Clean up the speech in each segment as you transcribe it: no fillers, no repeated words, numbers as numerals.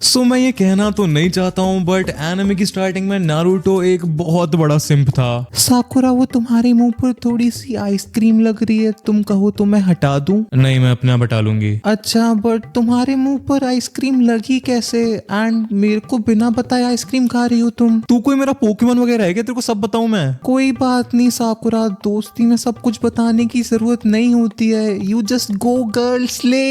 सो मैं ये कहना तो नहीं चाहता हूँ बट एनिमे की स्टार्टिंग में नारुतो एक बहुत बड़ा सिंप था। साकुरा वो तुम्हारे मुंह पर थोड़ी सी आइसक्रीम लग रही है, तुम कहो तो मैं हटा दूं? नहीं, मैं अपने आप हटा लूंगी। अच्छा, बट तुम्हारे मुंह पर आइसक्रीम लगी कैसे? एंड मेरे को बिना बताए आइसक्रीम खा रही हो तुम? तू कोई मेरा पोकेमोन वगैरह है क्या, तेरे को सब बताऊं मैं? कोई बात नहीं साकुरा, दोस्ती में सब कुछ बताने की जरूरत नहीं होती है। You just go girl slay.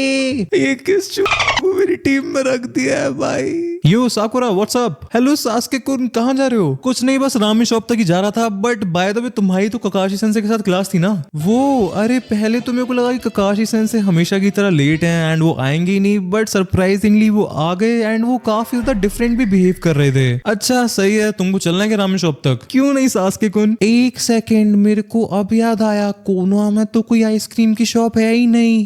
ये किस को मेरी टीम में रख दिया है भाई। यो साकुरा व्हाट्सअप। हेलो सास्के कुन, कहाँ जा रहे हो? कुछ नहीं, बस रामी शॉप तक ही जा रहा था। बट बाय द वे तुम्हारी तो ककाशी सेंसे के साथ क्लास थी ना? वो अरे पहले तो मेरे को लगा कि ककाशी सेंसे हमेशा की तरह लेट हैं एंड वो आएंगे ही नहीं, बट सरप्राइजिंगली वो आ गए एंड वो काफी ज्यादा डिफरेंट भी बिहेव कर रहे थे। अच्छा सही है, तुमको चलना है क्या रामी शॉप तक? क्यों नहीं सास्के कुन? एक सेकेंड, मेरे को अब याद आया, कोनोहा में तो कोई आइसक्रीम की शॉप है ही नहीं।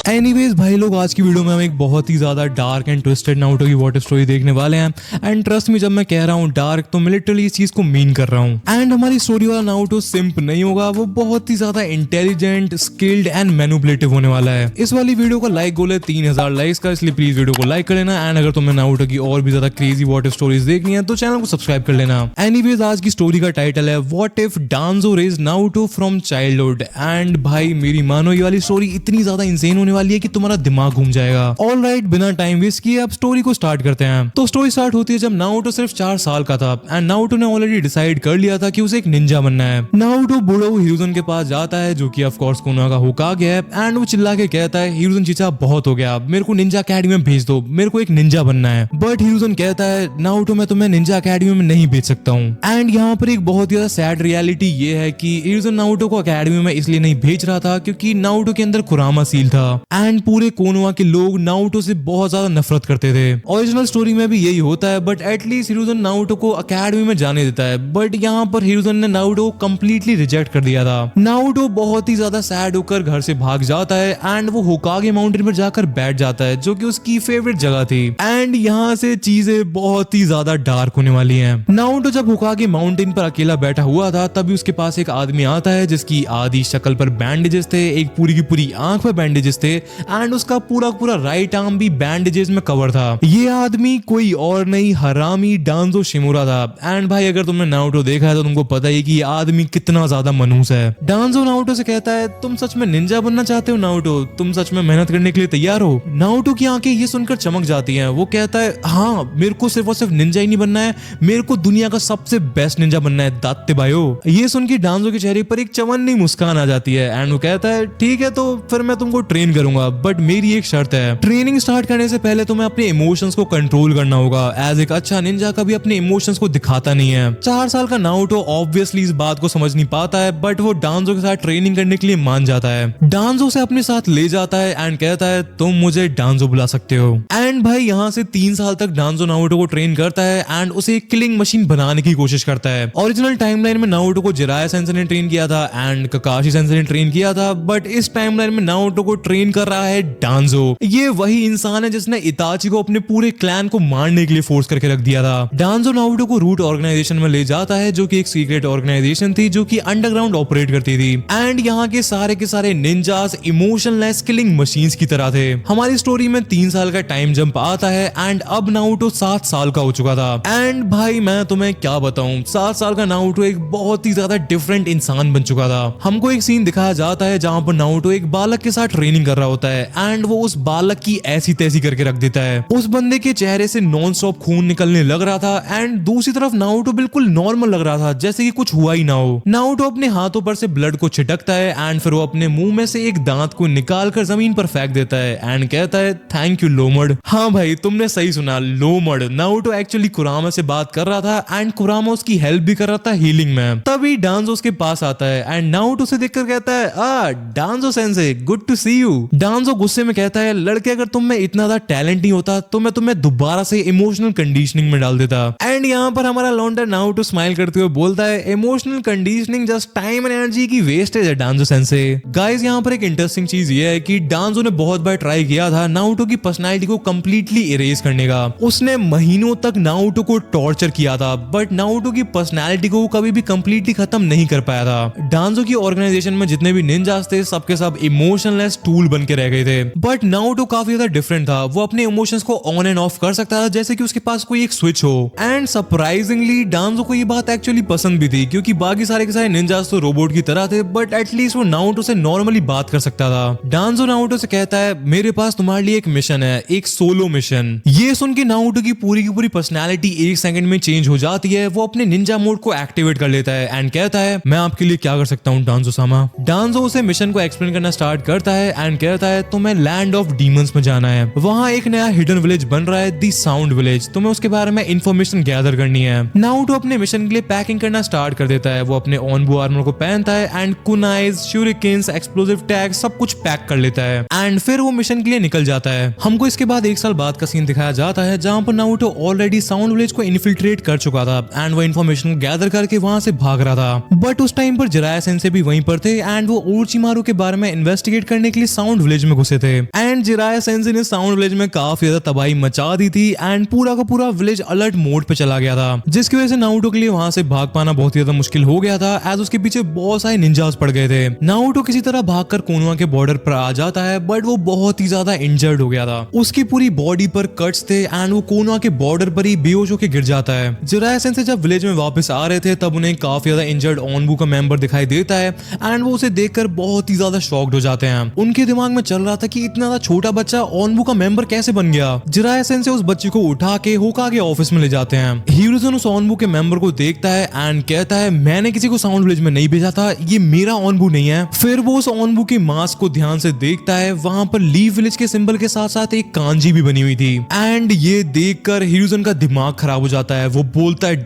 एनीवेज भाई लोग, आज की वीडियो में हम एक बहुत ही ज्यादा डार्क एंड ट्विस्टेड नारुतो की वाटर स्टोरी देखने वाले हैं। एंड ट्रस्ट मी, जब मैं कह रहा हूँ डार्क तो मैं लिटरली इस चीज को मीन कर रहा हूँ। एंड हमारी स्टोरी वाला नारुतो सिंप नहीं होगा, वो बहुत ही ज्यादा इंटेलिजेंट, स्किल्ड एंड मैनिपुलेटिव होने वाला है। इस वाली वीडियो का लाइक गोल है 3000 लाइक्स का, इसलिए प्लीज वीडियो को लाइक कर लेना। एंड अगर तुम्हें नारुतो की और भी ज्यादा क्रेजी वाटर स्टोरीज देखनी है तो चैनल को सब्सक्राइब कर लेना। एनीवेज आज की स्टोरी का टाइटल है what if Danzo raise Naruto from childhood. And भाई मेरी मानो ये वाली स्टोरी इतनी ज्यादा इंसेन होने वाली है कि तुम्हारा दिमाग घूम जाएगा। ऑलराइट, बिना टाइम वेस्ट किए अब स्टोरी को स्टार्ट करते हैं। तो स्टोरी स्टार्ट होती है जब नारुतो सिर्फ 4 साल का था एंड नारुतो ने ऑलरेडी डिसाइड कर लिया था कि उसे एक निंजा बनना है। नारुतो बूढ़ो हिरुज़न के पास जाता है जो कि ऑफ कोर्स कोनोहा का होकागे है एंड वो चिल्ला के कहता है हिरुज़न चीचा बहुत हो गया, मेरे को निंजा अकेडमी में भेज दो, मेरे को एक निंजा बनना है। बट हिरुज़न कहता है नारुतो मैं तुम्हें निंजा अकेडमी में नहीं भेज सकता हूँ। एंड यहाँ पर एक बहुत ही ज्यादा सैड रियलिटी ये है कि हिरुज़न नारुतो को अकेडमी में इसलिए नहीं भेज रहा था क्योंकि नारुतो के अंदर कुरामा सील था एंड पूरे कोनोहा के लोग नारुतो से बहुत ज्यादा नफरत करते थे। ओरिजिनल स्टोरी में भी यही होता है बट एटलीस्ट हिरुज़न नारुतो को अकेडमी में जाने देता है। बट यहाँ पर हिरुज़न ने नारुतो को कंप्लीटली रिजेक्ट कर दिया था। नारुतो बहुत ही ज्यादा सैड होकर घर से भाग जाता है एंड वो होकागे माउंटेन पर जाकर बैठ जाता है जो कि उसकी फेवरेट जगह थी। एंड यहाँ से चीजें बहुत ही ज्यादा डार्क होने वाली हैं। नारुतो जब होकागे माउंटेन पर अकेला बैठा हुआ था तभी उसके पास एक आदमी आता है जिसकी आधी शक्ल पर बैंडेजेस थे, एक पूरी की पूरी आंख पर बैंडेजेस थे एंड उसका पूरा पूरा राइट आर्म भी बैंडेजेस में कवर था। ये आदमी कोई और नहीं, हरामी डांजो शिमुरा था। एंड भाई अगर तुमने नारुतो देखा है तो तुमको पता ही कि ये आदमी कितना ज्यादा मनहूस है। डांजो नारुतो से कहता है तुम सच में निंजा बनना चाहते हो नारुतो? तुम सच में मेहनत करने के लिए तैयार हो? नारुतो की आंखें ये सुनकर चमक जाती हैं। वो कहता है हाँ, मेरे को सिर्फ और सिर्फ निंजा ही नहीं बनना है, मेरे को दुनिया का सबसे बेस्ट निंजा बनना है दात्ते भाइयों। ये सुन के डांजो के चेहरे पर एक चवन्नी मुस्कान आ जाती है एंड वो कहता है ठीक है तो फिर मैं तुमको ट्रेन करूंगा बट मेरी एक शर्त है। ट्रेनिंग स्टार्ट करने से पहले तुम्हें अपने इमोशंस को कंट्रोल करना होगा। एज एक अच्छा निंजा कभी अपने इमोशंस को दिखाता नहीं है। 4 साल का नारुतो ऑब्वियसली इस बात को समझ नहीं पाता है बट वो डांजो के साथ ट्रेनिंग करने के लिए मान जाता है। डांजो से अपने साथ ले जाता है एंड कहता है तुम मुझे डांजो बुला सकते हो। एंड भाई यहाँ से 3 साल तक डांजो नारुतो को ट्रेन करता है एंड उसे एक किलिंग मशीन बनाने की कोशिश करता है। ओरिजिनल टाइमलाइन में नारुतो को जिराया सेंसे ने ट्रेन किया था एंड ककाशी सेंसे ने ट्रेन किया था बट इस टाइमलाइन में नारुतो को ट्रेन कर रहा है डांजो। ये वही इंसान है जिसने इताची को अपने पूरे क्लैन को मारने के लिए फोर्स करके रख दिया था। डांजो नारुतो को रूट ऑर्गेनाइजेशन में ले जाता है जो कि एक सीक्रेट ऑर्गेनाइजेशन थी जो कि अंडरग्राउंड ऑपरेट करती थी। एंड यहाँ के सारे निंजास इमोशनलेस किलिंग मशीन्स की तरह थे। हमारी स्टोरी में 3 साल का टाइम जंप आता है एंड अब नारुतो 7 साल का हो चुका था। एंड भाई मैं तुम्हें क्या बताऊं, 7 साल का नारुतो एक बहुत ही ज्यादा डिफरेंट इंसान बन चुका था। हमको एक सीन दिखाया जाता है जहां पर नारुतो एक बालक के साथ ट्रेनिंग कर रहा होता है एंड वो उस बालक की ऐसी तैसी करके रख देता है। उस बंदे के चेहरे से नॉन स्टॉप खून निकलने लग रहा था एंड दूसरी तरफ नारुतो बिल्कुल नॉर्मल लग रहा था जैसे कि कुछ हुआ ही ना हो। नारुतो अपने हाथों पर से ब्लड को छिटकता है एंड फिर वो अपने मुंह में से एक दांत को निकाल कर जमीन पर फेंक देता है एंड कहता है थैंक यू लोमड़। हाँ भाई तुमने सही सुना, लोमड़। नारुतो एक्चुअली कुरामा से बात कर रहा था एंड कुरामा उसकी हेल्प भी कर रहा था हीलिंग में। तभी डांजो उसके पास आता है एंड नारुतो से देखकर कहता है Danzo sensei good to see you. Danzo गुस्से में कहता है लड़के अगर तुम में इतना ज्यादा टैलेंट नहीं होता तो मैं तुम्हें दोबारा से इमोशनल कंडीशनिंग में डाल देता। एंड यहाँ पर हमारा लौंडा नारुतो स्माइल करते हुए बोलता है emotional conditioning just time and energy की वेस्टेज है डांजो सेंसे। गाइस यहाँ पर एक इंटरेस्टिंग चीज ये है कि डांजो ने बहुत बार ट्राई किया था नारुतो की पर्सनालिटी को कंप्लीटली इरेज करने का। उसने महीनों तक नारुतो को टॉर्चर किया था बट नारुतो की पर्सनालिटी को कभी भी कंप्लीटली खत्म नहीं कर पाया था। डांजो की ऑर्गेनाइजेशन में जितने भी निंजास थे सबके सब इमोशनलेस टूल टूल बन के रह गए थे। बट नारुतो काफी ज्यादा डिफरेंट था, वो अपने इमोशंस को ऑन एंड ऑफ कर सकता था जैसे कि उसके पास कोई एक स्विच हो। एंड सरप्राइजिंगली डांजो को ये बात एक्चुअली पसंद भी थी, क्योंकि बाकी सारे के सारे निंजास तो रोबोट की तरह थे, बट एटलीस्ट वो नारुतो से नॉर्मली बात कर सकता था। डांजो नारुतो से कहता है मेरे पास तुम्हारे लिए एक मिशन है, एक सोलो मिशन। ये सुन के नारुतो की पूरी पर्सनैलिटी एक सेकंड में चेंज हो जाती है। वो अपने निंजा मोड को एक्टिवेट कर लेता है एंड कहता है मैं आपके लिए क्या कर सकता हूँ डांजो सामा। डांजो उसे मिशन को एक्सप्लेन करना स्टार्ट करता है एंड कहता है तुम्हें लैंड ऑफ डीमंस में जाना है, वहाँ एक नया हिडन विलेज बन रहा है, दी साउंड विलेज, तुम्हें उसके बारे में इंफॉर्मेशन गैदर करनी है। नारुतो अपने मिशन के लिए पैकिंग करना स्टार्ट कर देता है। वो अपने ऑनबू आर्मर को पहनता है एंड कुनाइज, शूरिकेन्स, एक्सप्लोसिव टैग सब कुछ पैक कर लेता है एंड फिर वो मिशन के लिए निकल जाता है। हमको इसके बाद 1 साल बाद का सीन दिखाया जाता है जहां पर नारुतो ऑलरेडी साउंड विलेज को इन्फिल्ट्रेट कर चुका था एंड वो इन्फॉर्मेशन को गैदर करके वहां से भाग रहा था। बट उस टाइम पर जिराया सेंसे भी वहीं पर थे एंड वो ओरोचिमारू के बारे में इन्वेस्टिगेट करने के लिए साउंड विलेज में घुसे थे। एंड जिराया सेंसे ने साउंड विलेज में काफी ज्यादा तबाही मचा दी थी एंड पूरा का पूरा विलेज अलर्ट मोड पे चला गया था, जिसकी वजह से नारुतो के लिए वहां से भाग पाना बहुत ही ज्यादा मुश्किल हो गया था एज उसके पीछे बहुत सारे निंजास पड़ गए थे। नारुतो किसी तरह भागकर कोनोहा के बॉर्डर पर आ जाता है, बट वो बहुत ही ज्यादा इंजर्ड हो गया था, उसकी पूरी बॉडी पर कट्स थे एंड वो कोनोहा के बॉर्डर पर ही बेहोश होकर गिर जाता है। जिराया सेंसे जब विलेज में वापस आ रहे थे तब उन्हें काफी ज्यादा इंजर्ड ऑनबू का मेंबर दिखाई देता है एंड वो उसे देखकर बहुत ही ज्यादा शॉक्ड हो जाते हैं। उनके दिमाग में चल रहा था कि इतना ज्यादा छोटा बच्चा ऑनबू का मेंबर कैसे बन गया। जिराया सेंसे उस बच्चे को उठा के होकागे ऑफिस में ले जाते हैं। हिरुज़न उस ऑनबू के मेंबर को देखता है एंड कहता है मैंने किसी को साउंड विलेज में नहीं भेजा था, ये मेरा ऑनबू नहीं है। फिर वो उस ऑनबू के मास्क को ध्यान से देखता है, वहां पर लीव विलेज के सिंबल के साथ साथ एक कांजी भी बनी हुई थी एंड ये देखकर हिरुज़न का दिमाग खराब हो जाता है। वो बोलता है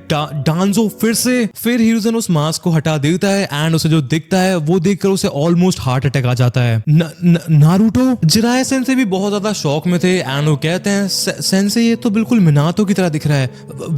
डांजो फिर से। फिर हिरुज़न उस मास्क को हटा देता है एंड उसे जो दिखता है वो देखकर उसे ऑलमोस्ट हार्ट अटैक आ जाता है। नारुतो। जिराया सेंसे भी बहुत ज्यादा शॉक में थे एंड वो कहते हैं सेंसे ये तो बिल्कुल मिनातो की तरह दिख रहा है।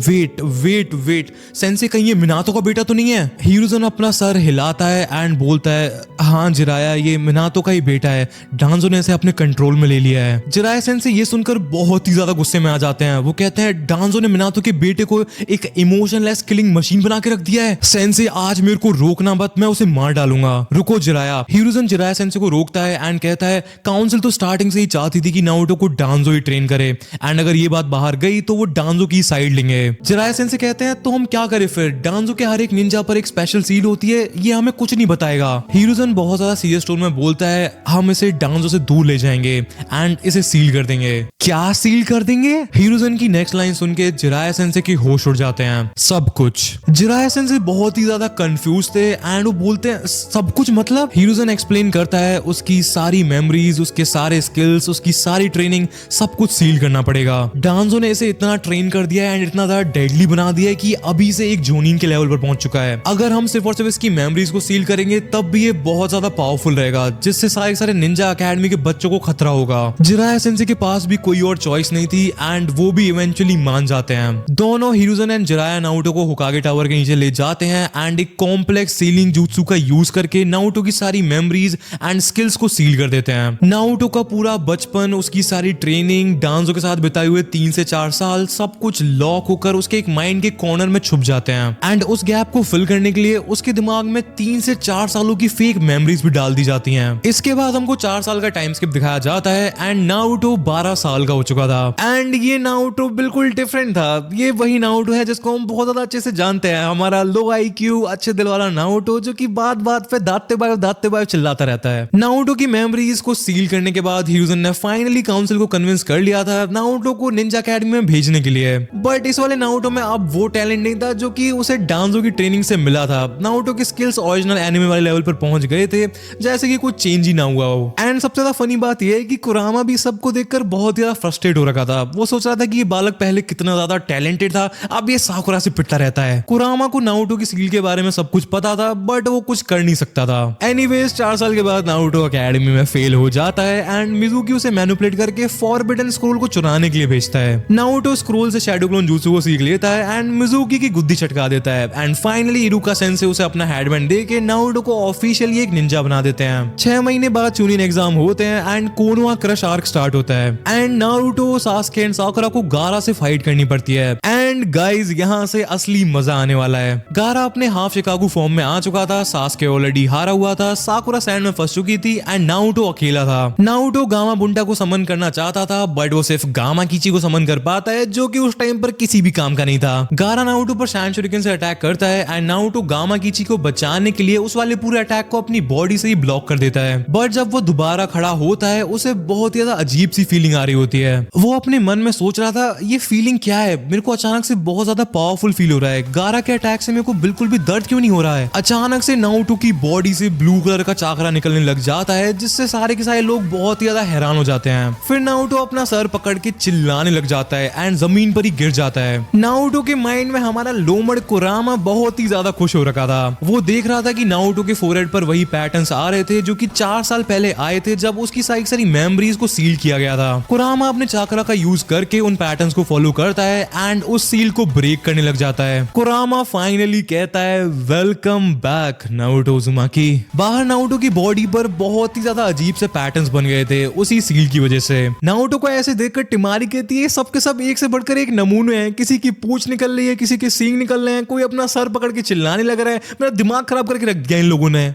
वेट सेंसे कहीं ये मिनातो का बेटा तो नहीं है? हिरुज़न अपना सर हिलाता है एंड बोलता है हाँ जिराया ये मिनातो का ही बेटा है, डांजो ने इसे अपने कंट्रोल में ले लिया है। जिराया सेंसे ये सुनकर बहुत ही ज्यादा गुस्से में आ जाते हैं। वो कहते हैं डांजो ने मिनातो के बेटे को एक इमोशनलेस किलिंग मशीन बना के रख दिया है। सेंसे आज मेरे को रोकना मत, मैं उसे मार डालूंगा। रुको जिराया। हिरुज़न जिराया सेंसे को रोकता है एंड कहता है काउंसिल तो स्टार्टिंग से ही चाहती थी कि नारुतो को डांजो ही ट्रेन करे एंड अगर ये बात बाहर गई तो वो डांजो की साइड लेंगे। जिराया सेंसे कहते हैं तो हम क्या करें फिर, डांजो के हर एक निंजा पर एक स्पेशल सील होती है, ये हमें कुछ नहीं बताएगा। हिरुज़न बहुत ज्यादा सीरियस टोन में बोलता है हम इसे डांजो से दूर ले जाएंगे एंड इसे सील कर देंगे। क्या सील कर देंगे? हिरुज़न की नेक्स्ट लाइन सुन के जिराया सेंसे की होश उड़ जाते हैं। सब कुछ। जिराया सेंसे बहुत ही ज्यादा कंफ्यूज थे एंड वो बोलते हैं सब कुछ मतलब? हिरुज़न एक्सप्लेन करता है उसकी सारी मेमोरीज, उसके सारे स्किल्स, उसकी सारी ट्रेनिंग सब कुछ सील करना पड़ेगा। डांजो ने इसे इतना ट्रेन कर दिया है एंड इतना ज्यादा डेडली बना दिया है कि अभी से एक जोनिन के लेवल पर पहुंच चुका है। अगर हम सिर्फ और सिर्फ इसकी मेमोरीज को सील करेंगे तब भी ये बहुत ज्यादा पावरफुल रहेगा, जिससे सारे निंजा अकेडमी के बच्चों को खतरा होगा। जिराया सेंसे के पास भी कोई और चॉइस नहीं थी एंड वो भी इवेंचुअली मान जाते हैं। दोनों हिरुज़न एंड जिराया नारुतो को होकागे टावर के नीचे ले जाते हैं एंड एक कॉम्प्लेक्स सीलिंग जुत्सु का यूज करके नारुतो की सारी मेमोरीज एंड स्किल्स को सील कर देते हैं। नारुतो का पूरा बचपन, उसकी सारी ट्रेनिंग, डांजो के साथ बिताए हुए 3 से 4 साल सब कुछ लॉक होकर उसके एक माइंड के कॉर्नर में छुप जाते हैं एंड उस गैप को फिल करने के लिए उसके दिमाग में 3 से 4 सालों की फेक मेमोरीज भी डाल दी जाती हैं। इसके बाद हमको 4 साल का टाइम स्किप दिखाया जाता है एंड नारुतो 12 साल का हो चुका था एंड ये नारुतो बिल्कुल डिफरेंट था। ये वही नारुतो है जिसको हम बहुत ज्यादा अच्छे से जानते हैं, हमारा लो IQ अच्छे दिल वाला नारुतो जो कि बात बात पे दाते बाय चिल्लाता रहता है। नारुतो की मेमोरीज को सील करने के बाद हिरुज़न ने फाइनली काउंसिल को कन्विंस कर लिया था नारुतो को निंजा अकेडमी में भेजने के लिए। बट इस वाले नारुतो में अब वो टैलेंट नहीं था जो कि उसे डांजो की ट्रेनिंग से मिला था। नारुतो की स्किल्स ओरिजिनल एनिमे वाले लेवल पर पहुंच गए थे, जैसे कि कुछ चेंज ही ना हुआ हो। एंड सबसे ज्यादा फनी बात यह है कि कुरामा भी सबको देखकर बहुत ज्यादा फ्रस्ट्रेट हो रखा था। वो सोच रहा था कि ये बालक पहले कितना ज्यादा टैलेंटेड था, अब ये साकुरा से पिटता रहता है। कुरामा को नारुतो की स्किल के बारे में सब कुछ पता था बट वो कुछ कर नहीं सकता था। एनीवेज 4 साल के बाद नारुतो अकेडमी में फेल हो जाता है एंड मिजुकी उसे मैनिपुलेट करके फॉरबिडन स्क्रोल को चुराने के लिए भेजता है। नारुतो स्क्रोल से शैडो क्लोन जुत्सु को सीख लेता है एंड मिजुकी की गुद्दी चटका देता है एंड फाइनली इरुका सेंसे उसे अपना हेडबैंड देके नारुतो को ऑफिशियली एक निंजा बना देते हैं। 6 महीने बाद चुनिन एग्जाम होते हैं and Konoha crush arc start होता है एंड नारुतो, सास्के एंड साकुरा को गारा से फाइट करनी पड़ती है। एंड गाइज यहाँ से असली मजा आने वाला है। गारा अपने हाफ शिकागो फॉर्म में आ चुका था, सास्के ऑलरेडी हारा हुआ था, साकुरा सैंड में फंस चुकी थी एंड नारुतो अकेला था। नारुतो गामा बुंटा को समन करना चाहता था बट वो सिर्फ गामा कीची को समन कर पाता है जो कि उस टाइम पर किसी भी काम का नहीं था। गारा नारुतो पर सैंड शूरिकेन से अटैक करता है एंड नारुतो गामा कीची को बचाने के लिए उस वाले पूरे अटैक को अपनी बॉडी से ही ब्लॉक कर देता है। बट जब वो दोबारा खड़ा होता है उसे बहुत ज्यादा अजीब सी फीलिंग आ रही होती है। वो अपने मन में सोच रहा था ये फीलिंग क्या है, मेरे को अचानक से बहुत ज्यादा पावरफुल फील हो रहा है, गारा के अटैक से मेरे को बिल्कुल भी दर्द क्यों नहीं हो रहा है। अचानक से नारुतो की बॉडी से ब्लू कलर का चाकरा निकलने लग जाता है जिससे सारे के सारे लोग बहुत ही ज्यादा हैरान हो जाते हैं। फिर नारुतो अपना सर पकड़ के चिल्लाने लग जाता है एंड जमीन पर ही गिर जाता है। नारुतो के माइंड में हमारा लोमड़ कुरामा बहुत ही ज्यादा खुश हो रखा था। वो देख रहा था कि नारुतो के फोरहेड पर वही पैटर्न्स आ रहे थे जो कि 4 साल पहले आए थे जब उसकी सारी मेमोरीज को सील किया गया था। कुरामा अपने चाकरा का यूज करके उन पैटर्न्स को फॉलो करता है एंड उस सील को ब्रेक करने लग जाता है। कुरामा फाइनली कहता है वेलकम बैक नारुतो उज़ुमाकी। बाहर नारुतो की बॉडी पर बहुत ही ज्यादा अजीब से पैटर्न्स बन गए थे उसी सील की वजह से। नारुतो को ऐसे देखकर टिमारी कहती है सब के सब एक से बढ़कर एक नमूने हैं, किसी की पूंछ निकल रही है, किसी के सींग निकल रहे हैं, कोई अपना सर पकड़ के चिल्लाने लग रहा है। मेरा दिमाग खराब करके रख दिया इन लोगों ने।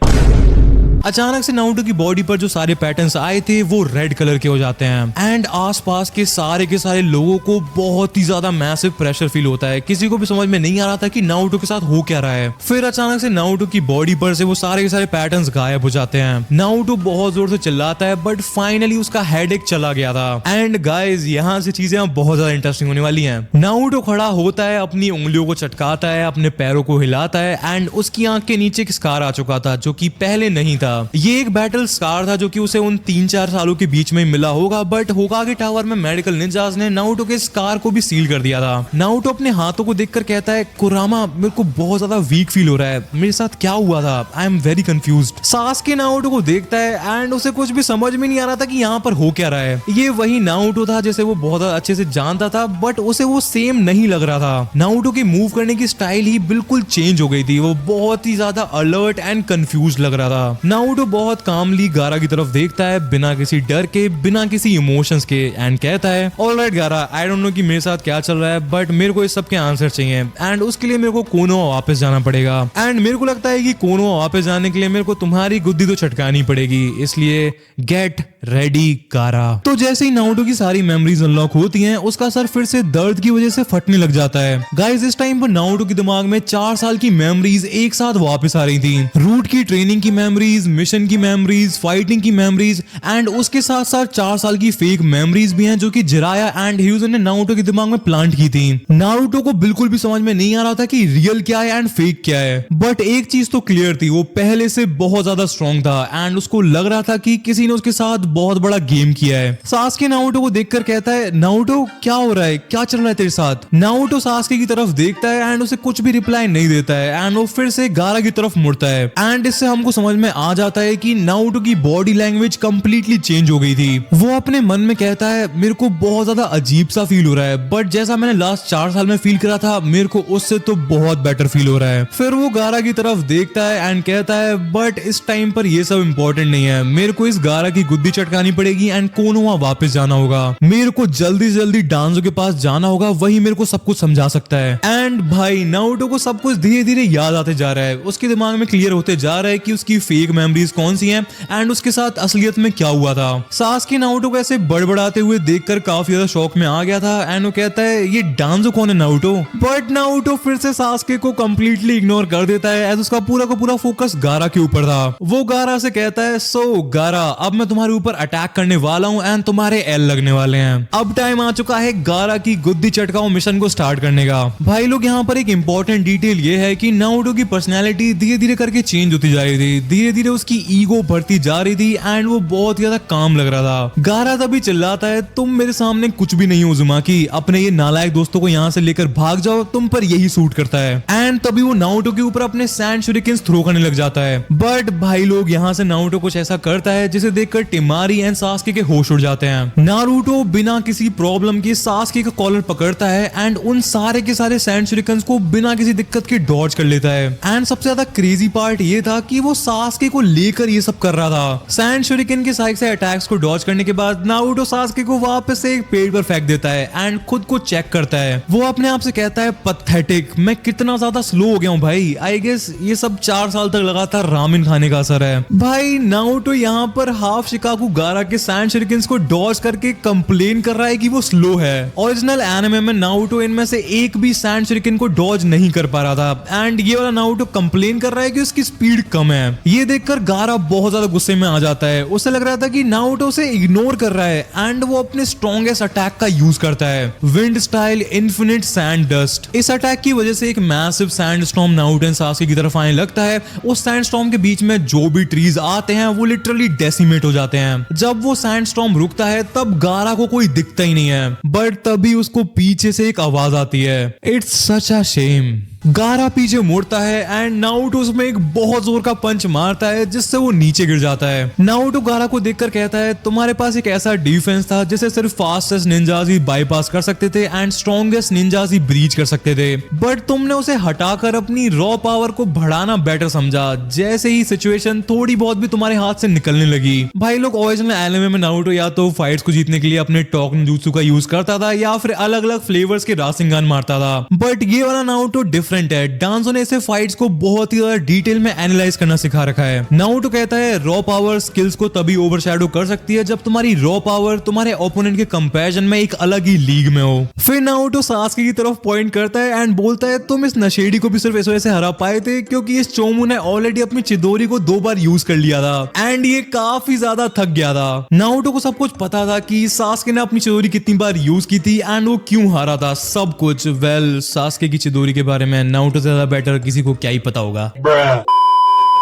अचानक से नारुतो की बॉडी पर जो सारे पैटर्न्स आए थे वो रेड कलर के हो जाते हैं एंड आसपास के सारे लोगों को बहुत ही ज्यादा मैसिव प्रेशर फील होता है। किसी को भी समझ में नहीं आ रहा था कि नारुतो के साथ हो क्या रहा है। फिर अचानक से नारुतो की बॉडी पर से वो सारे के सारे पैटर्न्स गायब हो जाते हैं। नारुतो बहुत जोर से चिल्लाता है बट फाइनली उसका हेडेक चला गया था। एंड गाइस यहाँ से चीजें अब बहुत ज्यादा इंटरेस्टिंग होने वाली हैं। नारुतो खड़ा होता है, अपनी उंगलियों को चटकाता है, अपने पैरों को हिलाता है एंड उसकी आंख के नीचे एक स्कार आ चुका था जो कि पहले नहीं था। ये एक बैटल स्कार था जो कि उसे उन 3-4 सालों के बीच में मिला होगा बट होकागे टावर में मेडिकल निंजास ने नारुतो के स्कार को भी सील कर दिया था। नारुतो अपने हाथों को देखकर कहता है कुरामा मेरे को बहुत ज्यादा वीक फील हो रहा है, मेरे साथ क्या हुआ था, I am very confused. सासके Naruto को देखता है एंड उसे कुछ भी समझ में नहीं आ रहा था कि यहाँ पर हो क्या रहा है। ये वही नारुतो था जिसे वो बहुत अच्छे से जानता था बट उसे वो सेम नहीं लग रहा था। नारुतो की मूव करने की स्टाइल ही बिल्कुल चेंज हो गई थी, वो बहुत ही ज्यादा अलर्ट एंड कंफ्यूज लग रहा था। नारुतो बहुत कामली गारा की तरफ देखता है बिना किसी डर के, बिना किसी इमोशंस के एंड कहता है ऑलराइट गारा, आई डोंट नो कि मेरे साथ क्या चल रहा है बट मेरे को इस सब के आंसर चाहिए एंड उसके लिए मेरे को कोनोहा वापस जाना पड़ेगा एंड मेरे को लगता है कि कोनोहा वापस जाने के लिए मेरे को तुम्हारी गुद्दी तो छटकानी पड़ेगी, इसलिए गेट रेडी गारा। तो जैसे ही नारुतो की सारी मेमोरीज अनलॉक होती हैं उसका सर फिर से दर्द की वजह से फटने लग जाता है। गाइस इस टाइम पर नारुतो के दिमाग में 4 साल की मेमोरीज एक साथ वापस आ रही थी। रूट की ट्रेनिंग की मेमोरीज, मिशन की मेमोरीज, फाइटिंग की मेमोरीज एंड उसके साथ साथ 4 साल की फेक मेमोरीज भी हैं जो कि जिराया एंड ह्यूजन ने नारुतो के दिमाग में प्लांट की थी। नारुतो को बिल्कुल भी समझ में नहीं आ रहा था कि रियल क्या है एंड फेक क्या है बट एक चीज तो क्लियर थी, वो पहले से बहुत ज्यादा स्ट्रॉन्ग था एंड उसको लग रहा था कि किसी ने उसके साथ बहुत बड़ा गेम किया है। सासके नारुतो को देखकर कहता है नारुतो क्या हो रहा है, क्या चल रहा है तेरे साथ। नारुतो सासके की तरफ देखता है एंड उसे कुछ भी रिप्लाई नहीं देता है एंड वो फिर से गारा की तरफ मुड़ता है एंड इससे हमको समझ में आ जाता है कि नारुतो की बॉडी लैंग्वेज कंप्लीटली चेंज हो गई थी। वो अपने मन में कहता है मेरे को बहुत ज्यादा अजीब सा फील हो रहा है बट जैसा मैंने लास्ट 4 साल में फील करा था मेरे को उससे तो बहुत बेटर फील हो रहा है। फिर वो गारा की तरफ देखता है एंड कहता है बट इस टाइम पर ये सब इंपॉर्टेंट नहीं है, मेरे को इस गारा की गुद्दी चटकानी पड़ेगी एंड कोनोहा वापस जाना होगा, मेरे को जल्दी से जल्दी डांजो के पास जाना होगा, वही मेरे को सब कुछ समझा सकता है। एंड भाई नारुतो को सब कुछ धीरे धीरे याद आते जा रहा है, उसके दिमाग में क्लियर होते जा रहा है कि उसकी फेक मेमोरीज कौन सी हैं एंड उसके साथ असलियत में क्या हुआ था। सासके नारुतो को ऐसे बड़बड़ाते हुए देखकर काफी ज्यादा शॉक में आ गया था एंड वो कहता है ये डांजो कौन है नारुतो। बट नारुतो फिर से सासके को कंप्लीटली इग्नोर कर देता है एज उसका पूरा का पूरा फोकस गारा के ऊपर था। वो गारा से कहता है सो गारा अब मैं तुम्हारे ऊपर अटैक करने वाला हूँ एंड तुम्हारे एल लगने वाले हैं, अब टाइम आ चुका है गारा की गुद्दी चटकाओ मिशन को स्टार्ट करने का। भाई लोग यहाँ पर एक इंपॉर्टेंट डिटेल ये है कि नारुतो की पर्सनैलिटी धीरे धीरे करके चेंज होती जा रही थी, धीरे धीरे उसकी ईगो बढ़ती जा रही थी एंड वो बहुत ज्यादा काम लग रहा था। गारा तभी चिल्लाता है तुम मेरे सामने कुछ भी नहीं हो उज़ुमाकी, अपने ये नालायक दोस्तों को यहाँ से लेकर भाग जाओ, तुम पर यही सूट करता है। एंड तभी वो नारुतो के ऊपर अपने सैंड शूरिकेन्स थ्रो करने लग जाता है बट भाई लोग यहाँ से नारुतो कुछ ऐसा करता है जिसे देखकर टिमारी एंड सासके के होश उड़ जाते हैं। नारुतो बिना किसी प्रॉब्लम के सासके का कॉलर पकड़ता है एंड उन सारे के सारे सैंड शूरिकेन्स को बिना किसी दिक्कत के डॉज कर लेता है। एंड सबसे ज्यादा क्रेजी पार्ट ये था कि वो सास्के को लेकर ये सब कर रहा था। सैंड शूरिकेन के साइड से अटैक्स को डॉज करने के बाद नारुतो सास्के को वापस से एक पेड़ पर फेंक देता है एंड खुद को चेक करता है। वो अपने आप से कहता है पैथेटिक, मैं कितना ज्यादा स्लो हो गया हूँ भाई। आई गेस ये सब 4 साल तक लगातार रामेन खाने का असर है। भाई नारुतो यहाँ पर हाफ शिकाकु गारा के सैंड शूरिकेन्स को डॉज करके कंप्लेन कर रहा है कि वो स्लो है। ओरिजिनल एनिमे में नारुतो इनमें से एक भी सैंड शूरिकेन को डॉज नहीं कर पा रहा था एंड ये वाला नारुतो कंप्लेन कर रहा है कि उसकी स्पीड कम है। ये देखकर गारा बहुत ज्यादा गुस्से में आ जाता है। उसे लग रहा था कि नारुतो उसे इग्नोर कर रहा है एंड वो अपने स्ट्रॉन्गेस्ट अटैक का यूज करता है, wind style infinite sand dust. इस अटैक की वजह से एक massive sand storm Naruto and Sasuke की तरफ आने लगता है। उस सैंड स्टॉर्म के बीच में जो भी ट्रीज आते हैं वो लिटरली डेसिमेट हो जाते हैं। जब वो सैंड स्टॉर्म रुकता है तब गारा को कोई दिखता ही नहीं है, बट तभी उसको पीछे से एक आवाज आती है, इट्स सच अ शेम। गारा पीछे मुड़ता है एंड नारुतो उसमें एक बहुत जोर का पंच मारता है जिससे वो नीचे गिर जाता है। नारुतो गारा को देखकर कहता है, तुम्हारे पास एक ऐसा डिफेंस था जिसे सिर्फ फास्टेस्ट निंजाज ही बाईपास कर सकते थे and strongest ninjas he breach कर सकते थे, बट तुमने उसे हटाकर अपनी रॉ पावर को बढ़ाना बेटर समझा। जैसे ही सिचुएशन थोड़ी बहुत भी तुम्हारे हाथ से निकलने लगी। भाई लोग ओरिजिनल एनिमे में नारुतो या तो फाइट्स को जीतने के लिए अपने टोकन jutsu का यूज करता था या फिर अलग अलग फ्लेवर्स के रासेंगान मारता था, बट ये वाला नारुतो डिफरेंट है। डांजो ने इसे फाइट्स को बहुत ही ज्यादा डिटेल में एनालाइज करना सिखा रखा है। नारुतो कहता है रॉ पावर स्किल्स को तभी ओवरशैडो कर सकती है जब तुम्हारी रॉ पावर तुम्हारे ओपोनेंट के कंपैरिजन में एक अलग ही लीग में हो। फिर नारुतो सास्के की तरफ पॉइंट करता है एंड बोलता है, तुम इस नशेड़ी को भी सिर्फ इस वजह से हरा पाए थे क्योंकि इस चोमू ने ऑलरेडी अपनी चिदोरी को 2 बार यूज कर लिया था एंड ये काफी ज्यादा थक गया था। नारुतो को सब कुछ पता था कि सास्के ने अपनी चिदोरी कितनी बार यूज की थी एंड वो क्यों हारा था, सब कुछ। वेल सास्के की चिदोरी के बारे में नारुतो से ज्यादा बेटर किसी को क्या ही पता होगा।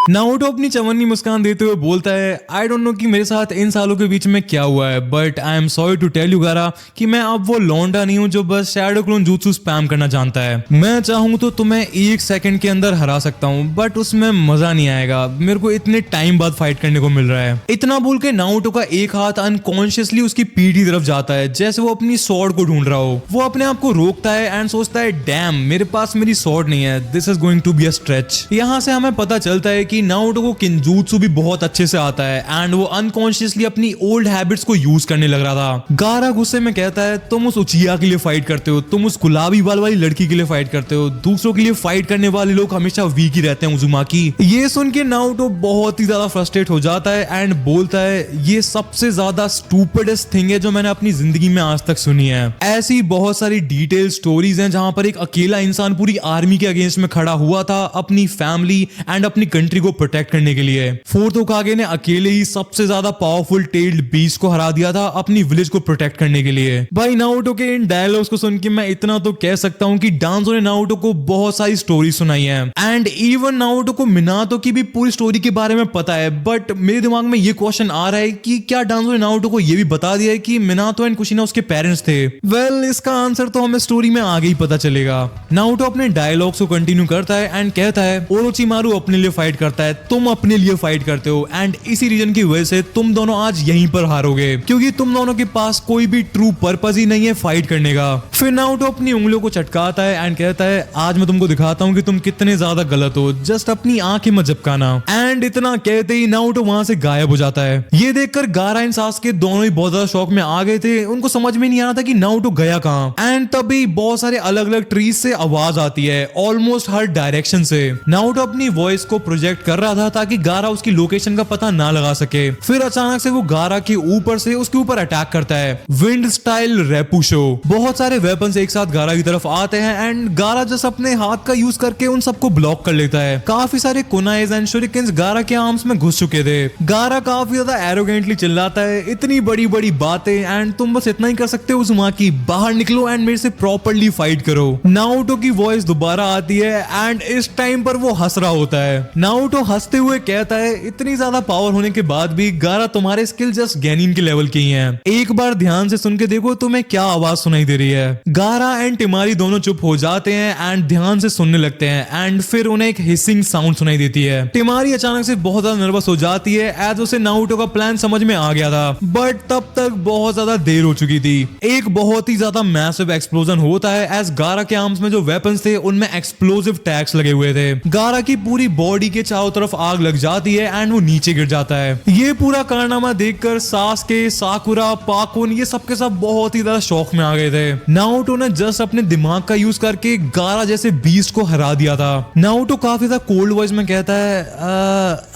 नारुतो अपनी चवन्नी मुस्कान देते हुए बोलता है, आई डोंट नो कि मेरे साथ इन सालों के बीच में क्या हुआ है, but I am sorry to tell you Gaara कि मैं अब वो लौंडा नहीं हूं जो बस शैडो क्लोन jutsu स्पैम करना जानता है। मैं चाहूं तो तुम्हें 1 सेकंड के अंदर हरा सकता हूं, बट उसमें मजा नहीं आएगा। मेरे को इतने टाइम बाद फाइट करने को मिल रहा है। इतना बोल के नारुतो का एक हाथ अनकॉन्शियसली उसकी पीठ की तरफ जाता है जैसे वो अपनी स्वॉर्ड को ढूंढ रहा हो। वो अपने आप को रोकता है एंड सोचता है, डैम मेरे पास मेरी स्वॉर्ड नहीं है, this is going to be a stretch. यहाँ से हमें पता चलता है कि नारुतो को किंजुत्सु भी बहुत अच्छे से आता है एंड वो अनकॉन्शियसली अपनी ओल्ड हैबिट्स को यूज करने लग रहा था। गारा गुस्से में कहता है, तुम उस उचिया के लिए फाइट करते हो, तुम उस गुलाबी बाल वाली लड़की के लिए फाइट करते हो, दूसरों के लिए फाइट करने वाले लोग हमेशा वीक ही रहते हैं उजुमाकी। ये सुन के नारुतो बहुत ही ज्यादा फ्रस्ट्रेट हो जाता है एंड बोलता है, ये सबसे ज्यादा स्टूपिडेस्ट थिंग है जो मैंने अपनी जिंदगी में आज तक सुनी है। ऐसी बहुत सारी डिटेल स्टोरीज हैं जहां पर एक अकेला इंसान पूरी आर्मी के अगेंस्ट में खड़ा हुआ था अपनी फैमिली एंड अपनी कंट्री को प्रोटेक्ट करने के लिए। फोर्थ होकागे ने अकेले ही सबसे ज्यादा पावरफुल टेल्ड बीस्ट को हरा दिया था अपनी विलेज को प्रोटेक्ट करने के लिए। भाई नारुतो के इन डायलॉग्स को सुन के मैं इतना तो कह सकता हूँ कि डांजो ने नारुतो को बहुत सारी स्टोरी सुनाई है एंड इवन नारुतो को मिनातो की भी पूरी स्टोरी के बारे में पता है, बट मेरे दिमाग में ये क्वेश्चन आ रहा है कि क्या डांजो ने नारुतो को ये भी बता दिया है कि मिनातो एंड कुशिना उसके पेरेंट्स थे। वेल इसका आंसर तो हमें स्टोरी में आगे ही पता चलेगा। नारुतो अपने डायलॉग्स को कंटिन्यू करता है एंड कहता है, ओरोचिमारू अपने लिए फाइट करता है, तुम अपने लिए फाइट करते हो एंड इसी रीजन की वजह से तुम दोनों आज यहीं पर हारोगे क्योंकि तुम दोनों के पास कोई भी ट्रू पर्पस ही नहीं है फाइट करने का। फिर नारुतो अपनी उंगलियों को चटकाता है एंड कहता है, आज मैं तुमको दिखाता हूँ कि तुम कितने ज्यादा गलत हो, जस्ट अपनी आंखें मत झपकाना। एंड इतना कहते ही नारुतो वहां से गायब हो जाता है। ये देखकर गारा एंड सास्के दोनों ही बहुत ज्यादा शॉक में आ गए थे, उनको समझ में नहीं आ रहा था कि नारुतो गया कहां। एंड तभी बहुत सारे अलग अलग ट्रीज से आवाज आती है ऑलमोस्ट हर डायरेक्शन से। नारुतो अपनी वॉइस को प्रोजेक्ट कर रहा था ताकि गारा उसकी लोकेशन का पता ना लगा सके। फिर अचानक से वो गारा के ऊपर से उसके ऊपर अटैक करता है, विंड स्टाइल रेपुशो। बहुत सारे वेपन्स एक साथ गारा की तरफ आते हैं एंड गारा जस्ट अपने हाथ का यूज करके उन सबको ब्लॉक कर लेता है। काफी सारे कुनाइज एंड शूरिकेन्स गारा के आर्म्स में घुस चुके थे। गारा काफी ज्यादा एरोगेंटली चिल्लाता है, इतनी बड़ी बड़ी बातें एंड तुम बस इतना ही कर सकते हो उजुमाकी, बाहर निकलो एंड मेरे से प्रॉपर्ली फाइट करो। नारुतो की वॉइस दोबारा आती है एंड इस टाइम पर वो हंस रहा होता है। नारुतो नाउटो हंसते हुए कहता है इतनी ज्यादा पावर होने के बाद भी गारा तुम्हारे स्किल जस्ट गैनिन के लेवल के ही हैं। एक बार ध्यान से सुन के देखो तुम्हें क्या आवाज सुनाई दे रही है। गारा एंड टिमारी दोनों चुप हो जाते हैं एंड ध्यान से सुनने लगते हैं एंड फिर उन्हें एक हिसिंग साउंड सुनाई देती है। टिमारी अचानक से बहुत ज्यादा नर्वस हो जाती है एज उसे नाउटो का प्लान समझ में आ गया था, बट तब तक बहुत ज्यादा देर हो चुकी थी। एक बहुत ही ज्यादा मैसिव एक्सप्लोजन होता है एज गारा के आर्म्स में जो वेपन्स थे उनमें एक्सप्लोसिव टैग्स लगे हुए थे। गारा की पूरी बॉडी के चारों तरफ आग लग जाती है एंड वो नीचे गिर जाता है। ये पूरा कारनामा देखकर सास्के, साकुरा, पाकुन ये सब के सब बहुत ही ज्यादा शॉक में आ गए थे। नाउटो ने जस्ट अपने दिमाग का यूज करके गारा जैसे बीस्ट को हरा दिया था। नाउटो काफी ज्यादा कोल्ड वॉइस में कहता है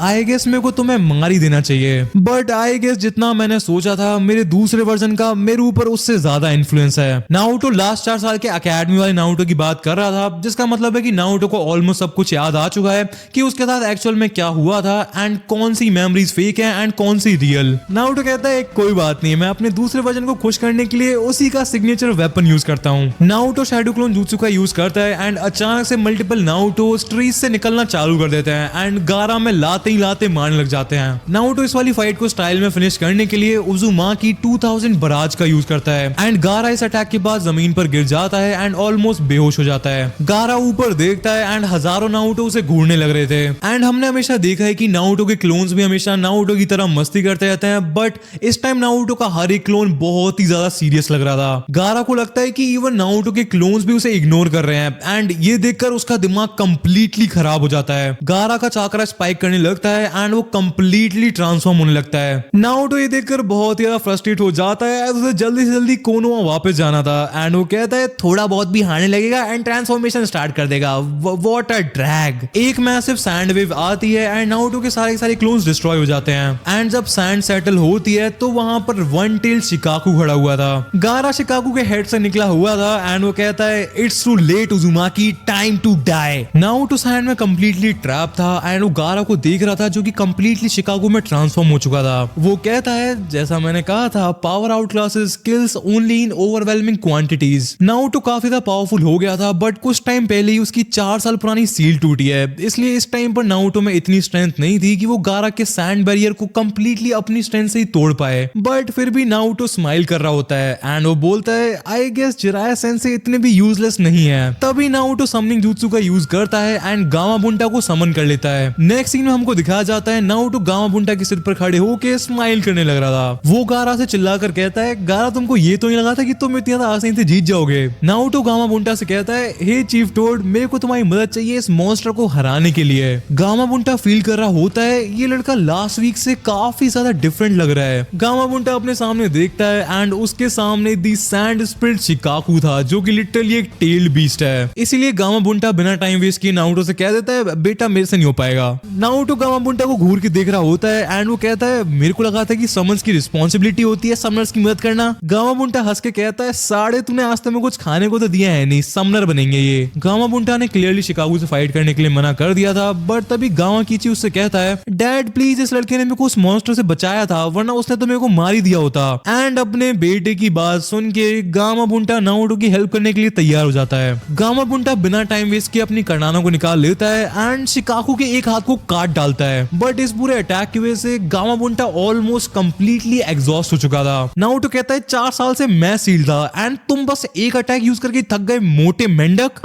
आई गेस मेरे को तुम्हें मार ही देना चाहिए, बट आई गेस जितना मैंने सोचा था मेरे दूसरे वर्जन का मेरे ऊपर उससे ज्यादा इन्फ्लुएंस है। नाउटो लास्ट 4 साल के अकेडमी वाले नाउटो की बात कर रहा था, जिसका मतलब है कि नाउटो को ऑलमोस्ट सब कुछ याद आ चुका है कि उसके साथ एक्चुअल में क्या हुआ था एंड कौन सी मेमोरीज फेक है एंड कौन सी रियल। नाउटो कहता है कोई बात नहीं, मैं अपने दूसरे वर्जन को खुश करने के लिए उसी का सिग्नेचर वेपन यूज करता हूँ। नाउटो शैडो क्लोन jutsu का यूज करता है एंड अचानक से मल्टीपल नाउटोस ट्रीज से निकलना चालू कर देते हैं एंड गारा में लाते ही लाते मारने लग जाते हैं। नाउटो इस वाली फाइट को स्टाइल में फिनिश करने के लिए उजुमाकी 2000 बराज का यूज करता है एंड गारा इस अटैक के बाद जमीन पर गिर जाता है एंड ऑलमोस्ट बेहोश हो जाता है। गारा ऊपर देखता है एंड हजारों नाउटो उसे घूरने लग रहे थे एंड हमने हमेशा देखा है कि नाउटो के क्लोन्स भी हमेशा नाउटो की तरह मस्ती करते रहते हैं, बट इस टाइम नाउटो का हर एक क्लोन बहुत ही ज्यादा सीरियस लग रहा था। गारा को लगता है कि इवन नाउटो के क्लोन्स भी उसे इग्नोर कर रहे हैं एंड ये देखकर उसका दिमाग कंप्लीटली खराब हो जाता है। गारा का चाकरा स्पाइक करने लगता है एंड वो कंप्लीटली ट्रांसफॉर्म होने लगता है। नाउटो ये देखकर बहुत ही ज्यादा फ्रस्ट्रेट हो जाता है, उसे जल्दी से जल्दी कोनोमा वापस जाना था एंड वो कहता है थोड़ा बहुत भी हारने लगेगा एंड ट्रांसफॉर्मेशन स्टार्ट कर देगा। What a drag. एक मैसिव सैंड वेव आती है एंड नाउटो के सारे क्लोन्स डिस्ट्रॉय हो जाते हैं एंड जब सैंड सेटल होती है तो वहां पर वन टेल शिकाकू खड़ा हुआ था। गारा शिकाकू के हेड से निकला हुआ था एंड वो कहता है it's too late Uzumaki, time to die. Naruto sand में कंप्लीटली ट्रैप था एंड वो गारा को देख रहा था जो कि कंप्लीटली शिकागो में ट्रांसफॉर्म हो चुका था। वो कहता है जैसा मैंने कहा था power out classes skills only in overwhelming quantities. Naruto काफी ज्यादा पावरफुल हो गया था, बट कुछ टाइम पहले ही उसकी 4 साल पुरानी सील टूटी है, इसलिए इस टाइम पर नाउटो में इतनी स्ट्रेंथ नहीं थी कि वो गारा के सैंड बैरियर को कंप्लीटली अपनी स्ट्रेंथ से ही तोड़ पाए। बट फिर भी नाउटो स्माइल कर रहा होता है एंड वो बोलता है आई गेस जिराया सेंसे इतने भी यूजलेस नहीं है। तभी नाउटो समनिंग जुत्सु का यूज करता है एंड गामा बुंटा को समन कर लेता है। नेक्स्ट सीन में हमको दिखाया जाता है नाउटो गामा बुंटा के सिर पर खड़े होके स्माइल करने लग रहा था। वो गारा से चिल्लाकर कहता है गारा तुमको ये तो नहीं लगा था कि तुम इतनी ज्यादा आसानी से जीत जाओगे। नाउटो गामा बुंटा से कहता है हे चीफ टोड, मेरे को तुम्हारी मदद चाहिए इस मॉन्स्टर को हराने के लिए। गामा बुंटा फील कर रहा होता है ये लड़का लास्ट वीक से काफी ज्यादा डिफरेंट लग रहा है। गामा बुंटा अपने सामने देखता है एंड उसके सामने दी सैंड स्पिरिट शिकाकू था जो कि लिटरली एक टेल बीस्ट है। इसीलिए गामा बुंटा बिना टाइम वेस्ट किए नाउटो से कह देता है बेटा मेरे से नहीं हो पाएगा। नाउटो गामा बुंटा को घूर के देख रहा होता है एंड वो कहता है मेरे को लगा था कि समन्स की रिस्पॉन्सिबिलिटी होती है समनर्स की मदद करना। गामा बुंटा हंस के कहता है साढ़े तूने आज तक में कुछ खाने को तो दिया है नहीं, समनर बनेंगे ये। गामा बुंटा ने क्लियरली शिकागो से फाइट करने के लिए मना कर दिया था, बट तभी गामा कीची उससे कहता है डैड प्लीज इस लड़के ने मेरे को उस मॉन्स्टर से बचाया था वरना उसने तो मेरे को मार ही दिया होता। एंड अपने बेटे की बात सुन के गामा बुंटा नाउटो की हेल्प करने के लिए तैयार हो जाता है। गामा बुंटा बिना टाइम वेस्ट किए अपनी कर्नाना को निकाल लेता है एंड शिकाकू के एक हाथ को काट डालता है, बट इस पूरे अटैक की वजह से गामा बुंटा ऑलमोस्ट कंप्लीटली एग्जॉस्ट हो चुका था। नाउटो कहता है 4 साल से मैं सील था एंड तुम बस एक अटैक यूज करके थक गए मोटे मेंढक।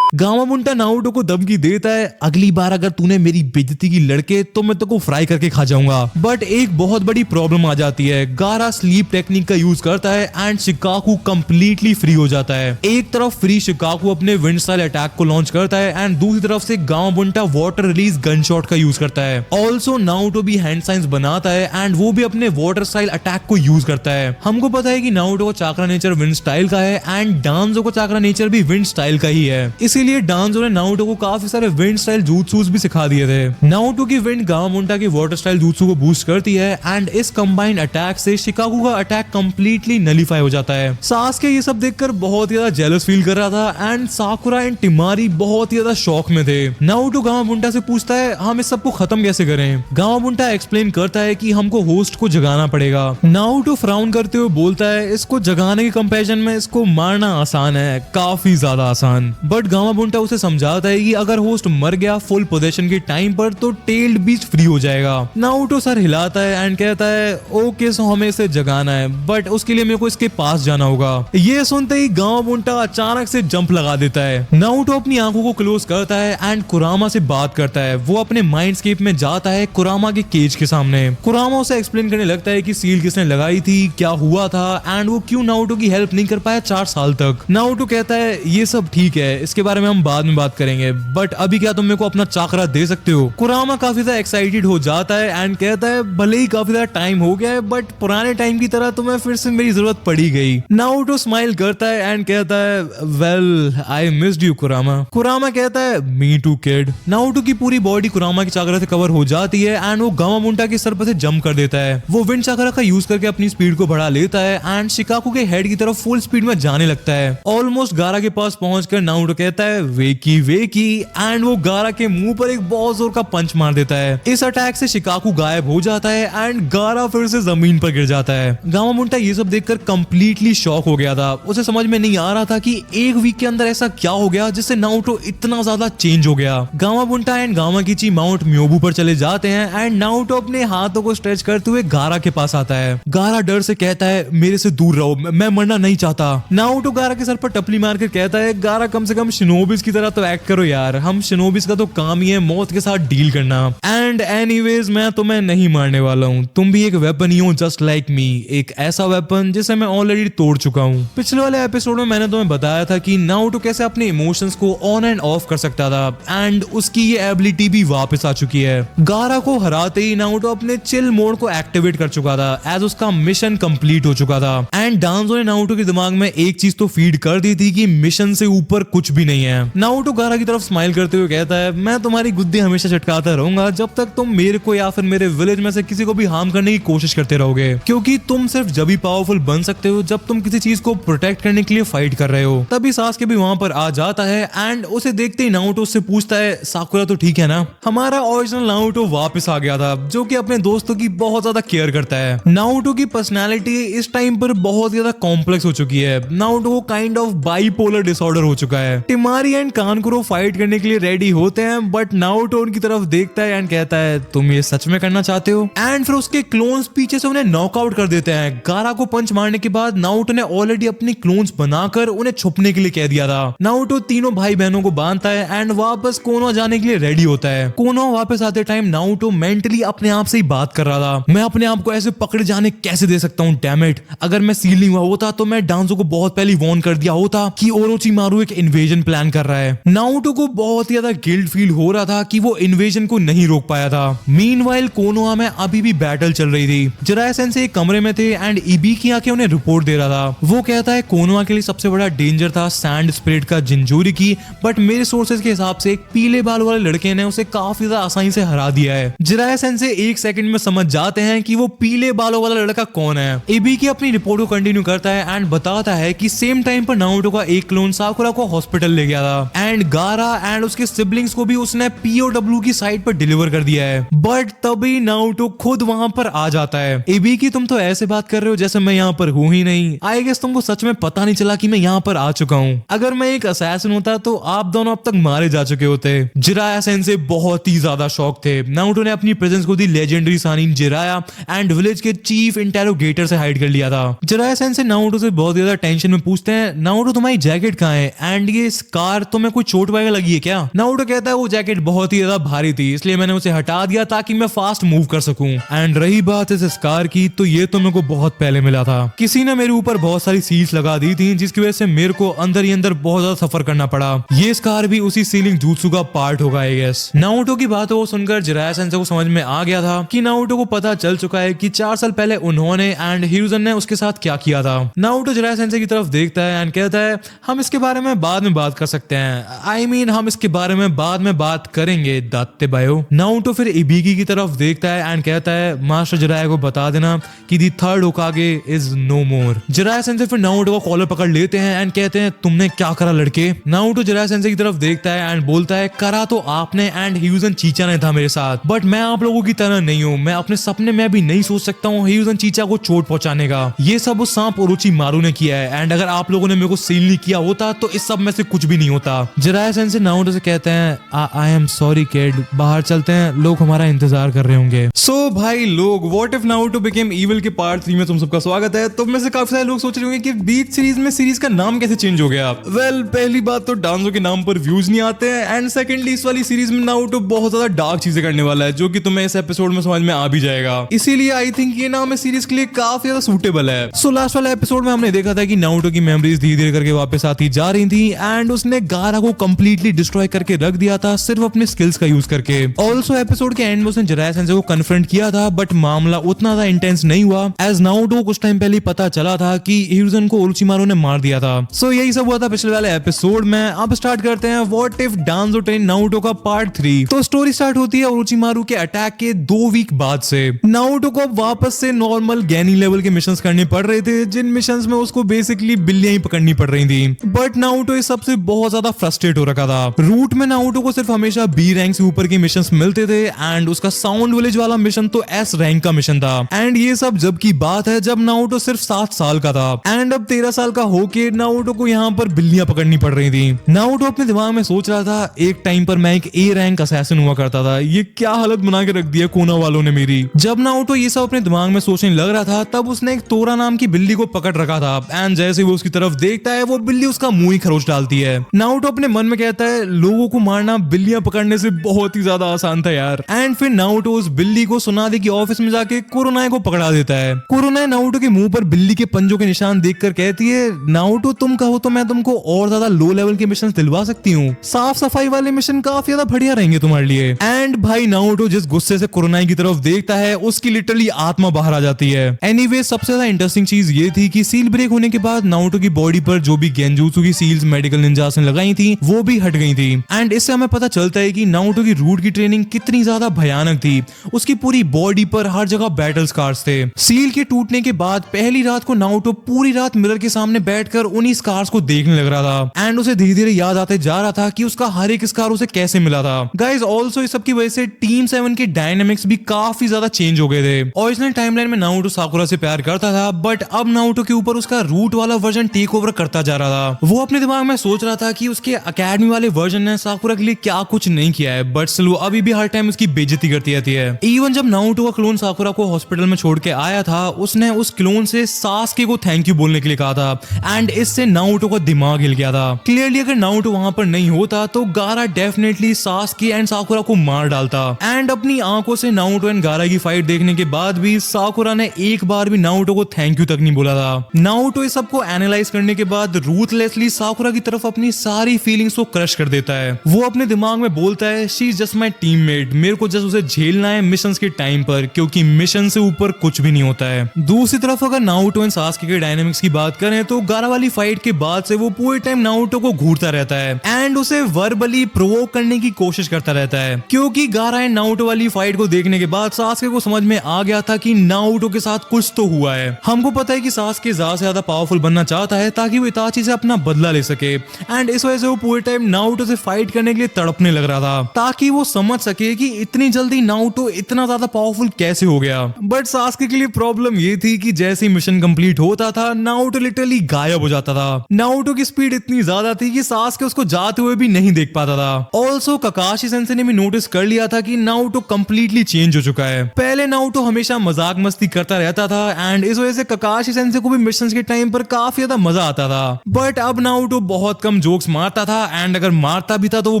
गामा बुंटा नाउटो को धमकी देता है अगली बार अगर तूने मेरी बेइज्जती की लड़के तो मैं तेको फ्राई करके खा जाऊंगा। बट एक बहुत बड़ी प्रॉब्लम आ जाती है। गारा स्लीप टेक्निक का यूज करता है एंड शिकाकू कंप्लीटली फ्री हो जाता है। एक तरफ फ्री शिकाकू अपने विंड स्टाइल अटैक को लॉन्च करता है एंड दूसरी तरफ से Gamabunta water release gun shot का यूज करता है। ऑल्सो नाउटो भी हैंड साइंस बनाता है एंड वो भी अपने वाटर स्टाइल अटैक को यूज करता है। हमको पता है कि नाउटो का चाकरा नेचर विंड स्टाइल का है एंड डांजो का चाकरा नेचर भी विंड स्टाइल का ही है, इसीलिए डांजो ने नाउटो को काफी सारे विंड स्टाइल jutsus भी सिखा दिए थे। नाउटो की विंड गामा बुंटा की वाटर स्टाइल jutsu को बूस्ट करती है एंड इस कंबाइंड अटैक से शिकागो का अटैक कंप्लीटली नलीफाई हो जाता है। सास्के ये सब देखकर बहुत ही ज्यादा जेलस फील कर रहा था एंड साकुरा एंड टिमारी बहुत ही ज्यादा शॉक में थे। नाउटो गामा बुंटा से पूछता है हम इस सबको खत्म कैसे करें। गामा बुंटा एक्सप्लेन करता है कि हमको होस्ट को जगाना पड़ेगा। नाउटो फ्राउन करते हुए बोलता है इसको जगाने के कंपैरिजन में इसको मारना आसान है, काफी ज्यादा आसान। बट गामा गामाबुंटा उसे समझाता है कि अगर होस्ट मर गया फुल पोजीशन के टाइम पर तो टेल्ड बीस्ट फ्री हो जाएगा। नारुतो सर हिलाता है एंड कहता है ओके सो हमें इसे जगाना है बट उसके लिए मेरे को इसके पास जाना होगा। ये सुनते ही गामाबुंटा अचानक से जंप लगा देता है। नारुतो अपनी आंखों को क्लोज करता है एंड कुरामा से बात करता है। वो अपने माइंडस्केप में जाता है कुरामा के केज के सामने। कुरामा उसे एक्सप्लेन करने लगता है कि सील किसने लगाई थी, क्या हुआ था एंड वो क्यों नारुतो की हेल्प नहीं कर पाया 4 साल तक। नारुतो कहता है ये सब ठीक है, इसके बारे में हम बाद में बात करेंगे बट अभी क्या तुम मेरे को अपना चाकरा दे सकते हो। कुरामा काफी ज्यादा एक्साइटेड हो जाता है एंड कहता है भले ही काफी ज्यादा टाइम हो गया है बट पुराने टाइम की तरह तुम्हें फिर से मेरी जरूरत पड़ी गई। नारुतो स्माइल करता है एंड कहता है वेल आई मिस्ड यू कुरामा। कुरामा कहता है मी टू किड। नारुतो की पूरी बॉडी कुरामा की चाकरा से कवर हो जाती है एंड वो गामाबुंटा के सर पर से जंप कर देता है। वो विंड चाकरा का यूज करके अपनी स्पीड को बढ़ा लेता है एंड शिकाकू के हेड की तरफ फुल स्पीड में जाने लगता है। ऑलमोस्ट गारा के पास पहुंचकर नारुतो कहता है वेकी वेकी एंड वो गारा के मुंह पर एक बहुत जोर का पंच मार देता है। इस अटैक से शिकाकू गायब हो जाता है एंड गारा फिर से जमीन पर गिर जाता है। गामाबुंटा ये सब देखकर कंप्लीटली शॉक हो गया था। उसे समझ में नहीं आ रहा था कि एक वीक के अंदर ऐसा क्या हो गया जिससे नारुतो इतना ज्यादा चेंज हो गया। गामाबुंटा एंड गामाकिची माउंट म्योबू पर चले जाते हैं एंड नारुतो अपने हाथों को स्ट्रेच करते हुए गारा के पास आता है। गारा डर से कहता है मेरे से दूर रहो, मैं मरना नहीं चाहता। नारुतो गारा के सर पर टपली मारकर कहता है गारा कम से कम शिनोबिस की तरह तो एक्ट करो यार, हम शिनोबिस का तो काम ही है मौत के साथ डील करना। एंड एनीवेज मैं तुम्हें नहीं मारने वाला हूँ, तुम भी एक वेपन ही हो जस्ट लाइक मी, एक ऐसा वेपन जिसे मैं ऑलरेडी तोड़ चुका हूँ। पिछले वाले एपिसोड में मैंने तुम्हें बताया था कि नारुतो कैसे अपने इमोशंस को ऑन एंड ऑफ कर सकता था एंड उसकी ये एबिलिटी भी वापस आ चुकी है। गारा को हराते ही नारुतो अपने चिल मोड को एक्टिवेट कर चुका था एज उसका मिशन कंप्लीट हो चुका था एंड डांजो ने नारुतो के दिमाग में एक चीज तो फीड कर दी थी कि मिशन से ऊपर कुछ भी नहीं है। नारुतो गारा की तरफ स्माइल करते हुए कहता है मैं तुम्हारी गुद्दी हमेशा चटकाता रहूंगा जब तक तुम मेरे को या फिर मेरे विलेज में से किसी को भी हार्म करने की कोशिश करते रहोगे, क्योंकि तुम सिर्फ जब ही पावरफुल बन सकते हो जब तुम किसी चीज को प्रोटेक्ट करने के लिए फाइट कर रहे हो। तभी सासके भी वहां पर आ जाता है एंड उसे देखते ही नारुतो उससे पूछता है साकुरा तो ठीक है ना। हमारा ओरिजिनल नारुतो वापस आ गया था जो कि अपने दोस्तों की बहुत ज्यादा केयर करता है। नारुतो की पर्सनालिटी इस टाइम पर बहुत ज्यादा कॉम्प्लेक्स हो चुकी है। नारुतो को काइंड ऑफ बाइपोलर डिसऑर्डर हो चुका है। टिमारी एंड कानकुरो फाइट करने के लिए रेडी होते हैं बट नारुतो उनकी तरफ देखता है एंड कहता है तुम ये सच में करना चाहते हो, एंड फिर उसके क्लोन्स पीछे से उन्हें नॉकआउट कर देते हैं। गारा को पंच मारने के बाद नारुतो ने ऑलरेडी अपनी क्लोन्स बनाकर उन्हें छुपने के लिए कह दिया था। नारुतो तीनों भाई बहनों को बांधता है एंड वापस कोनोहा जाने के लिए रेडी होता है। कोनोहा वापस आते टाइम नारुतो मेंटली अपने आप से ही बात कर रहा था, मैं अपने आप को ऐसे पकड़े जाने कैसे दे सकता हूँ, डैम इट, अगर मैं सील नहीं हुआ होता तो मैं डांजो को बहुत पहले वार्न कर दिया होता कि ओरोचिमारू एक इन्वेजन प्लान कर रहा है। नारुतो को बहुत ज्यादा गिल्ट फील हो रहा था कि वो इन्वेजन को नहीं रोक पाया था। मीनवाइल कोनोहा में अभी भी बैटल चल रही थी। जिराया सेंसेई एक कमरे में थे एंड इबीकी आके उन्हें रिपोर्ट दे रहा था। वो कहता है कोनोहा के लिए सबसे बड़ा डेंजर था सैंड स्पिरिट का जिंजूरिकी, बट मेरे सोर्सेज के हिसाब से एक पीले बाल वाले लड़के ने उसे काफी ज्यादा आसानी से हरा दिया है। जिराया सेंसेई एक सेकंड में समझ जाते हैं कि वो पीले बालों वाला लड़का कौन है। इबीकी अपनी रिपोर्ट को कंटिन्यू करता है एंड बताता है कि सेम टाइम पर नारुतो का एक क्लोन साकुरा को हॉस्पिटल ले गया था एंड गारा एंड उसके सिबलिंग्स को भी उसने पीओडब्ल्यू की साइट पर डिलीवर कर दिया है। बट तभी नारुतो खुद वहां पर आ जाता है। इबीकी तुम तो ऐसे बात कर रहे हो जैसे मैं यहाँ पर हूँ ही नहीं, आई गेस तुमको सच में पता नहीं चला कि मैं यहाँ पर आ चुका हूँ। अगर मैं एक असैसिन होता तो आप दोनों अब तक मारे जा चुके होते। जिराया सेंसेई बहुत ही ज्यादा शॉक थे। नारुतो ने अपनी प्रेजेंस को दी legendary Sannin Jiraiya and village के चीफ इंटेरोगेटर से हाइड कर लिया था। जिराया सेंसेई नारुतो से बहुत ज्यादा टेंशन में पूछते हैं नारुतो तुम्हारी जैकेट कहाँ है एंड ये स्कार तुम्हें कोई चोट वगैरह लगी है क्या। नारुतो कहता है वो जैकेट बहुत ही ज्यादा भारी थी इसलिए मैंने उसे हटा दिया ताकि मैं फास्ट मूव कर सकूं। एंड रही बात इस स्कार की तो ये तो मेरे को बहुत पहले मिला था। किसी ने मेरे ऊपर बहुत सारी सील्स लगा दी थी जिसकी वजह से मेरे को अंदर ही अंदर बहुत ज्यादा सफर करना पड़ा। ये स्कार भी उसी सीलिंग jutsu का पार्ट होगा आई गेस। नारुतो की बात को सुनकर जिराया सेंसेई को समझ में आ गया था कि नारुतो को पता चल चुका है कि 4 साल पहले उन्होंने एंड हिरुzen ने उसके साथ क्या किया था। नारुतो जिराया सेंसेई की तरफ देखता है एंड कहता है हम इसके बारे में बाद में बात कर सकते हैं, आई मीन हम इसके बारे में बाद में बात करेंगे दाते बायो। नारुतो फिर इबीकी की तरफ देखता है एंड कहता है मास्टर जिराया को बता देना कि the third Hokage is no more. Jiraiya sensei फिर नारुतो को कॉलर पकड़ लेते हैं एंड कहते हैं तुमने क्या करा लड़के। नारुतो जिराया सेंसेई की तरफ देखता है एंड बोलता है करा तो आपने एंड हिरुzen चीचा ने था मेरे साथ, बट मैं आप लोगों की तरह नहीं हूँ, मैं अपने सपने में भी नहीं सोच सकता हूँ हिरुzen चीचा को चोट पहुंचाने का। ये सब उस सांप ओरोचिमारू ने किया है एंड अगर आप लोगों ने मेरे को सील नहीं किया होता तो इस सब में से कुछ भी भी नहीं होता। जिराया सेंसे नारुतो से कहते हैं आई एम सॉरी किड, बाहर चलते हैं, लोग हमारा इंतजार कर रहे होंगे। सो भाई लोग, what if Naruto became evil के पार्ट 3 में तुम सबका स्वागत है। तो में से काफी सारे लोग सोच रहे होंगे कि बीच सीरीज में सीरीज का नाम कैसे चेंज हो गया। वेल, पहली बात तो डांजो के नाम पर व्यूज नहीं आते हैं, एंड सेकंडली इस वाली सीरीज में नारुतो बहुत ज्यादा डार्क चीजें करने वाला है, जो कि तुम्हें इस एपिसोड में समझ में आ भी जाएगा। इसीलिए आई थिंक ये नाम इस सीरीज के लिए काफी ज्यादा सूटेबल है। सो लास्ट वाले एपिसोड में हमने देखा था कि नारुतो की मेमोरीज धीरे धीरे करके वापस आती जा रही थी, एंड उसने गारा को कंप्लीटली डिस्ट्रॉय करके रख दिया था सिर्फ अपने स्किल्स का यूज करके। ऑल्सो एपिसोड के एंड में उसने जिराया सेंसे को कन्फ्रंट किया था, बट मामला उतना ज्यादा इंटेंस नहीं हुआ, एज नारुतो को कुछ टाइम पहले पता चला था कि हिरुzen को ओरोचिमारू ने मार दिया था। सो यही सब हुआ था पिछले वाले एपिसोड में। अब स्टार्ट करते हैं व्हाट इफ डांजो ट्रेन नारुतो का पार्ट 3। तो स्टोरी स्टार्ट होती है ओरोचिमारू के अटैक के 2 वीक बाद से। नारुतो को अब वापस से नॉर्मल गैनी लेवल के मिशंस करने पड़ रहे थे, जिन मिशंस में उसको बेसिकली बिल्लियां ही पकड़नी पड़ रही थी। बट नारुतो इस सबसे बहुत ज्यादा फ्रस्ट्रेट हो रखा था। रूट में नारुतो को सिर्फ हमेशा बी रैंक से ऊपर के मिशंस मिलते थे, एंड उसका साउंड विलेज वाला मिशन तो एस रैंक का मिशन था। एंड ये सब जब की बात है जब नारुतो सिर्फ 7 साल का था, एंड अब 13 साल का होके नारुतो को यहाँ पर बिल्लियां पकड़नी पड़ रही थी। नारुतो अपने दिमाग में सोच रहा था, एक टाइम पर मैं एक ए रैंक असैसिन हुआ करता था, ये क्या हालत बना के रख दिया कोना वालों ने मेरी। जब नारुतो ये सब अपने दिमाग में सोचने लग रहा था, तब उसने एक तोरा नाम की बिल्ली को पकड़ रखा था, एंड जैसे वो उसकी तरफ देखता है, वो बिल्ली उसका मुंह ही खरोच डालती है। नारुतो अपने मन में कहता है, लोगों को मारना बिल्लियां पकड़ने से बहुत ही ज्यादा आसान था यार। एंड फिर नारुतो उस बिल्ली को सुनादे की ऑफिस में जाके कुरोनाए को पकड़ा देता है। कुरोनाए नारुतो के मुंह पर बिल्ली के पंजों के निशान देखकर कहती है, नारुतो तुम कहो तो मैं तुमको और ज्यादा लो लेवल के मिशन दिलवा सकती हूँ, साफ सफाई वाले मिशन काफी ज्यादा बढ़िया रहेंगे तुम्हारे लिए। एंड भाई नारुतो जिस गुस्से से कुरोनाए की तरफ देखता है, उसकी लिटरली आत्मा बाहर आ जाती है। एनीवे, सबसे ज्यादा इंटरेस्टिंग चीज ये थी कि सील ब्रेक होने के बाद नारुतो की बॉडी पर जो भी गेंजूत्सु की सील्स मेडिकल निंजास ने लगाई थी, वो भी हट गई थी। एंड इससे हमें पता चलता है कि नारुतो की रूट की ट्रेनिंग कितनी ज्यादा भयानक थी। उसकी पूरी बॉडी पर हर जगह बैटल स्कार्स थे। सील के टूटने के बाद पहली रात को नारुतो पूरी रात मिरर के सामने बैठकर उन्हीं स्कार्स को देखने लग रहा था, एंड उसे धीरे धीरे याद आते जा रहा था कि उसका हर एक स्कार उसे कैसे मिला था। गाइस, ऑल्सो इस सब की वजह से टीम 7 के डायनामिक्स भी काफी ज्यादा चेंज हो गए थे। ओरिजिनल टाइमलाइन में नारुतो साकुरा से प्यार करता था, बट अब नारुतो के ऊपर उसका रूट वाला वर्जन टेक ओवर करता जा रहा था। वो अपने दिमाग में सोच रहा था कि उसके अकेडमी वाले वर्जन ने साकुरा के लिए क्या कुछ नहीं किया है, बट स्टिल वो अभी भी हर टाइम उसकी बेइज्जती करती रहती है। इवन जब नारुतो का क्लोन साकुरा को हॉस्पिटल में छोड़ के आया था, उसने उस क्लोन से सासके को थैंक यू बोलने के लिए कहा था, एंड इससे नारुतो का दिमाग हिल गया था। क्लियरली अगर नारुतो वहां पर नहीं होता तो गारा डेफिनेटली सासके एंड साकुरा को मार डालता। एंड अपनी आंखों से नारुतो एंड गारा की फाइट देखने के बाद भी साकुरा ने एक बार भी नारुतो को थैंक यू तक नहीं बोला था। नारुतो इस सब को एनालाइज करने के बाद रूथलेसली साकुरा की तरफ अपनी सारी फीलिंग्स को क्रश कर देता है। वो अपने दिमाग में बोलता है, she is just my teammate, मेरे को जस्ट उसे झेलना है मिशंस के टाइम पर, क्योंकि मिशन से ऊपर कुछ भी नहीं होता है। दूसरी तरफ अगर नारुतो एंड सासके के डायनामिक्स की बात करें तो गारा वाली फाइट के बाद से वो पूरे टाइम नारुतो को घूरता रहता है, एंड उसे वर्बली प्रोवोक करने की कोशिश करता रहता है, क्योंकि गारा एंड नारुतो वाली फाइट को देखने के बाद सासके को समझ में आ गया था कि नारुतो के साथ कुछ तो हुआ है। हमको पता है कि सासके ज्यादा से ज्यादा पावरफुल बनना चाहता है ताकि वो इताची से अपना बदला ले सके, एंड इस वजह से वो पूरे टाइम नारुतो से फाइट करने के लिए तड़पने लग रहा था, ताकि वो समझ सके कि इतनी जल्दी नारुतो इतना ज्यादा पावरफुल कैसे हो गया। बट सासके के लिए प्रॉब्लम ये थी कि जैसे ही मिशन कंप्लीट होता था, नारुतो लिटरली गायब हो जाता था। नारुतो की स्पीड इतनी ज्यादा थी कि सासके उसको जाते हुए भी नहीं देख पाता था। ऑल्सो ककाशी सेंसे ने भी नोटिस कर लिया था कि नारुतो कंप्लीटली चेंज हो चुका है। पहले नारुतो हमेशा मजाक मस्ती करता रहता था, एंड इस वजह से ककाशी सेंसे को भी मिशंस के टाइम पर काफी ज्यादा मजा आता था। बट अब नारुतो बहुत कम जोक्स मारता था, एंड अगर मारता भी था तो वो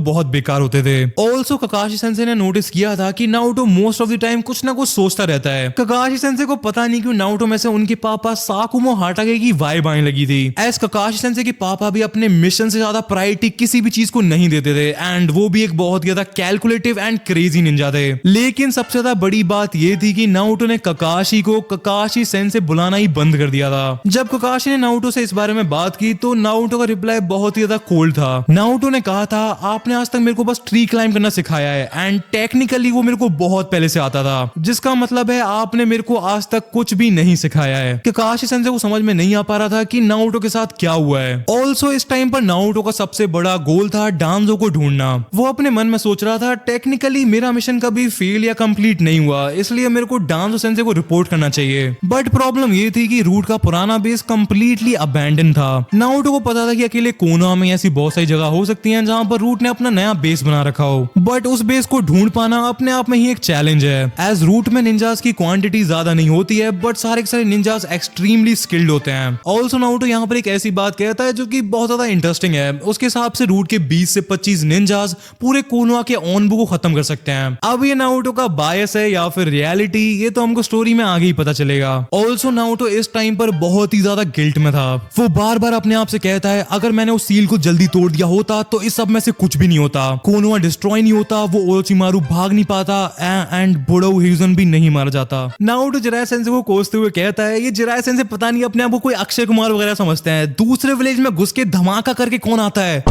बहुत बेकार होते थे। ऑल्सो ककाशी सेंसे ने नोटिस किया था कि Naruto most of the time कुछ ना कुछ सोचता रहता है। ककाशी सेंसे को पता नहीं क्यों नारुतो में से उनके पापा साकुमो हाटागे की वाइब आने लगी थी। एज ककाशी सेंसे के पापा भी अपने मिशन से ज्यादा प्रायोरिटी किसी भी चीज को नहीं देते थे, एंड वो भी एक बहुत ज्यादा कैलकुलेटिव एंड क्रेजी निंजा थे। लेकिन सबसे ज्यादा बड़ी बात ये थी कि नारुतो ने ककाशी को ककाशी सेंसे बुलाना ही बंद कर दिया था। जब ककाशी ने नारुतो से इस बारे में बात की तो नारुतो का रिप्लाई बहुत ही ज्यादा कोल्ड था। नारुतो ने कहा था, आपने आज तक मेरे को बस ट्री क्लाइंब करना सिखाया है, एंड टेक्निकली वो मेरे को बहुत पहले से आता था, जिसका मतलब है आपने मेरे को आज तक कुछ भी नहीं सिखाया है। ककाशी सेंसे को समझ में नहीं आ पा रहा था कि नारुतो के साथ क्या हुआ है। ऑल्सो इस टाइम पर नारुतो का सबसे बड़ा गोल था डांजो को ढूंढना। वो अपने मन में सोच रहा था, टेक्निकली मेरा मिशन कभी फेल या कंप्लीट नहीं हुआ, इसलिए मेरे को डांजो सेंसे को रिपोर्ट करना चाहिए। बट प्रॉब्लम ये थी कि रूट का पुराना बेस कंप्लीटली अबैंडन था। नारुतो को पता था कि अकेले कोनोहा में ऐसी बहुत सारी जगह हो सकती हैं जहां पर रूट ने अपना नया बेस बना रखा हो, बट उस बेस को ढूंढ पाना अपने आप में ही एक चैलेंज है। एज रूट में निंजास की क्वांटिटी ज्यादा नहीं होती है, बट सारे के सारे निंजास एक्सट्रीमली स्किल्ड होते हैं। ऑल्सो नारुतो यहाँ पर एक ऐसी बात कहता है जो कि बहुत ज्यादा इंटरेस्टिंग है। उसके हिसाब से रूट के 20 से 25 निंजास पूरे कोनोहा के ऑनबू को खत्म कर सकते हैं। अब ये नारुतो का बायस है या फिर रियलिटी, ये तो हमको स्टोरी में आगे ही पता चलेगा। ऑल्सो नारुतो इस टाइम पर बहुत ही ज्यादा गिल्ट में था। वो बार बार अपने आप से कहता है अगर मैंने उस सील को जल्दी तोड़ दिया होता तो इस सब में से कुछ भी नहीं होता, कोनोहा डिस्ट्रॉय नहीं होता, वो ओरोचिमारू भाग नहीं पाता एंड बुडो हियुजन भी नहीं मारा जाता। नारुतो जिराया सेंसे को कोसते हुए कहता है ये जिराया सेंसे पता नहीं अपने आप को कोई अक्षय कुमार वगैरह समझते हैं, दूसरे विलेज में घुस के धमाका करके कौन आता है।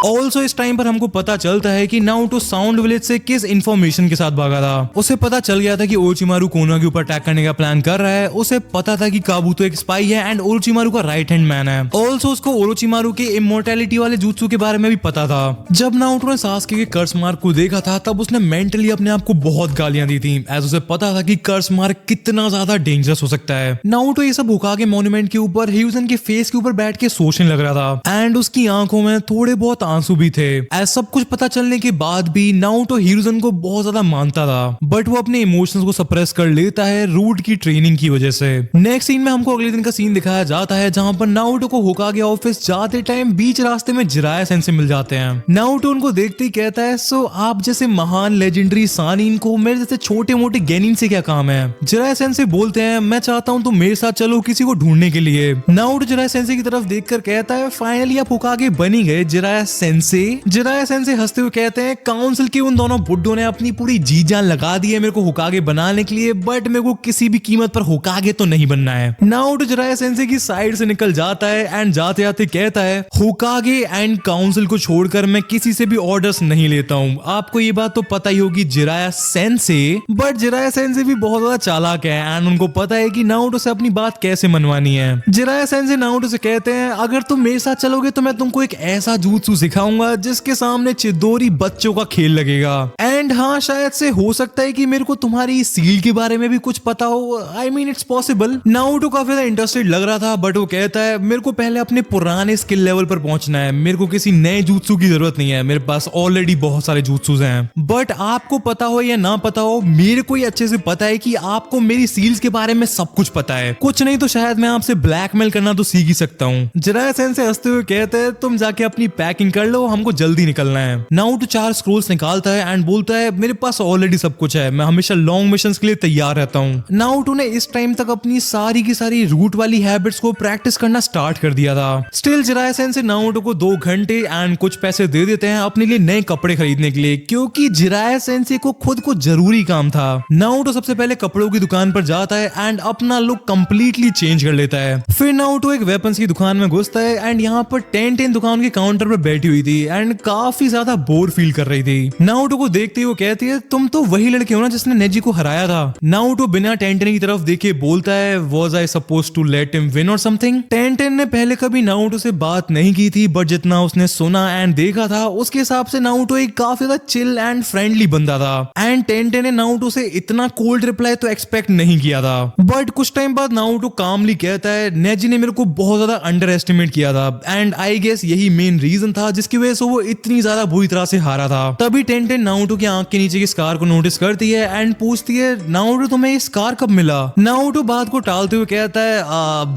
ऑल्सो इस टाइम पर हमको पता चलता है कि नारुतो साउंड विलेज से किस इंफॉर्मेशन के साथ भागा था। उसे पता चल गया था कि ओरोचिमारू कोनोहा के ऊपर अटैक करने का प्लान कर रहा है। उसे पता था कि काबूतो एक स्पाई है एंड ओरोचिमारू का राइट हैंड मैन है। ऑल्सो उसको ओरोचिमारू के इमोर्टैलिटी वाले जुत्सु के बारे में भी पता था। जब नारुतो ने सासके के कर्स मार्क को देखा था तब उसने मेंटली अपने आप को बहुत गालियां दी थी, एज उसे पता था कि कर्स मार्क कितना ज्यादा डेंजरस हो सकता है। नारुतो ये सब होकागे मॉन्यूमेंट के ऊपर हियुजन के फेस के ऊपर बैठ के सोचने लग रहा था एंड उसकी आंखों में थोड़े बहुत आंसू भी थे। ऐसा सब कुछ पता चलने के बाद भी नारुतो हिरुzen को बहुत ज्यादा मानता था, बट वो अपने इमोशंस को सप्रेस कर लेता है रूट की ट्रेनिंग की वजह से। नेक्स्ट सीन में हमको अगले दिन का सीन दिखाया जाता है जहां पर नारुतो को होकागे ऑफिस जाते टाइम बीच रास्ते में जिराया सेंसे मिल जाते हैं। नारुतो उनको देखते ही कहता है सो आप जैसे महान लेजेंडरी सानिन को मेरे जैसे छोटे मोटे गेनिन से क्या काम है। जिराया सेंसे बोलते हैं मैं चाहता हूँ तुम मेरे साथ चलो किसी को ढूंढने के लिए। नारुतो जिराया सेंसे की तरफ देखकर कहता है फाइनली आप होकागे बनी गए जिराया सेंसे। जिराया सेंसे हंसते हुए कहते हैं काउंसिल के उन दोनों बुड्ढों ने अपनी पूरी जी जान लगा दी है मेरे को होकागे बनाने के लिए, बट मेरे को किसी भी कीमत पर होकागे तो नहीं बनना है। नारुतो जिराया सेंसे की साइड से निकल जाता है एंड जाते जाते कहता है होकागे एंड काउंसिल को छोड़कर मैं किसी से भी ऑर्डर्स नहीं लेता हूँ। आपको ये बात तो पता ही होगी Jiraiya sensei, but Jiraiya sensei भी बहुत ज्यादा चालाक है एंड उनको पता है कि नारुतो से अपनी बात कैसे मनवानी है। जिराया सेंसे नारुतो से कहते हैं अगर तुम मेरे साथ चलोगे तो मैं तुमको एक ऐसा jutsu सिखाऊंगा जिसके सामने चिदोरी बच्चों का खेल लगेगा। एंड हाँ शायद से हो सकता है कि मेरे को तुम्हारी सील के बारे में भी कुछ पता हो। I mean it's possible. Naruto काफी ज्यादा इंटरेस्टेड लग रहा था, बट वो कहता है मेरे को पहले अपने पुराने स्किल लेवल पर पहुंचना है, मेरे को किसी नए jutsu की जरूरत नहीं है, मेरे पास ऑलरेडी बहुत सारे jutsus हैं। बट आपको पता हो या ना पता हो मेरे को ये अच्छे से पता है कि आपको मेरी सील्स के बारे में सब कुछ पता है, कुछ नहीं तो शायद मैं आपसे ब्लैकमेल करना तो सीख ही सकता हूँ। जिराया सेंसे हंसते हुए कहते हैं तुम जाके अपनी पैकिंग कर लो, हमको जल्दी निकलना है। नारुतो 4 स्क्रोल्स निकालता है एंड बोलता है मेरे पास ऑलरेडी सब कुछ है, मैं हमेशा लॉन्ग मिशंस के लिए तैयार रहता हूँ। नारुतो ने इस टाइम तक अपनी सारी की सारी रूट वाली हैबिट्स को प्रैक्टिस करना स्टार्ट कर दिया था। स्टिल जिराया सेंसे नारुतो को 2 घंटे एंड कुछ पैसे दे देते हैं अपने लिए नए कपड़े खरीदने के लिए, क्योंकि जिराया सेंसे को खुद को जरूरी काम था। नारुतो सबसे पहले कपड़ों की दुकान पर जाता है एंड अपना लुक कंप्लीटली चेंज कर लेता है। फिर नारुतो एक वेपन्स की दुकान में घुसता है एंड यहाँ पर टेन दुकान के काउंटर पर बैठी हुई थी एंड काफी ज्यादा बोर फील कर रही थी। नारुतो को देखते ही वो कहती है तुम तो वही लड़के हो ना जिसने नेजी को हराया था। नारुतो बिना टेंटेन की तरफ देखे बोलता है was I supposed to let him win or something. Tenten ने पहले कभी नारुतो से बात नहीं की थी, बट जितना उसने सुना एंड देखा था उसके हिसाब से नारुतो एक काफी ज्यादा चिल एंड फ्रेंडली बंदा था एंड टेंटेन ने नारुतो से इतना कोल्ड रिप्लाई तो एक्सपेक्ट नहीं किया था। बट कुछ टाइम बाद नारुतो कामली कहता है नेजी ने मेरे को बहुत ज्यादा अंडर एस्टिमेट किया था एंड आई गेस यही मेन रीजन था जिसकी वजह से वो इतनी ज्यादा बुरी तरह से हारा था। तभी टेंटेन नारुतो की आंख के नीचे की स्कार को नोटिस करती है एंड पूछती है नारुतो तुम्हें ये स्कार कब मिला। नारुतो बात को टालते हुए कहता है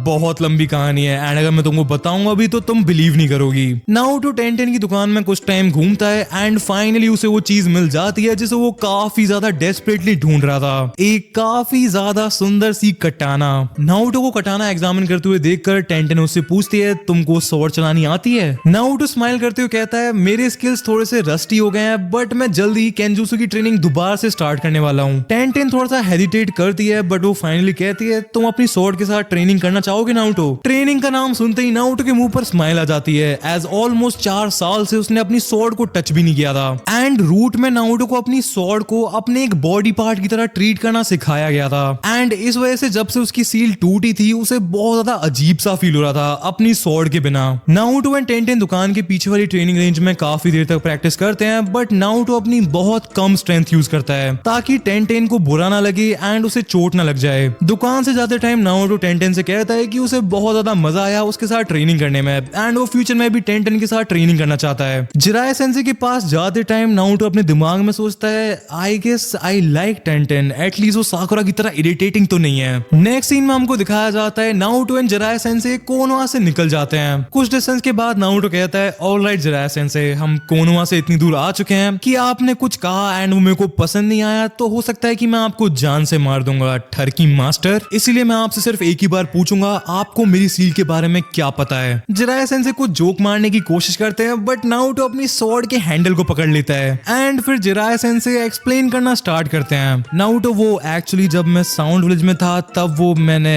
बहुत लंबी कहानी है एंड अगर मैं तुमको बताऊंगा अभी तो तुम बिलीव नहीं करोगी। नारुतो टेंटेन की दुकान में कुछ टाइम घूमता है एंड फाइनली उसे वो चीज मिल जाती है जिसे वो काफी ज्यादा डेस्परेटली ढूंढ रहा था, एक काफी ज्यादा सुंदर सी कटाना। नारुतो को कटाना एग्जामिन करते हुए देखकर टेंटेन उससे पूछती है तुमको स्वॉर्ड चलानी आती है। नारुतो स्माइल करते हुए कहता है मेरे स्किल्स थोड़े से रस्टी हो गए हैं, बट मैं जल्दी ही केंजुत्सु की ट्रेनिंग दोबारा से स्टार्ट करने वाला हूँ। टेंटेन थोड़ा सा हेजिटेट करती है, बट वो फाइनली कहती है तुम अपनी स्वॉर्ड के साथ ट्रेनिंग करना चाहोगे नारुतो। ट्रेनिंग का नाम सुनते ही नारुतो के मुंह पर स्माइल आ जाती है, एज ऑलमोस्ट 4 साल से उसने अपनी स्वॉर्ड को टच भी नहीं किया था एंड रूट में नारुतो को अपनी स्वॉर्ड को अपने एक बॉडी पार्ट की तरह ट्रीट करना सिखाया गया था एंड इस वजह से जब से उसकी सील टूटी थी उसे बहुत ज्यादा अजीब सा फील हो रहा था अपनी स्वॉर्ड के बिना। नारुतो एंड टेंटेन दुकान के पीछे वाली ट्रेनिंग रेंज में काफी देर तक प्रैक्टिस करते हैं, बट नारुतो अपनी बहुत बहुत कम स्ट्रेंथ यूज करता है ताकि टेंटेन को बुरा ना लगे एंड उसे चोट ना लग जाए। दुकान से जाते टाइम नारुतो टेंटेन से कहता है कि उसे बहुत ज्यादा मजा आया उसके साथ ट्रेनिंग करने में एंड वो फ्यूचर में भी टेंटेन के साथ ट्रेनिंग करना चाहता है। जिराया सेंसे के पास जाते टाइम नारुतो अपने दिमाग में सोचता है I guess I like Tenten, at least वो साकुरा की तरह इरिटेटिंग तो नहीं है। नेक्स्ट सीन में हमको दिखाया जाता है Naruto and Jiraiya sensei Konoha से निकल जाते हैं। कुछ डिस्टेंस के बाद नारुतो कहता है ऑलराइट जिराया सेंसे, हम कोनोहा से इतनी दूर आ चुके हैं कि आपने कुछ कहा एंड वो मेरे को पसंद नहीं आया तो हो सकता है कि मैं आपको जान से मार दूंगा ठरकी मास्टर, इसीलिए मैं आपसे सिर्फ एक ही बार पूछूंगा आपको मेरी सील के बारे में क्या पता है। जिराया सेंसे कुछ जोक मारने की कोशिश करते हैं बट नारुतो अपनी स्वॉर्ड के हैंडल को पकड़ लेता है एंड फिर जिराया सेंसे एक्सप्लेन करना स्टार्ट करते हैं। नारुतो वो एक्चुअली जब मैं साउंड विलेज में था तब वो मैंने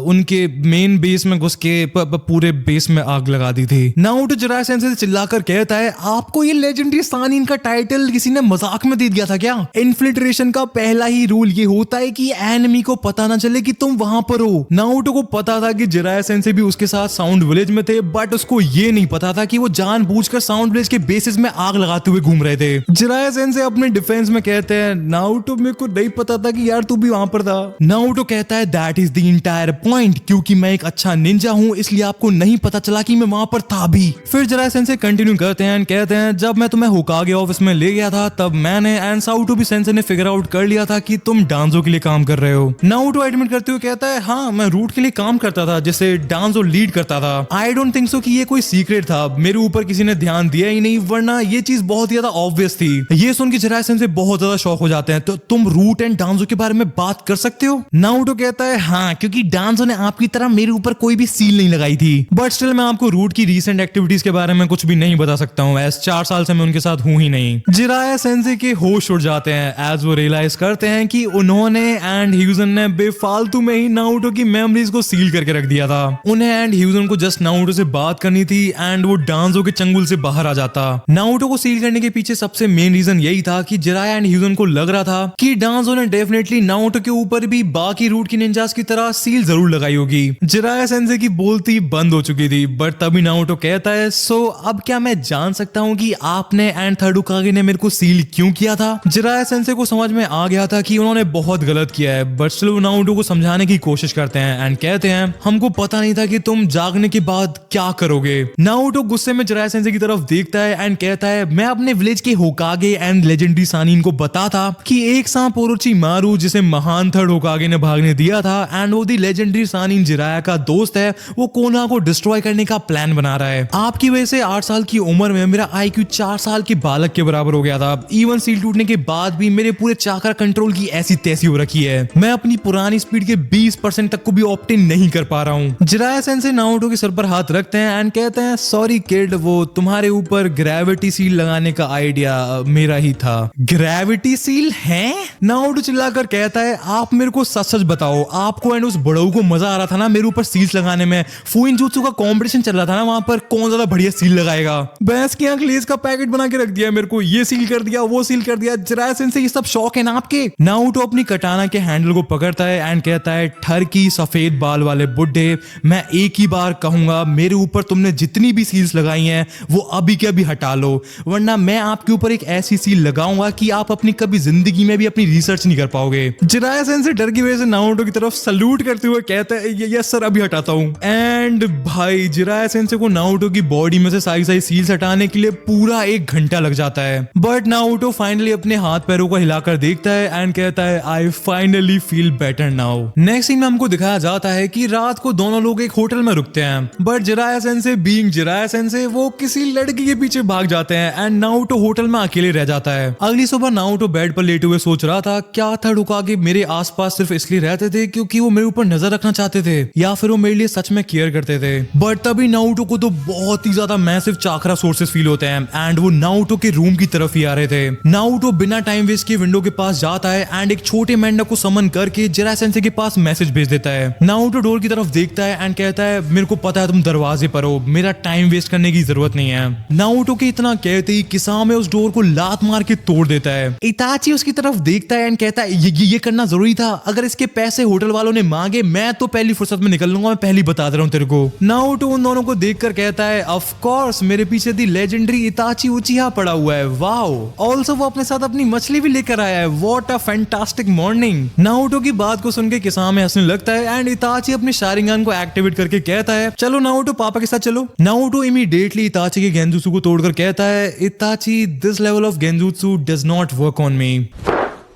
उनके मेन बेस में घुस के पूरे बेस में आग लगा दी थी। नारुतो जिराया सेंसे से चिल्लाकर कहता है आपको ये लेजेंडरी सानिन का टाइटल किसी ने मजाक में दे दिया था क्या? इन्फिल्ट्रेशन का पहला ही रूल ये होता है कि एनिमी को पता ना चले कि तुम वहां पर हो। नारुतो को पता था कि जिराया सेंसे भी उसके साथ साउंड विलेज में थे बट उसको ये नहीं पता था कि वो जानबूझकर साउंड विलेज के बेसिस में आग लगाते हुए घूम रहे थे। जिराया सेंसे अपने डिफेंस में कहते हैं नारुतो मेरे को नहीं पता था कि यार तू भी वहां पर था। नारुतो कहता है that is the entire point, क्योंकि मैं एक अच्छा निंजा हूं इसलिए आपको नहीं पता चला कि मैं वहां पर था भी। फिर जिराया सेंसे कंटिन्यू करते हैं कहते हैं जब मैं तुम्हें होकागे ऑफिस में ले गया था तब मैंने एंड साउटो भी सेंसे ने फिगर आउट कर लिया था कि तुम डांजो के लिए काम कर रहे हो। नारुतो एडमिट करते हुए कहता है हाँ मैं रूट के लिए काम करता था जिसे डांजो लीड करता था। आई डोंट थिंक सो कि ये कोई सीक्रेट था, मेरे ऊपर किसी ने ध्यान दिया ही नहीं वरना ये चीज बहुत ज्यादा ऑब्वियस थी। ये सुन के जिराया सेंसे बहुत ज्यादा शॉक हो जाते हैं तो तुम रूट एंड डांजो के बारे में बात कर सकते हो? नारुतो कहता है हाँ क्योंकि डांजो ने आपकी तरह मेरे ऊपर कोई भी सील नहीं लगाई थी बट स्टिल मैं आपको रूट की रीसेंट एक्टिविटीज के बारे में कुछ भी नहीं बता सकता हूँ एज 4 साल से मैं उनके साथ हूँ ही नहीं। जिराया सेंसे के होश उड़ जाते हैं एज वो रियलाइज करते हैं कि उन्होंने एंड ह्यूजन ने बेफालतू में ही नारुतो की मेमोरीज को सील करके रख दिया था। उन्हें एंड ह्यूजन को जस्ट नारुतो से बात करनी थी एंड वो डांजो के चंगुल से बाहर आ जाता। नारुतो को सील करने के पीछे सबसे मेन रीजन यही था कि जिराया एंड ह्यूजन को लग रहा था कि डांजो ने डेफिनेटली नारुतो के ऊपर भी बाकी रूट की निंजास की तरह सील जरूर लगाई होगी। जिराया सेंसे की बोलती बंद हो चुकी थी बट तभी नारुतो कहता है सो अब क्या मैं जान सकता हूँ कि आपने एंड थर्ड होकागे ने मेरे को सील क्यों किया था? जिराया सेंसे को समझ में आ गया था कि उन्होंने बहुत गलत किया है बट स्टिल वो नारुतो को समझाने की कोशिश करते हैं एंड कहते हैं हमको पता नहीं था कि तुम जागने के बाद क्या करोगे। नारुतो गुस्से में जिराया सेंसे की तरफ देखता है एंड कहता है मैं अपने विलेज के होकागे एंड लेजेंडरी सानिन को बता था कि एक सांप ओरोचिमारू जिसे महान थर्ड होकागे ने भागने दिया था एंड वो दी लेजेंडरी सानिन जिराया का दोस्त है, वो कोनोहा को डिस्ट्रॉय करने का प्लान बना रहा है। आपकी वजह से 8 साल की उम्र में मेरा IQ 4 साल के बालक के बराबर हो गया था। इवन सील टूटने के बाद भी मेरे पूरे चाकरा कंट्रोल की ऐसी तैसी हो रखी है, मैं अपनी पुरानी स्पीड के 20% तक को भी ऑप्टेन नहीं कर पा रहा हूँ। जिराया सेंसे नारुतो के सर पर हाथ रखते हैं एंड कहते हैं सॉरी किड, वो तुम्हारे ऊपर ग्रेविटी सील लगाने का आइडिया मेरा ही था। ग्रेविटी सील है? नारुतो चिल्लाकर कहता है आप मेरे को सच सच बताओ, आपको एंड उस बड़ऊ को मजा आ रहा था ना मेरे ऊपर सील्स लगाने में? फुइनजुत्सु का कंपटीशन चल रहा था ना वहां पर, कौन ज्यादा बढ़िया सील लगाएगा? भैंस की आंख लेस का पैकेट बना के रख दिया मेरे को, ये सील कर दिया वो सील कर दिया। जिराया सेंसे ये सब शौक है ना आपके? नारुतो अपनी कटाना के हैंडल को पकड़ता है एंड कहता है ठर की सफेद बाल वाले बुड्ढे, मैं एक ही बार कहूंगा मेरे ऊपर तुमने जितनी भी सील्स लगाई हैं वो अभी के अभी हटा लो, वरना मैं आपके ऊपर एक ऐसी सील लगाऊंगा कि आप अपनी कभी जिंदगी में भी अपनी रिसर्च नहीं कर पाओगे। जिराया सेंसे डर की वजह से नारुतो की तरफ सल्यूट करते हुए कहता है यस सर अभी हटाता हूं। एंड भाई जिराया सेंसे को नारुतो की बॉडी में से सारी सील्स हटाने के लिए पूरा 1 घंटा लग जाता है बट नारुतो फाइनली अपने हाथ पैरों को हिलाकर देखता है एंड कहता है I finally feel better now. Next scene में हमको दिखाया जाता है कि रात को दोनों लोग एक होटल में रुकते हैं but Jiraiya sensei being Jiraiya sensei वो किसी लड़की के पीछे भाग जाते हैं एंड नारुतो होटल में अकेले रह जाता है। अगली सुबह नारुतो बेड पर लेटे हुए सोच रहा था क्या थर्ड होकागे मेरे आसपास सिर्फ इसलिए रहते थे क्योंकि वो मेरे ऊपर नजर रखना चाहते थे या फिर वो मेरे लिए सच में केयर करते थे। बट तभी नारुतो को तो बहुत ही ज्यादा मैसिव चाकरा सोर्सेस फील होते हैं एंड वो नारुतो के रूम की तरफ ही आ रहे थे। नारुतो बिना टाइम वेस्ट किए विंडो के पास जाता है एंड एक छोटे मेंढक को समन करके जिराया सेंसे के पास मैसेज भेज देता है। नारुतो डोर की तरफ देखता है एंड कहता है मेरे को पता है तुम दरवाजे पर हो, मेरा टाइम वेस्ट करने की जरूरत नहीं है। नारुतो के इतना कहते ही किसामे उस डोर को लात मार के तोड़ देता है। इताची उसकी तरफ देखता है एंड कहता है ये करना जरूरी था, अगर इसके पैसे होटल वालों ने मांगे मैं तो पहली फुर्सत में निकल लूंगा, मैं पहली बता दे रहा हूँ तेरे को। नारुतो उन दोनों को देखकर कहता है ऑफ कोर्स मेरे पीछे दी लेजेंडरी इताची उचिहा पड़ा हुआ है, वाओ। ऑल्सो वो अपने साथ अपनी मछली भी लेकर आया है। What a fantastic morning. Naruto की बात को सुन के किसामे हंसने लगता है एंड इताची अपने शारिंगान को एक्टिवेट करके कहता है चलो नारुतो पापा के साथ चलो। नारुतो इमीडिएटली इताची के गेंजुत्सु को तोड़कर कहता है इताची this level of genjutsu does not work on me.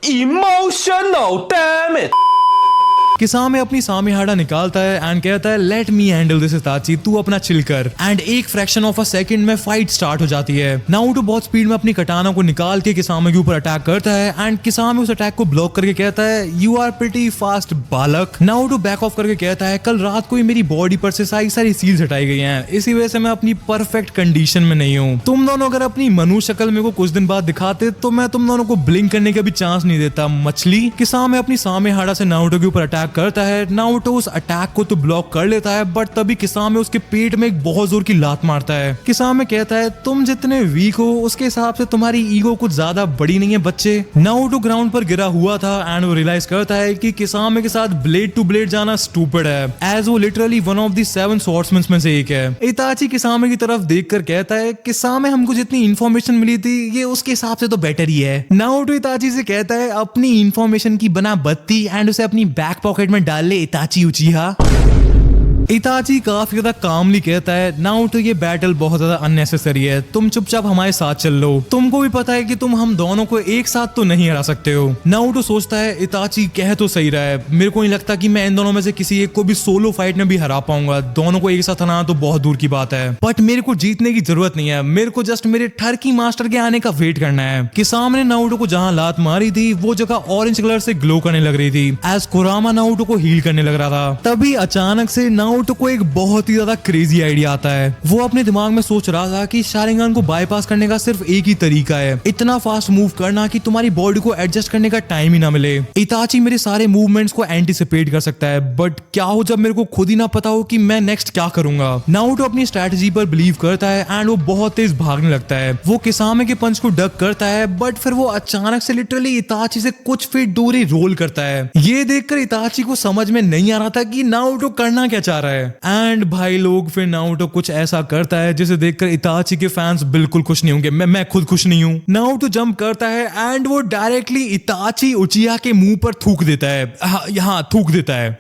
Emotional, damn it! किसामे अपनी सामीहाड़ा निकालता है एंड कहता है लेट मी हैंडल दिस इताची, तू अपना चिल कर। एंड एक फ्रैक्शन ऑफ अ सेकंड में फाइट स्टार्ट हो जाती है। नारुतो बहुत स्पीड में अपनी कटाना को निकाल के किसामे के ऊपर अटैक करता है एंड किसामे उस अटैक को ब्लॉक करके कहता है यू आर प्रीटी फास्ट बालक। नारुतो बैक ऑफ करके कहता है कल रात को ही मेरी बॉडी पर से सारी सील्स हटाई गई हैं, इसी वजह से मैं अपनी परफेक्ट कंडीशन में नहीं हूँ। तुम दोनों अगर अपनी मनुष्य शक्ल मेरे को कुछ दिन बाद दिखाते तो मैं तुम दोनों को ब्लिंक करने का भी चांस नहीं देता मछली। किसामे अपनी सामीहाड़ा से नारुतो के ऊपर अटैक करता है। नारुतो उस अटैक को तो ब्लॉक कर लेता है बट तभी किसामे उसके पेट में एक बहुत जोर की लात मारता है। किसामे कहता है तुम जितने वीक हो उसके हिसाब से तुम्हारी ईगो कुछ ज्यादा बड़ी नहीं है बच्चे। नारुतो ग्राउंड पर गिरा हुआ था एंड वो रियलाइज करता है कि किसामे के साथ ब्लेड टू ब्लेड जाना स्टूपिड है एज वो literally one of the 7 swordsman में से एक है। इताची किसामे की तरफ देखकर कहता है किसामे हमको जितनी इंफॉर्मेशन मिली थी ये उसके हिसाब से तो बेटर ही है। नारुतो इताची से कहता है अपनी इंफॉर्मेशन की बना बत्ती एंड उसे अपनी बैक पॉकेट में डाल ले इताची उचिहा। इताची काफी ज्यादा कामली कहता है नारुतो ये बैटल बहुत ज्यादा अननेसेसरी है, तुम चुपचाप हमारे साथ चल लो, तुमको भी पता है कि तुम हम दोनों को एक साथ तो नहीं हरा सकते हो। नारुतो सोचता है इताची कह तो सही रहा है, मेरे को नहीं लगता कि मैं इन दोनों में से किसी एक को भी सोलो फाइट में भी हरा पाऊंगा, दोनों को एक साथ हराना तो बहुत दूर की बात है। बट मेरे को जीतने की जरूरत नहीं है, मेरे को जस्ट मेरे ठरकी मास्टर के आने का वेट करना है। कि सामने नारुतो को जहां लात मारी थी वो जगह ऑरेंज कलर से ग्लो करने लग रही थी एज कुरामा नारुतो को हील करने लग रहा था। तभी अचानक से नारुतो को एक बहुत ही ज्यादा क्रेजी आइडिया आता है। वो अपने दिमाग में सोच रहा था कि शारिंगान को बाईपास करने का सिर्फ एक ही तरीका है, इतना फास्ट मूव करना कि तुम्हारी बॉडी को एडजस्ट करने का टाइम ही ना मिले। इताची मेरे सारे मूवमेंट्स को एंटिसिपेट कर सकता है बट क्या हो जब मेरे को खुद ही ना पता हो कि मैं नेक्स्ट क्या करूंगा। नारुतो अपनी स्ट्रेटजी पर बिलीव करता है एंड वो बहुत तेज भागने लगता है। वो किसामे के पंच को डक करता है बट फिर वो अचानक से लिटरली इताची से कुछ फीट दूरी रोल करता है। ये देखकर इताची को समझ में नहीं आ रहा था कि नारुतो करना क्या चाह रहा है। एंड भाई लोग फिर नारुतो कुछ ऐसा करता है जिसे देखकर इताची के फैंस बिल्कुल खुश नहीं होंगे। मैं खुद खुश नहीं हूँ। नारुतो जंप करता है एंड वो डायरेक्टली इताची उचिहा के मुंह पर थूक देता है, यहाँ थूक देता है।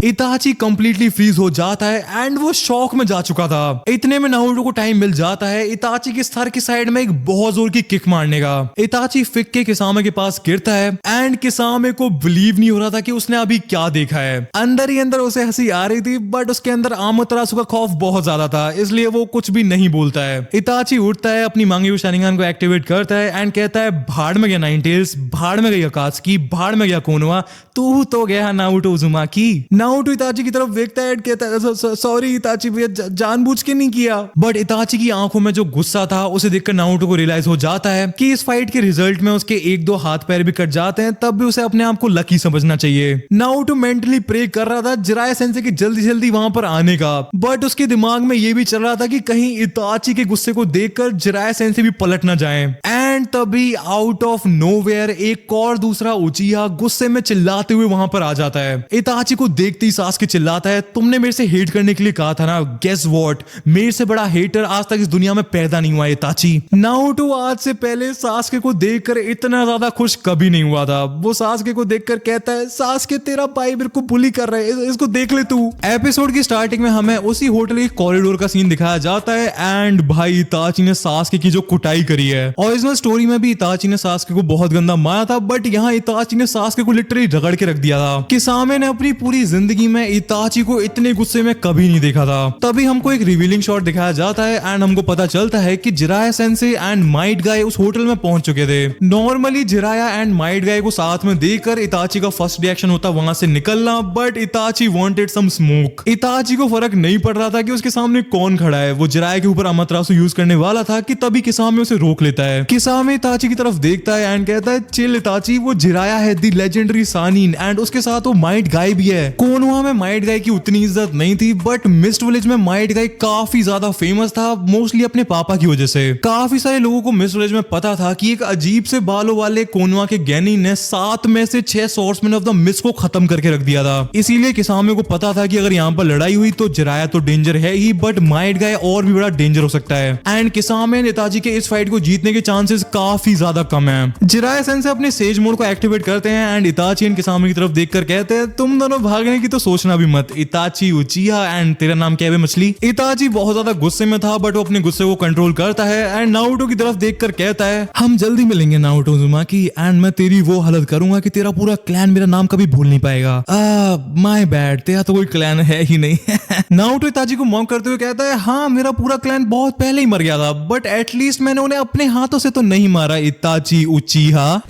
इताची कंप्लीटली फ्रीज हो जाता है एंड वो शॉक में जा चुका था। इतने में नारुतो को टाइम मिल जाता है इताची के सर की साइड में एक बहुत जोर की किक मारने का। इताची फिक के किसामे के पास गिरता है एंड किसामे को बिलीव नहीं हो रहा था कि उसने अभी क्या देखा है। अंदर ही अंदर उसे हंसी आ रही थी बट उसके अंदर आमोतेरासु का खौफ बहुत ज्यादा था, इसलिए वो कुछ भी नहीं बोलता है। इताची उठता है, अपनी मांगी हुई शारिंगान को एक्टिवेट करता है एंड कहता है भाड़ में गया नाइनटेल्स, भाड़ में गई अकात्सुकी, भाड़ में गया कोनोहा, तू तो गया नारुतो उज़ुमाकी। नारुतो इताची की तरफ देखता है, कहता है सॉरी इताची भैया, जानबूझ के नहीं किया। बट इताची की आंखों में जो गुस्सा था उसे देखकर नारुतो को रियलाइज हो जाता है कि इस फाइट के रिजल्ट में उसके 1-2 हाथ पैर भी कट जाते हैं, तब भी उसे अपने आप को लकी समझना चाहिए। नारुतो मेंटली प्रे कर रहा था जिराया सेंसे के जल्दी जल्दी वहां पर आने का, बट उसके दिमाग में ये भी चल रहा था कि कहीं इताची के गुस्से को देखकर जिराया सेंसे भी पलट ना जाए। एंड तभी आउट ऑफ नोवेयर एक और दूसरा उचिहा गुस्से में चिल्लाते हुए वहां पर आ जाता है। इताची को देखते ही सासके चिल्लाता है, तुमने मेरे से हेट करने के लिए कहा था ना, गेस व्हाट, मेरे से बड़ा हेटर आज तक इस दुनिया में पैदा नहीं हुआ इताची। नारुतो आज से पहले सासके को देखकर इतना ज्यादा खुश कभी नहीं हुआ था। वो सासके को देखकर कहता है, सासके तेरा भाई मेरे को बुली कर रहा है, इसको देख ले तू। एपिसोड की स्टार्टिंग में हमें उसी होटल के कॉरिडोर का सीन दिखाया जाता है एंड भाई इताची ने सासके की जो कुटाई करी है। ओरिजिनल स्टोरी में भी इताची ने सासके को बहुत गंदा मारा था, बट यहाँ इताची ने सासके को लिटरली रगड़ के रख दिया था। किसामे ने अपनी पूरी जिंदगी में इताची को इतने गुस्से में कभी नहीं देखा था। तभी हमको एक रिवीलिंग शॉट दिखाया जाता है एंड हमको पता चलता है कि Jiraiya sensei and Might Guy उस होटल में पहुंच चुके थे। Normally Jiraiya and Might Guy को साथ में देखकर इताची का फर्स्ट रिएक्शन होता वहां से निकलना, but Itachi wanted some smoke. Itachi को फर्क नहीं पड़ रहा था कि उसके सामने कौन खड़ा है। वो जिराया के ऊपर अमातेरासु यूज करने वाला था कि तभी किसामे उसे रोक लेता है। किसामे इताची की तरफ देखता है एंड कहता है, चिल इताची, वो जिराया है द लेजेंडरी सानिन एंड उसके साथ वो माइट गाय भी है। कोनोहा में माइट गाय की उतनी इज्जत नहीं थी, बट मिस्ट विलेज में माइट गाय काफी ज्यादा फेमस था, मोस्टली अपने पापा की वजह से। काफी सारे लोगों को मिस्ट विलेज में पता था कि एक अजीब से बालों वाले कोनोहा के गैनी ने 7 में से 6 स्वॉर्ड्समैन ऑफ द मिस्ट को खत्म करके रख दिया था। इसीलिए किसामे को पता था कि अगर यहाँ पर लड़ाई हुई तो जिराया तो डेंजर है ही, बट माइट गाय और भी बड़ा डेंजर हो सकता है। एंड किसामे ने इताची के इस फाइट को जीतने के चांसेस चांसेस काफी ज्यादा कम है। जिराया सेंसे अपने सेज मोड को एक्टिवेट करते हैं एंड इताची इनके सामने की तरफ देखकर कहते हैं तुम दोनों भागने की तो सोचना भी मत। इताची, उचिहा एंड तेरा नाम क्या है मछली? इताची बहुत ज्यादा गुस्से में था बट वो अपने गुस्से को कंट्रोल करता है एंड नारुतो की तरफ देखकर कहता है हम जल्दी मिलेंगे नारुतो उज़ुमाकी एंड मैं तेरी वो हालत करूंगा कि तेरा पूरा क्लैन मेरा नाम कभी भूल नहीं पाएगा। माय बैड, तेरा तो कोई क्लैन है ही नहीं। नारुतो इताची को मॉक करते हुए कहता है हाँ मेरा पूरा क्लैन बहुत पहले ही मर गया था बट एटलीस्ट मैंने उन्हें अपने हाथों से तो नहीं मारा। इताची, उचिहा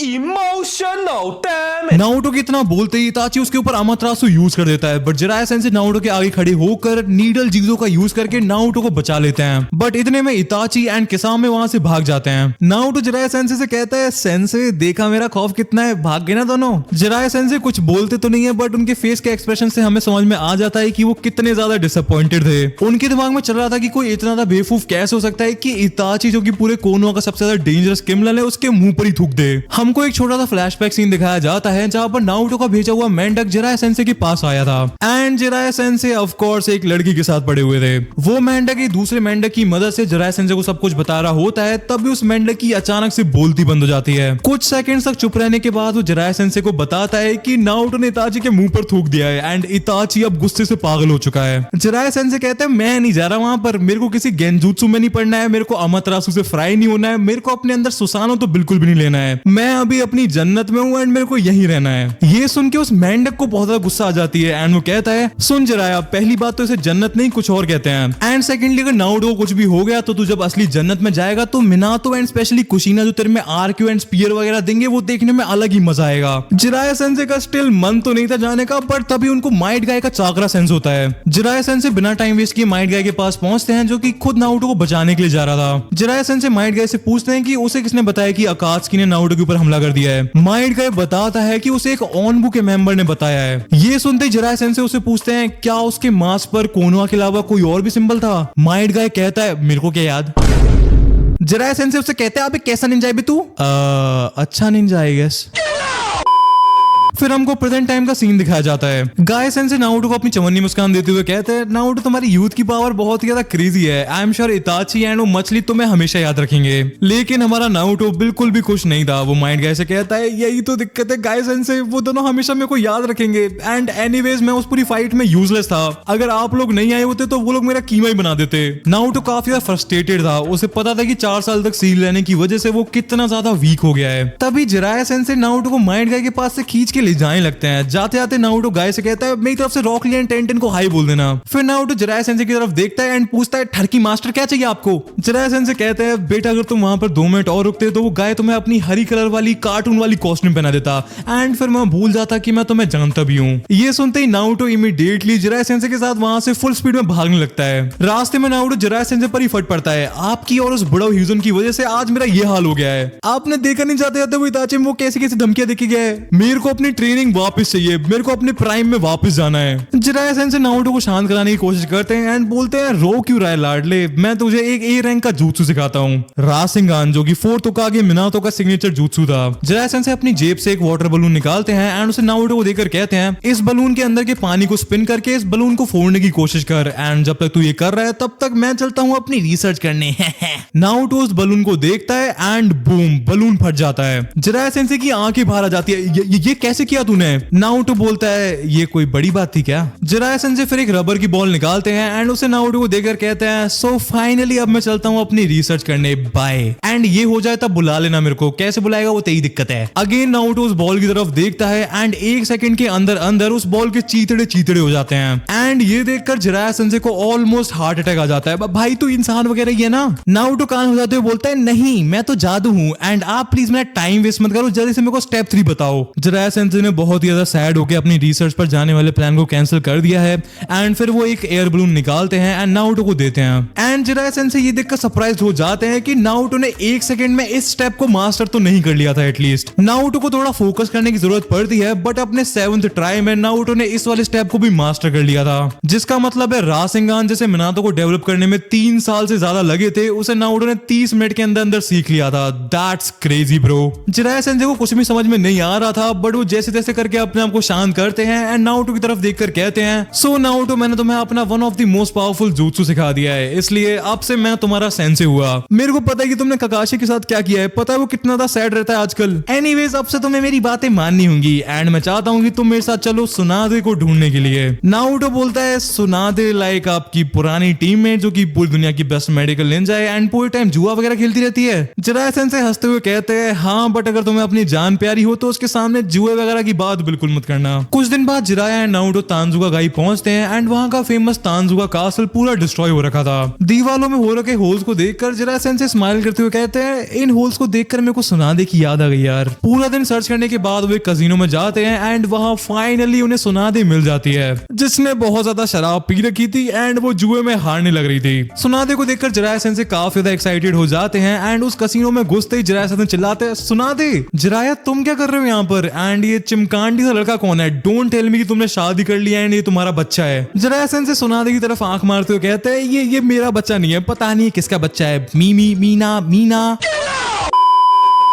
Emotional damage. नारुतो की इतना बोलते ही इताची उसके ऊपर अमातेरासु यूज कर देता है बट जिराया सेंसे नारुतो के आगे खड़े होकर नीडल जीजो का यूज करके नारुतो को बचा लेते हैं बट इतने में इताची एंड किसामे वहां से भाग जाते हैं। नारुतो जिराया सेंसे से कहता है सेंसे देखा मेरा खौफ कितना है, भाग गए ना दोनों। जिराया सेंसे कुछ बोलते तो नहीं है बट उनके फेस के एक्सप्रेशन से हमें समझ में आ जाता है कि वो कितने ज्यादा डिसअपॉइंटेड थे। उनके दिमाग में चल रहा था कि कोई इतना ज्यादा बेवकूफ कैसे हो सकता है कि इताची जो कि पूरे कोनोआ का सबसे ज्यादा डेंजरस क्रिमिनल है उसके मुंह पर ही थूक दे। हमको एक छोटा सा फ्लैशबैक सीन दिखाया जाता है जहां पर नारुतो का भेजा हुआ मेंढक जिराया सेंसे के पास आया था and Jiraiya sensei of course एक लड़की के साथ पड़े हुए थे। वो मेंढक एक दूसरे मेंढक की मदद से जिराया सेंसे को सब कुछ बता रहा होता है तभी उस मेंढक की अचानक से बोलती बंद हो जाती है। कुछ सेकंड्स तक चुप रहने के बाद वो जिराया सेंसे को बताता है कि नारुतो ने इताची के मुंह पर थूक दिया है एंड इताची अब गुस्से से पागल हो चुका है। जिराया सेंसे कहते हैं मैं नहीं जा रहा वहां पर, मेरे को किसी गेंजुत्सु में नहीं पड़ना है, मेरे को अमातेरासु से फ्राई नहीं होना है, मेरे को अपने अंदर सुसानो तो बिल्कुल भी नहीं लेना है, मैं अभी अपनी जन्नत में हूँ एंड मेरे को यही रहना है। ये सुन के उस मेंढक को बहुत ज्यादा गुस्सा आ जाती है एंड वो कहता है सुन जिराया, पहली बात तो इसे जन्नत नहीं कुछ और कहते हैं एंड सेकंडली अगर नारुतो को कुछ भी हो गया तो तू जब असली जन्नत में जाएगा तो मिनातो एंड स्पेशली कुशीना जो तेरे में आरक्यू एंड स्पीयर वगैरह देंगे वो देखने में अलग ही मजा आएगा। जिराया सेंसे का स्टिल मन तो नहीं था जाने का बट तभी उनको माइट गाय का चाकरा सेंस होता है। जिराया सेंसे बिना टाइम वेस्ट किए माइट गाय के पास पहुंचते हैं जो कि खुद नारुतो को बचाने के लिए जा रहा था। जिराया सेंसे माइट गाय से पूछते हैं कि उसे किसने बताया कि अकात्सुकी ने नारुतो के ऊपर हमला कर दिया है। माइट गाय बताता है कि उसे एक ऑनबू के मेंबर ने बताया है। ये सुनते ही जिराया सेंसे उसे पूछते हैं क्या उसके मास्क पर कोनोआ के अलावा कोई और भी सिंबल था? माइट गाय कहता है मेरे को क्या याद। जिराया सेंसे उससे कहते हैं अबे कैसा निंजा है बे तू? अच्छा निंजा आई गेस। फिर हमको प्रेजेंट टाइम का सीन दिखाया जाता है। गाय सेंसे नारुतो को अपनी चवन्नी मुस्कान देते हुए कहते हैं नारुतो तुम्हारी यूथ की पावर बहुत ही ज्यादा क्रेजी है, आई एम श्योर इताची एंड वो मछली तुम्हें हमेशा याद रखेंगे। लेकिन हमारा नारुतो बिल्कुल भी खुश नहीं था। वो माइंड गाय से कहता है यही तो दिक्कत है गाय सेंसे, वो दोनों हमेशा मेरे को याद रखेंगे एंड एनीवेज मैं उस पूरी फाइट में यूजलेस था, अगर आप लोग नहीं आए होते तो वो लोग मेरा कीमा ही बना देते। नारुतो काफी ज्यादा फ्रस्ट्रेटेड था, उसे पता था कि 4 साल तक सील रहने की वजह से वो कितना ज्यादा वीक हो गया है। तभी जिराया सेंसे नारुतो को माइंड गाय के पास से खींच के ले जाने लगते हैं। जाते जाते नारुतो गाय से कहता है मेरी तरफ से रॉक ली एंड 10-10 को हाई बोल देना। फिर नारुतो जिराया सेंसे की तरफ देखता है एंड पूछता है ठरकी मास्टर क्या चाहिए आपको? जिराया सेंसे कहता है बेटा अगर तुम वहां पर 2 मिनट और रुकते तो वो गाय तुम्हें अपनी हरी कलर वाली कार्टून वाली कॉस्ट्यूम पहना देता एंड फिर मैं भूल जाता कि मैं तुम्हें जानता भी हूँ। ये सुनते ही नारुतो इमीडिएटली जिराया सेंसे के साथ वहां से फुल स्पीड में भागने लगता है। रास्ते में नारुतो जिराया सेंसे पर ही फट पड़ता है। आपकी और उस बुढ़ा ह्यूजन की वजह से आज मेरा ये हाल हो गया है। आपने देखा नहीं जाते जाते वो इताची में वो कैसी कैसी धमकियां देके गया है। मेरे को अपनी ट्रेनिंग वापस चाहिए, मेरे को अपने प्राइम में वापस जाना है। जिराया सेंसे नारुतो को शांत कराने की कोशिश करते हैं एंड बोलते हैं रो क्यों रहा है लाडले, मैं तुझे एक ए रैंक का jutsu सिखाता हूँ, रासेंगान, जो कि 4th होकागे मिनातो का सिग्नेचर jutsu था। जिराया सेंसे अपनी जेब से एक वाटर बलून निकालते हैं एंड उसे नारुतो को देकर कहते हैं इस बलून के अंदर के पानी को स्पिन करके इस बलून को फोड़ने की कोशिश कर एंड जब तक तू ये कर रहा है तब तक मैं चलता हूँ अपनी रिसर्च करने। नारुतो उस बलून को देखता है एंड बूम बलून फट जाता है। जिराया सेंसे की आंखें बाहर आ जाती है। ये कैसे किया तूने? नारुतो बोलता है ये कोई बड़ी बात थी क्या? जिराया सेंसे फिर एक रबर की बॉल निकालते हैं एंड उसे नारुतो को देकर कहते हैं सो फाइनली अब मैं चलता हूँ अपनी रिसर्च करने, बाय। एंड ये हो जाए तब बुला लेना मेरे को, कैसे बुलाएगा वो तेरी दिक्कत है। अगेन नारुतो उस बॉल की तरफ देखता है एंड 1 सेकंड के अंदर अंदर उस बॉल के चीतड़े हो जाते हैं एंड ये देखकर जिराया सेंसे को ऑलमोस्ट हार्ट अटैक आ जाता है। भाई तू इंसान वगैरह ही है ना? नारुतो कान हो जाते हुए बोलता है नहीं मैं तो जादू हूँ एंड आप प्लीज मेरा टाइम वेस्ट मत करो, जल्दी से मेरे को स्टेप 3 बताओ। जिराया सेंसे ने बहुत ही ज्यादा सैड होकर अपनी रिसर्च पर जाने वाले प्लान को कैंसिल कर दिया है एंड फिर वो एक एयर बलून निकालते हैं एंड नारुतो को देते हैं एंड जिराया सेंसे ये देखकर सरप्राइज हो जाते हैं कि नारुतो ने 1 सेकंड में इस स्टेप को मास्टर तो नहीं कर लिया था। एटलीस्ट नारुतो को थोड़ा फोकस करने की जरूरत पड़ती है बट अपने 7th ट्राई में नारुतो ने इस वाले स्टेप को भी मास्टर कर लिया था, जिसका मतलब है रासेंगान जैसे मिनातो को डेवलप करने में 3 साल से ज्यादा लगे थे उसे नारुतो ने 30 मिनट के अंदर अंदर सीख लिया था। That's crazy bro. Jiraiya sensei को कुछ भी समझ में नहीं आ रहा था बट वो जैसे तैसे करके अपने आप को शांत करते हैं एंड नारुतो की तरफ देखकर कहते हैं सो नारुतो मैंने तुम्हें अपना one of the most powerful jutsu सिखा दिया है, इसलिए लिए अब से मैं तुम्हारा सेंसे हुआ। मेरे को पता है कि तुमने ककाशी के साथ क्या किया है, पता है वो कितना ज्यादा सैड रहता है आजकल। एनीवेज अब से तुम्हें मेरी बातें माननी होंगी एंड मैं चाहता हूँ कि तुम मेरे साथ चलो सुनादे को ढूंढने के लिए। नारुतो बोलता है सुनादे लाइक आपकी पुरानी टीममेट जो कि पूरी दुनिया की बेस्ट मेडिकल निंजा है एंड पूरे टाइम जुआ वगैरह खेलती रहती है। जिराया सेंसे हंसते हुए कहते हैं हाँ बट अगर तुम्हें अपनी जान प्यारी हो तो उसके सामने जुए वगैरह की बात बिल्कुल मत करना। कुछ दिन बाद जिराया एंड नारुतो तांजुका गाई पहुंचते हैं एंड वहां का फेमस तांजुका कासल पूरा डिस्ट्रॉय हो रखा था। दीवालों में हो रखे होल्स को देखकर जिराया सेंसे स्माइल करते हुए कहते हैं इन होल्स को देखकर मेरे को सुनादे की याद आ गई यार। पूरा दिन सर्च करने के बाद वो एक कजिनो में जाते हैं एंड वहां फाइनली उन्हें सुनादे मिल जाती है जिसने बहुत ज्यादा शराब पी रखी थी एंड वो जुए में हारने लग रही थी। सुनादे को देखकर जिराया सेंसे काफी ज्यादा एक्साइटेड हो जाते हैं एंड उस कसिनो में घुसते ही जिराया सेंसे चिल्लाते हैं सुनादे जिराया तुम क्या कर रहे हो यहाँ पर एंड ये चिमकांडी सा लड़का कौन है, डोंट टेल मी कि तुमने शादी कर लिया एंड ये तुम्हारा बच्चा है। जिराया सेंसे सुनादे की तरफ आंख मारते हुए कहते हैं ये मेरा बच्चा नहीं है, पता नहीं किसका बच्चा है, मीना।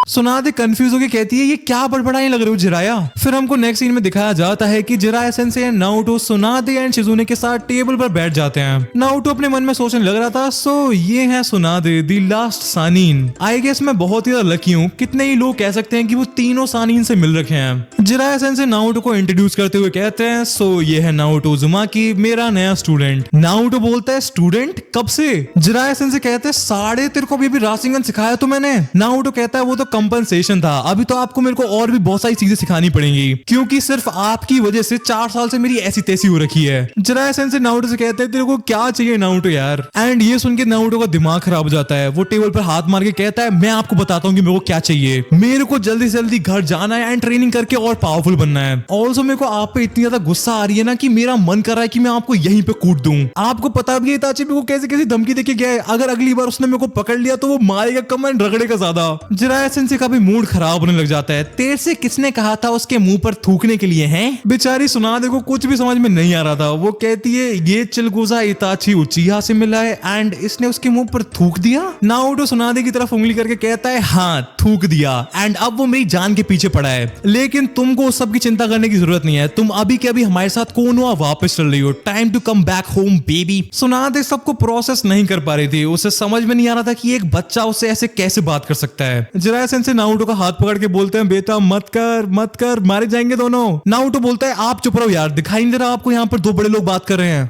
सुनादे कंफ्यूज होकर कहती है ये क्या बड़बड़ाने लग रहे हो जिराया। फिर हमको नेक्स्ट सीन में दिखाया जाता है कि Jiraiya sensei and Naruto Tsunade and Shizune के साथ टेबल पर बैठ जाते हैं। नारुतो अपने मन में सोचने लग रहा था सो ये है सुनादे दी लास्ट सानीन। आई गेस मैं बहुत ही ज्यादा लकी हूँ, कितने ही लोग कह सकते हैं कि वो तीनों सानीन से मिल रखे हैं। जिराया सेंसे नारुतो को इंट्रोड्यूस करते हुए कहते हैं सो ये है नारुतो उज़ुमाकी मेरा नया स्टूडेंट। नारुतो बोलता है स्टूडेंट कब से? जिराया सेंसे कहते हैं साढ़े तेरे को अभी राशिंगन सिखाया तो मैंने। नारुतो कहता है वो तो कंपनसेशन था, अभी तो आपको मेरे को और भी बहुत सारी चीजें सिखानी पड़ेंगी क्योंकि सिर्फ आपकी वजह से 4 साल से मेरी ऐसी तैसी हो रखी है। जिराया सेंसे नारुतो से कहते हैं तेरे को क्या चाहिए नारुतो यार। एंड ये सुन के नारुतो का दिमाग खराब हो जाता है, वो टेबल पर हाथ मार के कहता है मैं आपको बताता हूँ कि मेरे को क्या चाहिए। मेरे को जल्दी से जल्दी घर जाना है एंड ट्रेनिंग करके और पावरफुल बनना है। ऑल्सो मेरे को आप पे इतनी ज्यादा गुस्सा आ रही है ना कि मेरा मन कर रहा है कि मैं आपको यहीं पे कूट दूं। आपको पता भी है इताची मेरे को कैसे कैसे धमकी देके गया है, अगर अगली बार उसने मेरे को पकड़ लिया तो वो मारेगा कम एंड रगड़ेगा ज्यादा। जिराया सेंसे का भी मूड खराब होने लग जाता है, तेरे से किसने कहा था उसके मुंह पर थूकने के लिए हैं? बेचारी सुनादे को कुछ भी समझ में नहीं आ रहा था, वो कहती है ये चिलगोजा इताची उचिहा से मिला है एंड इसने उसके मुंह पर थूक दिया। नारुतो सुनादे की तरफ उंगली करके कहता है हाँ थूक दिया एंड अब वो मेरी जान के पीछे पड़ा है, लेकिन तुमको उस सब की चिंता करने की जरूरत नहीं है, तुम अभी के अभी हमारे साथ कोनोआ वापस चल रही हो, time to come back home baby. Tsunade सबको प्रोसेस नहीं कर पा रही थी, उसे समझ में नहीं आ रहा था कि एक बच्चा उससे ऐसे कैसे बात कर सकता है। जिराया सेंसे नारुतो का हाथ पकड़ के बोलते हैं बेटा मत कर मारे जाएंगे दोनों। नारुतो बोलता है आप चुप रहो यार, दिखाई नहीं दे रहा आपको यहाँ पर 2 बड़े लोग बात कर रहे हैं।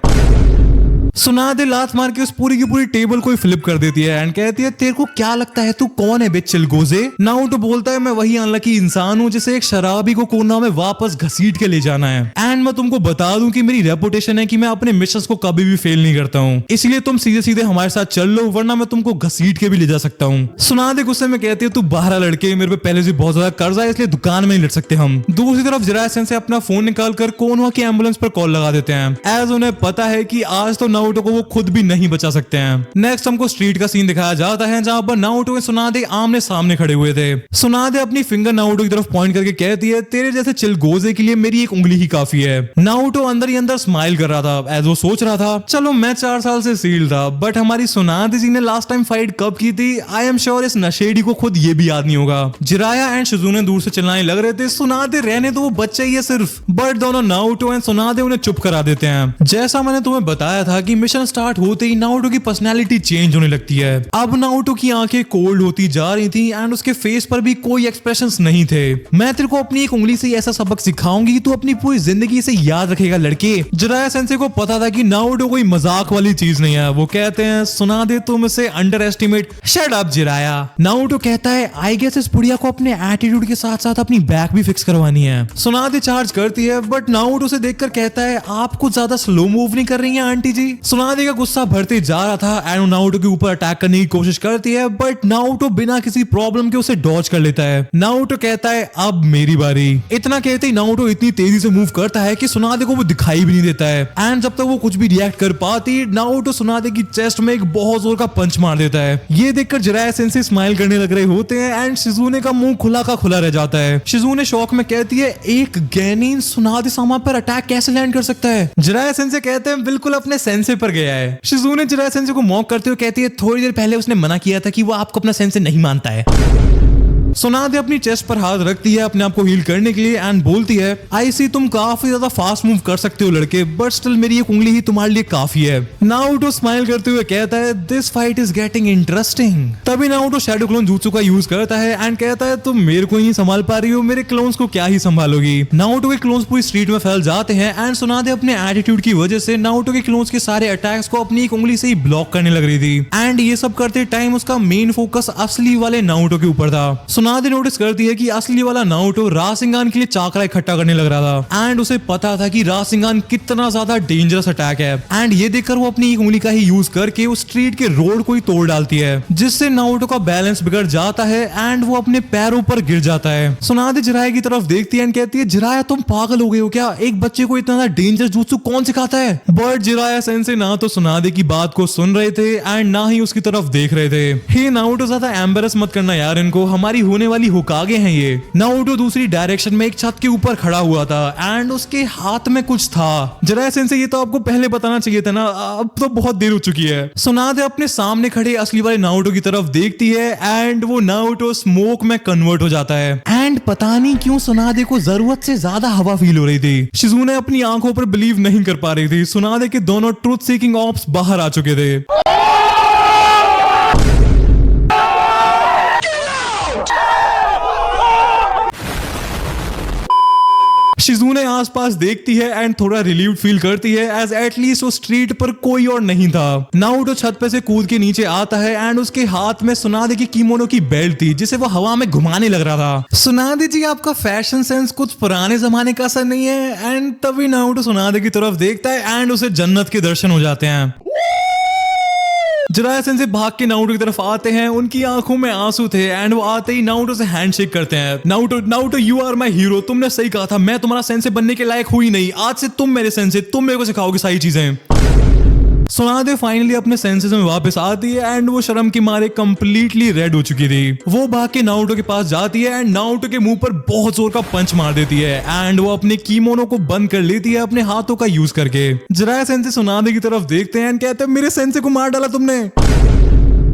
सुनादे लात मार के उस पूरी की पूरी टेबल को फ्लिप कर देती है एंड कहती है तेरे को क्या लगता है तू कौन है बे चिलगोजे? नारुतो बोलता है मैं वही अनलकी इंसान हूँ जिसे एक शराबी को कोना में वापस घसीट के ले जाना है एंड मैं तुमको बता दूं कि मेरी रेपुटेशन है कि मैं अपने मिशंस को कभी भी फेल नहीं करता हूँ, इसलिए तुम सीधे सीधे हमारे साथ चल लो वरना मैं तुमको घसीट के भी ले जा सकता हूँ। सुनादे गुस्से में कहती है तू बाहर लड़के, मेरे पे पहले से बहुत ज्यादा कर्जा है इसलिए दुकान में नहीं लड़ सकते हम। दूसरी तरफ जिराया सेंसे अपना फोन निकाल कर कोनोआ की एम्बुलेंस पर कॉल लगा देते हैं एज उन्हें पता है कि आज तो नारुतो को वो खुद भी नहीं बचा सकते हैं। नेक्स्ट हमको स्ट्रीट का सीन दिखाया जाता है जहां पर नारुतो और सुनादे आमने सामने खड़े हुए थे। सुनादे अपनी फिंगर नारुतो की तरफ पॉइंट करके कहती है तेरे जैसे चिलगोजे के लिए मेरी एक उंगली ही काफी है। नारुतो अंदर ही अंदर स्माइल कर रहा था एज वो सोच रहा था चलो मैं 4 साल से सील था बट हमारी सुनादे जी ने लास्ट टाइम फाइट कब की थी, आई एम श्योर इस नशेड़ी को खुद ये भी याद नहीं होगा। जिराया एंड शिजुने दूर से चिल्लाने लग रहे थे सुनादे रहने तो वो बच्चा ही है सिर्फ, बट दोनों नारुतो एंड सुनादे उन्हें चुप करा देते हैं। जैसा मैंने तुम्हें बताया था कि मिशन स्टार्ट होते ही नारुतो की पर्सनालिटी चेंज होने लगती है। अब नारुतो की आंखें कोल्ड होती जा रही थी एंड उसके फेस पर भी कोई एक्सप्रेशंस नहीं थे। मैं तेरे को अपनी एक उंगली से ऐसा सबक सिखाऊंगी कि तू अपनी पूरी जिंदगी से याद रखेगा लड़के। जिराया सेंसे को पता था कि नारुतो कोई मजाक वाली चीज नहीं है, वो कहते हैं सुनादे तुम इसे under estimate. Shut up Jiraiya. Naruto कहता है आई गेस इस बुढ़िया को अपने एटीट्यूड के साथ साथ अपनी बैक भी फिक्स करवानी है। सुनादे चार्ज करती है बट नारुतो से देखकर कहता है आप कुछ ज्यादा स्लो मूव नहीं कर रही हैं आंटी जी। सुनादे का गुस्सा बढ़ते जा रहा था एंड नारुतो के ऊपर अटैक करने की कोशिश करती है बट नारुतो बिना किसी प्रॉब्लम के उसे डॉज कर लेता है। नारुतो कहता है अब मेरी बारी। इतना कहते ही नारुतो इतनी तेजी से मूव करता है कि सुनादे को वो दिखाई भी नहीं देता है एंड जब तक वो कुछ भी रिएक्ट कर पाती नारुतो सुनादे की चेस्ट में एक बहुत जोर का पंच मार देता है। ये देखकर जिराया सेंसे स्माइल करने लग रहे होते हैं एंड शिजुने का मुंह खुला का खुला रह जाता है। शिजुने शॉक में कहती है एक गैनिन सुनादे सामा पर अटैक कैसे लैंड कर सकता है? जिराया सेंसे कहते हैं बिल्कुल अपने सेंसे पर गया है। शिजुने जिराया सेंसे को मॉक करते हुए कहती है थोड़ी देर पहले उसने मना किया था कि वो आपको अपना सेंसे नहीं मानता है। सुनादे अपनी चेस्ट पर हाथ रखती है अपने आप को हील करने के लिए एंड बोलती है आई सी तुम काफी ज्यादा फास्ट मूव कर सकते हो लड़के, बट स्टिल मेरी एक उंगली ही तुम्हारे लिए काफी है। नारुतो स्माइल करते हुए कहता है this fight is getting interesting. तभी नारुतो शैडो क्लोन jutsu का यूज करता है एंड कहता है तुम मेरे को ही नहीं संभाल पा रही हो, मेरे क्लोन्स को क्या ही संभालोगी। नारुतो के क्लोन्स पूरी स्ट्रीट में फैल जाते हैं एंड सुनादे अपने एटीट्यूड की वजह से नारुतो के क्लोन्स के सारे अटैक्स को अपनी एक उंगली से ही ब्लॉक करने लग रही थी एंड ये सब करते टाइम उसका मेन फोकस असली वाले नारुतो के ऊपर था। सुनादे नोटिस करती है कि असली वाला नारुतो रासेंगान के लिए चाकरा इकट्ठा करने लग रहा था एंड उसे पता था कि रासेंगान कितना ज्यादा डेंजरस अटैक है एंड ये देखकर वो अपनी एक उंगली का ही यूज करके उस स्ट्रीट के रोड को ही तोड़ डालती है, जिससे नारुतो का बैलेंस बिगड़ जाता है एंड वो अपने पैरों पर गिर जाता है। सुनादे जिराया की तरफ देखती है एंड कहती है जिराया तुम पागल हो गए हो क्या, एक बच्चे को इतना डेंजरस जुत्सु कौन सिखाता है। बट जिराया सेंसे ना तो सुनादे की बात को सुन रहे थे एंड ना ही उसकी तरफ देख रहे थे। हे नारुतो ज्यादा एम्बेरस मत करना यार इनको, हमारी होने वाली होकागे हैं ये। नारुतो दूसरी डायरेक्शन में एक छत के ऊपर खड़ा हुआ था एंड उसके हाथ में कुछ था। जिराया सेंसे ये तो आपको पहले बताना चाहिए था ना, अब तो बहुत देर हो चुकी है। सुनादे अपने सामने खड़े असली वाले नारुतो की तरफ देखती है एंड वो नारुतो स्मोक में कन्वर्ट हो जाता है एंड पता नहीं क्यों सुनादे को जरूरत से ज्यादा हवा फील हो रही थी। शिजुने अपनी आंखों पर बिलीव नहीं कर पा रही थी, सुनादे के दोनों ट्रूथ सीकिंग ऑप्स बाहर आ चुके थे। शिजुने आसपास देखती है एंड थोड़ा रिलीव्ड फील करती है एज एटलीस्ट उस स्ट्रीट पर कोई और नहीं था। नारुतो छत पे से कूद के नीचे आता है एंड उसके हाथ में सुनादे की कीमोनो की बेल्ट थी जिसे वो हवा में घुमाने लग रहा था। सुनादे जी आपका फैशन सेंस कुछ पुराने जमाने का असर नहीं है। एंड तभी नारुतो सुनादे की तरफ देखता है एंड उसे जन्नत के दर्शन हो जाते हैं। जिराया सेंसे भाग के नारुतो की तरफ आते हैं, उनकी आंखों में आंसू थे एंड वो आते ही नारुतो से हैंडशेक करते हैं। Naruto you are my hero, तुमने सही कहा था, मैं तुम्हारा सेंसे बनने के लायक हुई नहीं, आज से तुम मेरे सेंसे, तुम मेरे को सिखाओगे सारी चीजें। सुनादे फाइनली अपने सेंसेस में वापस आती है एंड वो शर्म के मारे कंप्लीटली रेड हो चुकी थी। वो भाग के नारुतो के पास जाती है एंड नारुतो के मुंह पर बहुत जोर का पंच मार देती है एंड वो अपने कीमोनो को बंद कर लेती है अपने हाथों का यूज करके। जिराया सेंसे सुनादे की तरफ देखते हैं एंड कहते हैं मेरे सेंसे को मार डाला तुमने।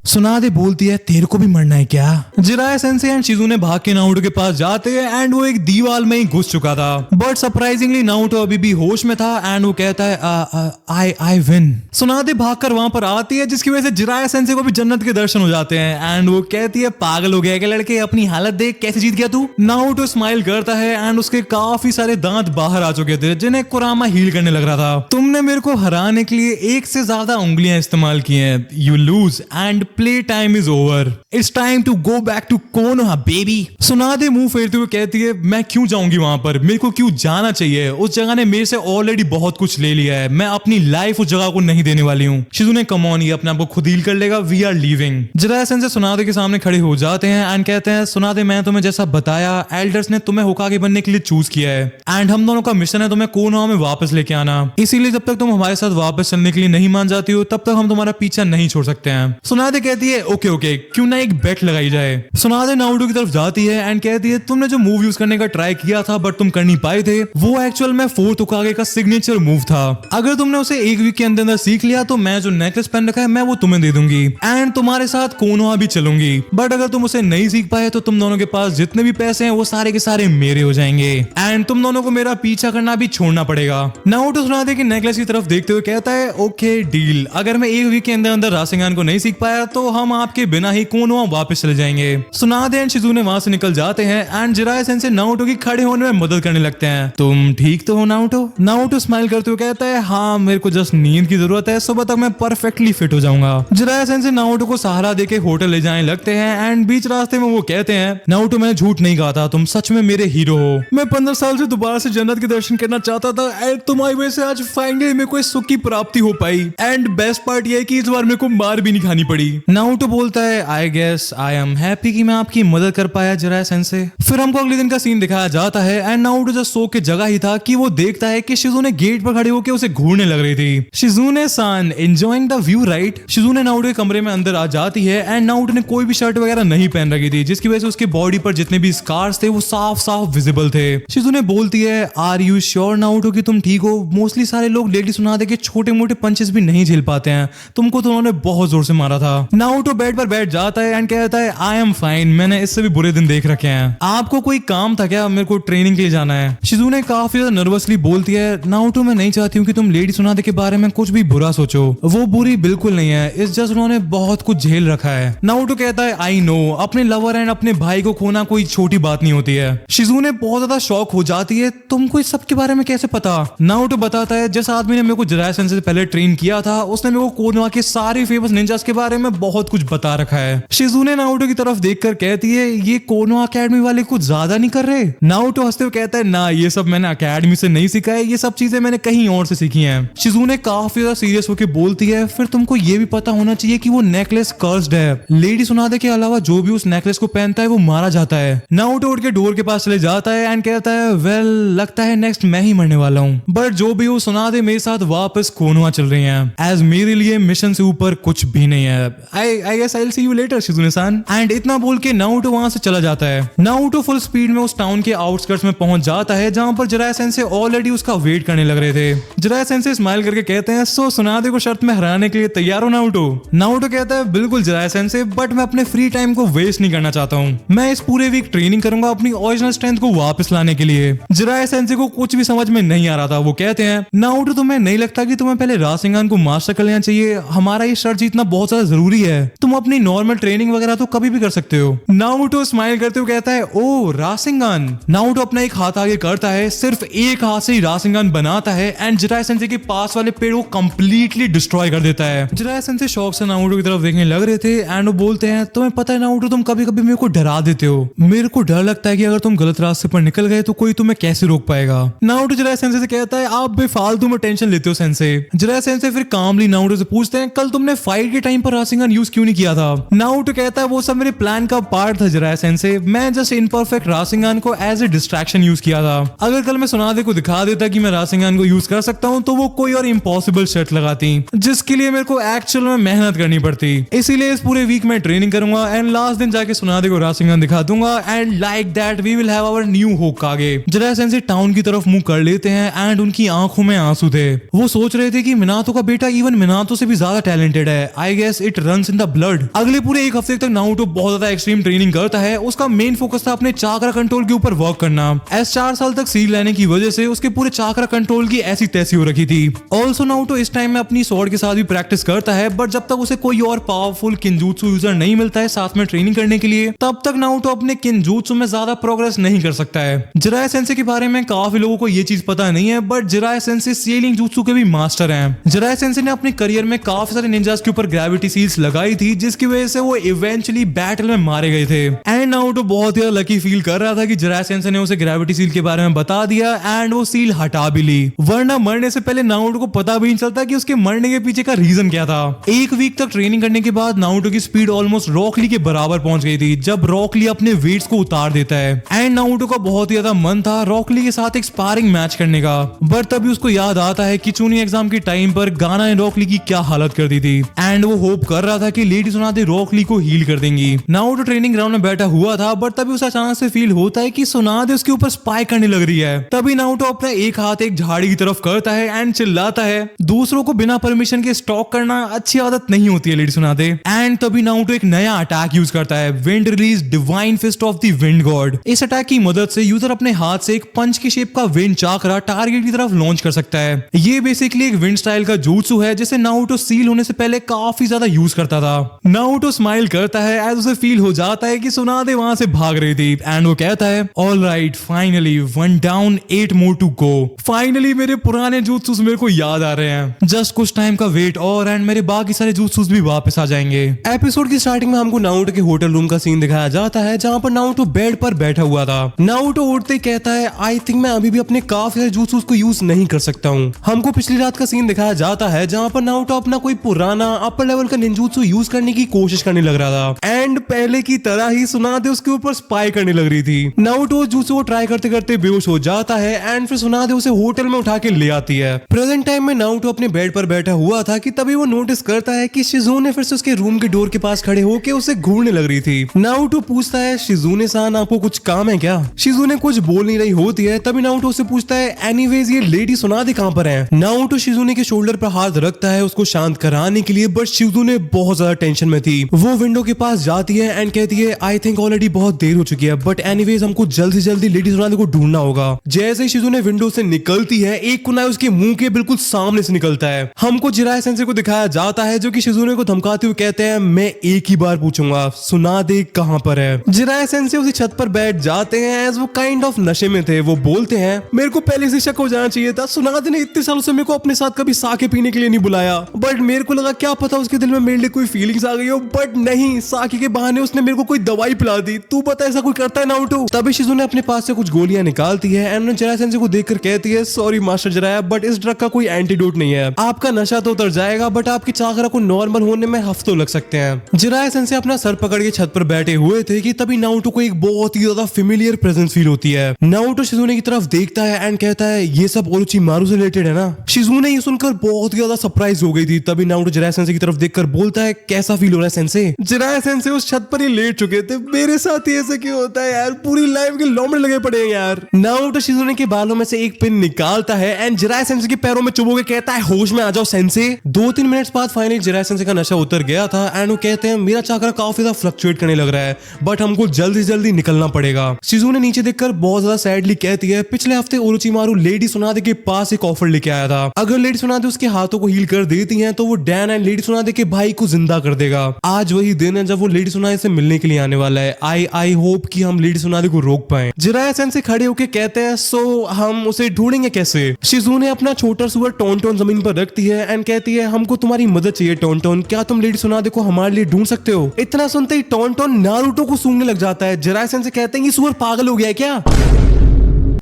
सुनादे बोलती है तेरे को भी मरना है क्या। जिराया सेंसे एंड शिजुने भाग के नारुतो के पास जाते हैं एंड वो एक दीवार में ही घुस चुका था, बट सरप्राइजिंगली नारुतो अभी भी होश में था एंड वो कहता है आई विन। सुनादे भागकर वहां पर आती है जिसकी वजह से जिराया सेंसे को भी जन्नत के दर्शन हो जाते हैं एंड वो कहती है पागल हो गया क्या लड़के, अपनी हालत देख कैसे जीत गया तू। नारुतो स्माइल करता है एंड उसके काफी सारे दांत बाहर आ चुके थे जिन्हें कुरामा हील करने लग रहा था। तुमने मेरे को हराने के लिए एक से ज्यादा उंगलियां इस्तेमाल की हैं, you lose and play time is over, it's time to go back to Konoha baby. Tsunade मुंह फेरते हुए कहती है मैं क्यों जाऊंगी वहां पर, मेरे को क्यों जाना चाहिए, उस जगह ने मेरे से ऑलरेडी बहुत कुछ ले लिया है, मैं अपनी लाइफ उस जगह को नहीं देने वाली हूँ। शिजुने कम ऑन, ये अपने आप को खुद हील कर लेगा, we are leaving. Jiraiya sensei Tsunade के सामने खड़े हो जाते हैं एंड कहते हैं सुनादे मैं तुम्हें जैसा बताया एल्डर्स ने तुम्हें होकागे बनने के लिए चूज किया है एंड हम दोनों का मिशन है तुम्हें कोनोहा में वापस लेके आना, इसीलिए जब तक तुम हमारे साथ वापस चलने के लिए नहीं मान जाती हो तब तक हम तुम्हारा पीछा नहीं छोड़ सकते हैं। सुनादे कहती है ओके ओके क्यों ना एक बेट लगाई जाए। सुनादे नारुतो की तरफ जाती है एंड कहती है तुमने जो मूव यूज करने का ट्राई किया था बट तुम कर नहीं पाए थे, वो एक्चुअल में फोर्थ होकागे का सिग्नेचर मूव था। अगर तुमने उसे एक वीक के अंदर सीख लिया तो मैं जो नेकलेस पहन रखा है मैं वो तुम्हें दे दूंगी एंड तुम्हारे साथ कोनोहा भी चलूंगी, बट अगर तुम उसे नहीं सीख पाए तो तुम दोनों के पास जितने भी पैसे हैं वो सारे के सारे मेरे हो जाएंगे एंड तुम दोनों को मेरा पीछा करना भी छोड़ना पड़ेगा। नारुतो सुनादे की नेकलेस की तरफ देखते हुए कहता है ओके डील, अगर मैं एक वीक के अंदर अंदर रासेंगान को नहीं सीख पाया तो हम आपके बिना ही कोनोहा वापस चले जाएंगे। सुनादे एंड शिजुने वहां से निकल जाते हैं एंड जिराया सेंसे नारुतो की खड़े होने में मदद करने लगते हैं। तुम ठीक तो हो नारुतो? नारुतो स्माइल करते हुए कहता है हाँ मेरे को जस्ट नींद की जरूरत है, सुबह तक मैं परफेक्टली फिट हो जाऊंगा। जिराया सेंसे नारुतो को सहारा देके होटल ले जाने लगते हैं एंड बीच रास्ते में वो कहते हैं नारुतो मैंने झूठ नहीं कहा था, तुम सच में मेरे हीरो हो, मैं 15 साल से दोबारा से जन्नत के दर्शन करना चाहता था एंड तुम्हारी वजह से आज फाइनली मेरे को इस सुख की प्राप्ति हो पाई एंड बेस्ट पार्ट ये है कि इस बार मेरे को मार भी नहीं खानी पड़ी। नारुतो बोलता है I guess I am happy कि मैं आपकी मदद कर पाया जिराया सेंसे। फिर हमको अगले दिन का सीन दिखाया जाता है एंड नारुतो जस्ट सो के जगह ही था कि वो देखता है कि शिजुने गेट पर खड़े होकर उसे घूरने लग रही थी। Shizune san enjoying the view right. Shizune Naruto के कमरे में अंदर आ जाती है एंड नारुतो ने कोई भी शर्ट वगैरह नहीं पहन रखी थी जिसकी वजह से उसके बॉडी पर जितने भी स्कार्स थे वो साफ साफ विजिबल थे। शिजुने बोलती है आर यू श्योर नारुतो कि तुम ठीक हो, मोस्टली सारे लोग लेडी सुनादे के छोटे मोटे पंचेस भी नहीं झेल पाते हैं, तुमको तो उन्होंने बहुत जोर से मारा था। नारुतो बेड पर बैठ जाता है एंड कहता है आई एम फाइन, मैंने इससे भी बुरे दिन देख रखे हैं। आपको कोई काम था क्या? मेरे को ट्रेनिंग के लिए जाना है। शिजुने काफी ज्यादा नर्वसली बोलती है नारुतो मैं नहीं चाहती हूँ कि तुम लेडी सुनादे के बारे में कुछ भी बुरा सोचो, वो बुरी बिल्कुल नहीं है, इस जस्ट उन्होंने बहुत कुछ झेल रखा है। नारुतो कहता है आई नो, अपने लवर एंड अपने भाई को खोना कोई छोटी बात नहीं होती है। शिजुने बहुत ज्यादा शॉक हो जाती है, तुमको इस सब के बारे में कैसे पता? नारुतो बताता है जिस आदमी ने मेरे को जिराया सेंसेई से पहले ट्रेन किया था उसने मेरे को कोनोहा के सारे फेमस निंजास के बारे में बहुत कुछ बता रखा है। शिजुने नारुतो की तरफ देखकर कहती है ये कोनोहा एकेडमी वाले कुछ ज्यादा नहीं कर रहे? नारुतो हंसते हुए कहता है ना, ये सब मैंने एकेडमी से नहीं सीखा है, ये सब चीजें मैंने कहीं और से सीखी हैं। शिजुने काफी ज्यादा सीरियस होकर बोलती है फिर तुमको ये भी पता होना चाहिए कि वो नेकलेस कर्स्ड है, लेडी सुनादे के अलावा जो भी उस नेकलेस को पहनता है वो मारा जाता है। नारुतो उठ के डोर के पास चले जाता है एंड कहता है वेल लगता है नेक्स्ट मैं ही मरने वाला हूँ, बट जो भी हो सुनादे मेरे साथ वापस कोनोहा चल रही हैं, एज मेरे लिए मिशन से ऊपर कुछ भी नहीं है। I guess I will see you later Shizune san. And इतना बोल के नारुतो वहां से चला जाता है। नारुतो फुल स्पीड में उस टाउन के आउटस्कर्ट्स में पहुंच जाता है जहां पर जिराया सेंसेई ऑलरेडी उसका वेट करने लग रहे थे। जिराया सेंसेई स्माइल करके कहते हैं सो सुनादे को शर्त में हराने के लिए तैयार हो नारुतो? नारुतो कहता है बिल्कुल जिराया सेंसेई, बट मैं अपने फ्री टाइम को वेस्ट नहीं करना चाहता हूँ, मैं इस पूरे वीक ट्रेनिंग करूंगा अपनी ओरिजिनल स्ट्रेंथ को वापस लाने के लिए। जिराया सेंसेई को कुछ भी समझ में नहीं आ रहा था। वो कहते हैं नारुतो तुम्हें नहीं लगता कि तुम्हें पहले रासेंगान को मास्टर कर लेना चाहिए? हमारा ये शर्त जीतना बहुत ज्यादा जरूरी है, तुम अपनी नॉर्मल ट्रेनिंग वगैरह तो कभी भी कर सकते हो। नारुतो स्माइल करते हुए कहता है ओ रासेंगान। नारुतो अपना एक हाथ आगे करता है, सिर्फ एक हाथ से ही रासेंगान बनाता है एंड जिराया सेंसेई के पास वाले पेड़ को कंप्लीटली डिस्ट्रॉय कर देता है। जिराया सेंसेई शौक से नारुतो की तरफ देखने लग रहे थे एंड वो बोलते हैं तुम्हें पता है नारुतो तुम कभी कभी मेरे को डरा देते हो, मेरे को डर लगता है कि अगर तुम गलत रास्ते पर निकल गए तो कोई तुम्हें कैसे रोक पाएगा। नारुतो जिराया सेंसेई से कहता है आप बेफालतू में टेंशन लेते हो सेंसेई। जिराया सेंसेई फिर कामली नारुतो से पूछते हैं कल तुमने फाइट के टाइम पर रासेंगान यूज क्यों नहीं किया था? नारुतो कहता है वो सब मेरे प्लान का पार्ट था जिराया सेंसेई, मैं जस्ट इनपरफेक्ट रासेंगान को एज ए डिस्ट्रैक्शन यूज किया था। अगर कल मैं सुनादे को दिखा देता कि मैं रासेंगान को यूज कर सकता हूँ तो वो कोई और इम्पॉसिबल शर्त लगाती जिसके लिए मेरे को एक्चुअल में मेहनत करनी पड़ती। इसीलिए इस पूरे वीक में ट्रेनिंग करूंगा एंड लास्ट दिन जाके सुनादे को रासेंगान दिखा दूंगा and like that we will have our new Hokage. Jiraiya sensei town की तरफ मुंह कर लेते हैं एंड उनकी आंखों में आंसू थे। वो सोच रहे थे कि मिनातो का बेटा इवन मिनातो से भी ज्यादा टैलेंटेड है, I guess it runs in the blood. अगले पूरे एक हफ्ते तक नारुतो बहुत ज्यादा एक्सट्रीम ट्रेनिंग करता है। उसका मेन फोकस था अपने चाकरा कंट्रोल के ऊपर वर्क करना। एस 4 साल तक सील लेने की वजह से उसके पूरे चाकरा कंट्रोल की ऐसी तैसी हो रखी थी। ऑल्सो नारुतो इस टाइम में अपनी स्वॉर्ड के साथ भी प्रैक्टिस करता है, बट जब तक उसे कोई और पावरफुल किंजूत्सु यूजर नहीं मिलता है साथ में ट्रेनिंग करने के लिए तब तक नारुतो अपने किंजूत्सु में ज्यादा प्रोग्रेस नहीं कर सकता है। जिराया सेंसेई के बारे में काफी लोगों को ये चीज पता नहीं है, but Jiraiya Sensei selling jutsu के भी मास्टर हैं। जिराया सेंसेई ने अपने करियर में काफी सारे निंजास के ऊपर ग्रेविटी सील्स लगाई थी जिसकी वजह से वो इवेंचुअली बैटल में मारे गए थे। एंड नारुतो बहुत ही लकी फील कर रहा था कि जिराया सेंसेई ने उसे ग्रेविटी सील के बारे में बता दिया एंड वो सील हटा भी ली, वरना मरने से पहले नारुतो को पता भी नहीं चलता कि उसके मरने के पीछे का रीजन क्या था। एक वीक तक ट्रेनिंग करने के बाद नारुतो की स्पीड ऑलमोस्ट रॉक ली के बराबर पहुंच गई थी जब रॉक ली अपने वेट्स को उतार देता है। एंड नारुतो का बहुत ही ज्यादा मन था रॉक ली के साथ एक स्पारिंग मैच करने का, बट तभी उसको याद आता है कि चुनी एग्जाम के टाइम पर गाना ने रॉक ली की क्या हालत कर दी थी एंड वो होप कर रहा था कि लेडी सुनादे रॉक ली को हील कर देंगी। नारुतो ट्रेनिंग ग्राउंड में बैठा हुआ था, बट तभी उसे अचानक से फील होता है कि सुनादे उसके ऊपर स्पाई करने लग रही है। तभी नारुतो अपना एक हाथ एक झाड़ी की तरफ करता है एंड चिल्लाता है दूसरों को बिना परमिशन के स्टॉक करना अच्छी आदत नहीं होती है लेडी सुनादे। एंड तभी नारुतो एक नया अटैक यूज करता है, wind release divine fist of the wind god. इस अटैक की मदद से यूजर अपने हाथ से एक पंच की शेप का विंड चाकरा टारगेट की तरफ लॉन्च कर सकता है। ये बेसिकली एक विंड स्टाइल का jutsu है जिसे नारुतो सील होने से पहले काफी ज्यादा यूज करता था। नारुतो स्माइल करता है एज उसे फील हो जाता है कि सुनादे वहां से भाग रही थी एंड वो कहता है all right finally 1 down 8 more to go. Finally मेरे पुराने jutsus मेरे को याद आ रहे हैं, जस्ट कुछ टाइम का वेट और एंड मेरे बाकी सारे jutsus भी वापस आ जाएंगे। एपिसोड की स्टार्टिंग में हमको नारुतो के होटल रूम का सीन दिखाया जाता है जहां पर नारुतो बेड पर बैठा हुआ था। नारुतो उठते ही कहता है आई थिंक मैं अभी भी अपने काफी सारे jutsus को यूज नहीं कर सकता हूँ। हमको पिछली रात का सीन दिखाया जाता है जहां पर नारुतो अपना कोई पुराना अपर लेवल का निंजुत्सु यूज करने की कोशिश करने लग रहा था एंड पहले की तरह ही सुनादे उसके ऊपर स्पाई करने लग रही थी। नारुतो jutsu को ट्राई करते करते बेहोश हो जाता है एंड फिर सुनादे उसे होटल में उठा के ले आती है। प्रेजेंट टाइम में नारुतो अपने बेड पर बैठा हुआ था कि तभी वो नोटिस करता है कि शिजुने फिर से उसके रूम के डोर के पास खड़े होके उसे घूरने लग रही थी। नारुतो पूछता है शिजुने सान आपको कुछ काम है क्या? शिजुने कुछ बोल नहीं रही होती है, तभी नारुतो उससे पूछता है एनीवेज ये लेडी सुनादे कहां पर है? नारुतो शिजुने के शोल्डर पर हाथ रखता है उसको शांत कराने के लिए, बट शिजुने बहुत ज्यादा टेंशन में थी। वो विंडो के पास जाती है एंड कहती है आई थिंक ऑलरेडी बहुत देर हो चुकी है, बट एनीवेज हमको जल्द से जल्दी लेडी सुनादे को ढूंढना होगा। जैसे ही शिजुने विंडो से निकलती है, एक कुनाई उसके मुंह के बिल्कुल सामने से निकलता है। हमको जिराया सेंसे को दिखाया जाता है जो कि शिजुने को धमकाते हुए कहते हैं मैं एक ही बार पूछूंगा, सुनादे कहां पर है। जिराया सेंसे उसी छत पर बैठ जाते हैं एज वो काइंड ऑफ नशे में थे। वो बोलते हैं मेरे को पहले से शक हो जाना चाहिए था, सुनादे ने इतने सालों से मेरे को अपने साथ कभी साके पीने के लिए नहीं बुलाया, बट मेरे को लगा क्या पता उसके दिल में मेरे लिए कोई फीलिंग्स आ गई हो, बट नहीं, साके के बहाने उसने मेरे को कोई दवाई पिला दी। तू बता ऐसा कोई करता है नारुतो? तभी शिजुने अपने पास से कुछ गोलियां निकालती है एंड जिराया सेंसे को देखकर कहती है सॉरी मास्टर जिराया, बट इस ड्रग का कोई एंटीडोट नहीं है। आपका नशा तो उतर जाएगा बट आपकी चाकरा को नॉर्मल होने में हफ्तों लग सकते हैं। जिराया सेंसे अपना सर पकड़ के छत पर बैठे हुए थे कि तभी नारुतो को एक बहुत ही ज्यादा फेमिलियर प्रेजेंस फील होती है। नारुतो शिजुने की तरफ देखता है एंड कहता है ये सब ओरोचिमारू से रिलेटेड है ना। शिजुने ये सुनकर बहुत ही ज्यादा सरप्राइज हो गई थी। तभी नारुतो जिराया सेंसे की तरफ देखकर बोलता है कैसा फील हो रहा है सेंसे? जिराया सेंसे उस छत पर ही लेट चुके थे। मेरे साथ ही ऐसा क्यों होता है यार, पूरी लाइफ के लोमड़े लगे पड़े हैं यार। नारुतो शिजुने के बालों में से एक पिन निकालता है एंड जिराया सेंसे के पैरों में चुभो के कहता है होश में आ जाओ सेंसे। 2-3 मिनट बाद फाइनली जिराया सेंसे का नशा उतर गया था एंड वो कहते हैं मेरा चाकरा काफी ज्यादा फ्लक्चुएट करने लग रहा है, बट हमको जल्दी से जल्दी निकलना पड़ेगा। शिजुने नीचे देखकर बहुत ज्यादा सैडली कहती है पिछले हफ्ते ओरोचिमारू लेडी सुनादे के पास एक ऑफर लेके आया था, अगर लेडी सुनादे उसके हाथों को हील कर देती हैं तो वो डैन एंड लेडी सुनादे के भाई को जिंदा कर देगा। आज वही दिन है जब वो लेडी सुनादे से मिलने के लिए आने वाला है। आई होप कि हम लेडी सुनादे को रोक पाए। जिराया सेंसे खड़े होके कहते हैं सो हम उसे ढूंढेंगे कैसे? शिजुने अपना छोटा सुअर टोनटोन जमीन पर रखती है एंड कहती है हमको तुम्हारी मदद चाहिए टोनटोन, क्या तुम लेडी सुनादे को हमारे लिए ढूंढ सकते हो? इतना सुनते ही टोनटोन नारुतो को सूंघने लग जाता है। जिराया सेंसे कहते हैं ये सुअर पागल हो गया है क्या?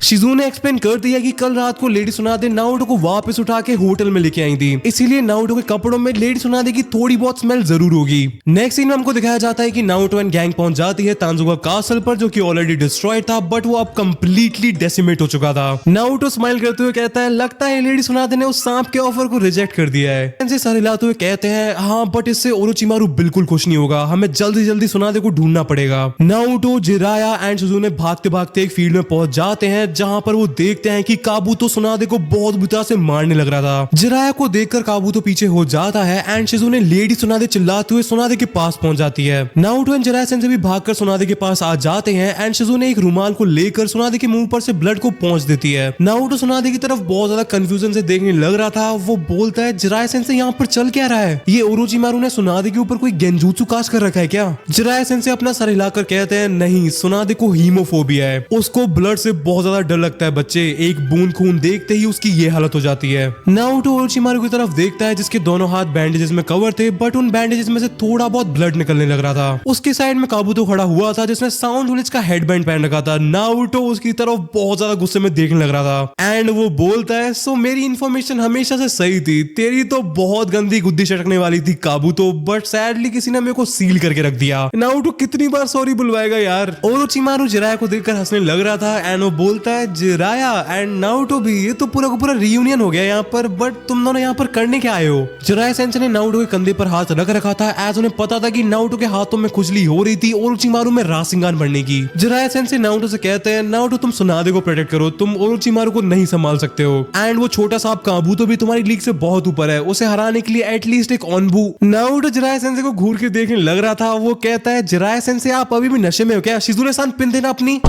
शिजुने एक्सप्लेन कर दिया कि कल रात को लेडी सुनादे नारुतो को वापस उठा के होटल में लेके आई थी, इसीलिए नारुतो के कपड़ों में लेडी सुनादे की थोड़ी बहुत स्मेल जरूर होगी। नेक्स्ट सीन में हमको दिखाया जाता है कि नारुतो एंड गैंग पहुंच जाती है तांजुका कासल पर जो कि ऑलरेडी डिस्ट्रॉयड था, बट वो अब कंप्लीटली डेसिमेट हो चुका था। नारुतो स्माइल करते हुए कहता है लगता है लेडी सुनादे ने उस सांप के ऑफर को रिजेक्ट कर दिया है। इनसे सर हिलाते हुए कहते हैं हाँ बट इससे ओरोचिमारू बिल्कुल खुश नहीं होगा, हमें जल्दी जल्दी सुनादे को ढूंढना पड़ेगा। नारुतो, जिराया एंड शिजुने भागते भागते एक फील्ड में पहुंच जाते हैं जहां पर वो देखते हैं कि काबूतो सुनादे को बहुत बुरी तरह से मारने लग रहा था। जिराया को देखकर काबूतो पीछे हो जाता है एंड शिजुने लेडी सुनादे चिल्लाते हुए सुनादे के पास पहुंच जाती है। नारुतो एंड जिराया सेंसे भी भागकर सुनादे के पास आ जाते हैं एंड शिजुने एक रुमाल को लेकर सुनादे के मुंह पर से ब्लड को पहुंच देती है। नारुतो सुनादे की तरफ बहुत ज्यादा कंफ्यूजन से देखने लग रहा था। वो बोलता है जिराया सेंसे यहाँ पर चल क्या रहा है? ये ओरोचिमारू ने सुनादे के ऊपर कोई गेंजूत्सु कास्ट कर रखा है क्या? जिराया सेंसे अपना सर हिलाकर कहते हैं नहीं, सुनादे को हीमोफोबिया है, उसको ब्लड से बहुत ज्यादा डर लगता है बच्चे, एक बूंद खून देखते ही उसकी ये हालत हो जाती है। नारुतो ओरोचिमारू की तरफ देखता है जिसके दोनों हाथ बैंडेजेस में कवर थे, बट उन बैंडेजेस में से थोड़ा बहुत ब्लड निकलने लग रहा था। उसके साइड में काबूतो खड़ा हुआ था जिसने साउंड विलेज का हेडबैंड पहन रखा था। नारुतो उसकी तरफ बहुत ज्यादा गुस्से में देखने लग रहा था एंड वो बोलता है सो मेरी इन्फॉर्मेशन हमेशा से सही थी, तेरी तो बहुत गंदी गुद्दी चटकने वाली थी काबूतो, बट सैडली किसी ने मेरे को सील करके रख दिया। नारुतो कितनी बार सॉरी बुलवाएगा यार? ओरोचिमारू जिराया को देखकर हंसने लग रहा था एंड वो बोलता है जिराया एंड नारुतो भी, ये तो पूरा का पूरा रियूनियन हो गया यहाँ पर, बट तुम दोनों यहाँ पर करने क्या आए हो? जिराया सेंसे ने नारुतो के कंधे पर हाथ रख रखा था एज उन्हें पता था कि नारुतो के हाथों में खुजली हो रही थी ओरोचिमारू में रासिंगान बढ़ने की। जिराया सेंसे नारुतो से कहते हैं नारुतो तुम सुनादे को प्रोटेक्ट करो, तुम ओरोचिमारू को नहीं संभाल सकते हो एंड वो छोटा सा काबूतो भी तुम्हारी लीग से बहुत ऊपर है, उसे हराने के लिए एटलीस्ट एक ऑनबू। नारुतो जिराया सेंसे को घूर के देखने लग रहा था। वो कहता है जिराया सेंसे आप अभी भी नशे में हो क्या? शिजुने-सान पिन देना अपनी।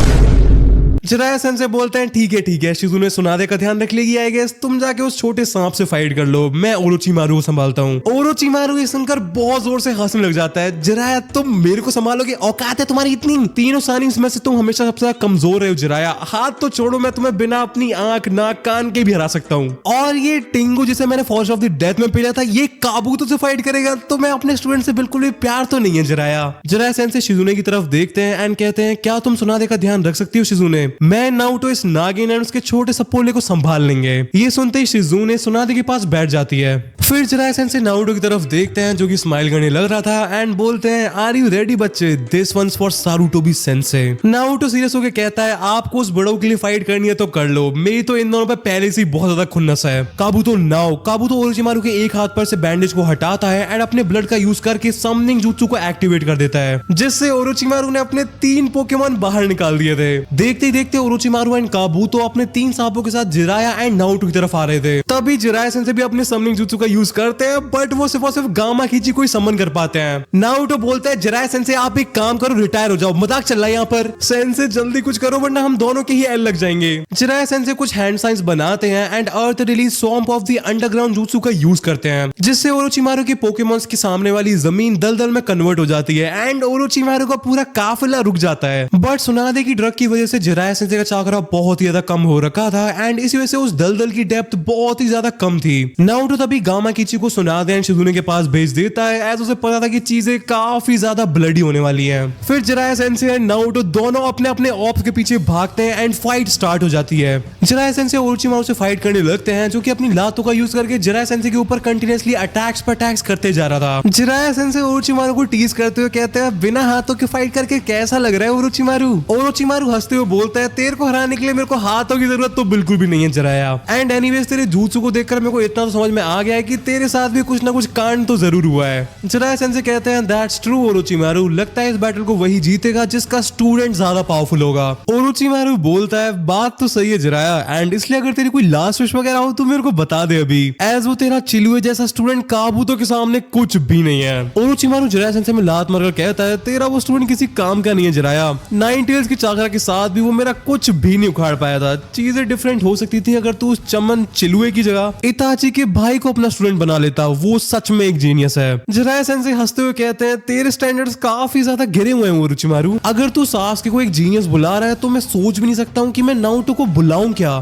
जिराया सेंसे बोलते हैं ठीक है शिजुने सुनादे का ध्यान रख लेगी आई गेस, तुम जाके उस छोटे सांप से फाइट कर लो, मैं ओरोचिमारू को संभालता हूँ। ओरोचिमारू ये सुनकर बहुत जोर से हंसने लग जाता है। जिराया तुम मेरे को संभालोगे? औकात है तुम्हारी इतनी? तीनों सानिंस में से तुम हमेशा सबसे ज्यादा कमजोर रहे हो जिराया, हाथ तो छोड़ो, मैं तुम्हें बिना अपनी आंख नाक कान के भी हरा सकता हूँ। और ये टिंगू जिसे मैंने फॉर्स ऑफ द डेथ में पीला था, ये काबूतो से फाइट करेगा? तो मैं अपने स्टूडेंट से बिल्कुल भी प्यार तो नहीं है जिराया। जिराया सेंसे शिजुने की तरफ देखते हैं एंड कहते हैं क्या तुम सुनादे का ध्यान रख सकती हो शिजुने? मैं नारुतो इस नागिन एंड उसके छोटे सपोले को संभाल लेंगे। ये सुनते ही शिजुने सुनादे के पास बैठ जाती है। फिर जिराया सेंसे नारुतो की तरफ देखते हैं जो कि स्माइल करने लग रहा था एंड बोलते हैं आर यू रेडी बच्चे, this one's for Sarutobi sensei. Naruto serious होकर कहता है आपको उस बड़ों के लिए फाइट करनी है तो कर लो, मेरी तो इन दोनों पे पहले से बहुत ज्यादा खुन्नस है। काबूतो नाउ। काबूतो ओरोचिमारू के एक हाथ पर से बैंडेज को हटाता है एंड अपने ब्लड का यूज करके समनिंग जुत्सु को एक्टिवेट कर देता है, जिससे ओरोचिमारू ने अपने 3 पोकेमॉन बाहर निकाल दिए थे। देखते ही देखते ओरोचिमारू एंड काबूतो अपने 3 सांपों के साथ जिराया एंड नारुतो की तरफ आ रहे थे। तभी जिराया सेंसे भी अपने समनिंग जुत्सु का यूज करते हैं, बट वो सिर्फ गामा खींची कोई समन कर पाते हैं। नारुतो बोलता है जिराया सेंसे आप एक काम करो, रिटायर हो जाओ, मजाक चल रहा है यहाँ पर। सेंसे जल्दी कुछ करो वरना हम दोनों के ही एल लग जाएंगे। जिराया सेंसे कुछ हैंड साइंस बनाते हैं and earth release swamp of the underground jutsu का यूज करते हैं, जिससे ओरोचिमारू के पोकेमॉन्स के सामने वाली जमीन दलदल में कन्वर्ट हो जाती है एंड ओरोचिमारू का पूरा काफिला रुक जाता है। बट सुनादे की ड्रग की वजह से जिराया सेंसे का चाकरा बहुत ही ज्यादा कम हो रखा था एंड इसी वजह से उस दलदल की डेप्थ बहुत ही ज्यादा कम थी। नारुतो तभी गामा कीची को सुनादे एंड शिजुने के पास भेज देता है, एज उसे पता था कि चीजें काफी ज्यादा ब्लडी होने वाली हैं। फिर जिराया सेंसे एंड नारुतो दोनों अपने अपने ऑप्स के पीछे भागते हैं एंड फाइट स्टार्ट हो जाती है। जिराया सेंसे ओरोचिमारू से फाइट करने लगते हैं, जो कि अपनी लातों का यूज करके जिराया सेंसे के ऊपर कंटिन्यूअसली अटैक्स पर अटैक्स करते जा रहा था। जिराया सेंसे ओरोचिमारू को टीज करते हुए कहते हैं बिना हाथों के फाइट करके कैसा लग रहा है ओरोचिमारू। ओरोचिमारू हंसते हुए बोलता है तेरे को हराने के लिए मेरे को हाथों की जरूरत तो बिल्कुल भी नहीं है जिराया। एंड एनीवेज तेरे jutsu को देखकर मेरे को इतना तो समझ में आ गया है कि तेरे साथ भी कुछ ना कुछ कांड तो जरूर हुआ है। जिराया सेंसे कहते हैं दैट्स ट्रू ओरोचिमारू, लगता है इस बैटल को वही जीतेगा जिसका स्टूडेंट ज्यादा पावरफुल होगा। ओरोचिमारू बोलता है बात तो सही है जिराया, एंड इसलिए अगर तेरी कोई लास्ट विश वगैरह हो तो मेरे को बता दे अभी, एज वो तेरा चिलुए जैसा स्टूडेंट काबूतो के सामने कुछ भी नहीं है। ओरोचिमारू जिराया सेंसे में लात मारकर कहता है तेरा वो स्टूडेंट किसी काम का नहीं है जिराया, नाइन टेल्स की चाकरा के साथ भी वो मेरा कुछ भी नहीं उखाड़ पाया था। चीजें डिफरेंट हो सकती थी अगर तू उस चमन चिलुए की जगह इताची के भाई को अपना स्टूडेंट बना लेता, वो सच में एक जीनियस है। जिराया सेंसे हंसते हुए कहते हैं तेरे स्टैंडर्ड्स काफी ज्यादा गिरे हुए हैं ओरोचिमारू, अगर तू सास के को एक जीनियस बुला रहा है तो मैं सोच भी नहीं सकता हूँ कि मैं नारुतो को बुलाऊं क्या।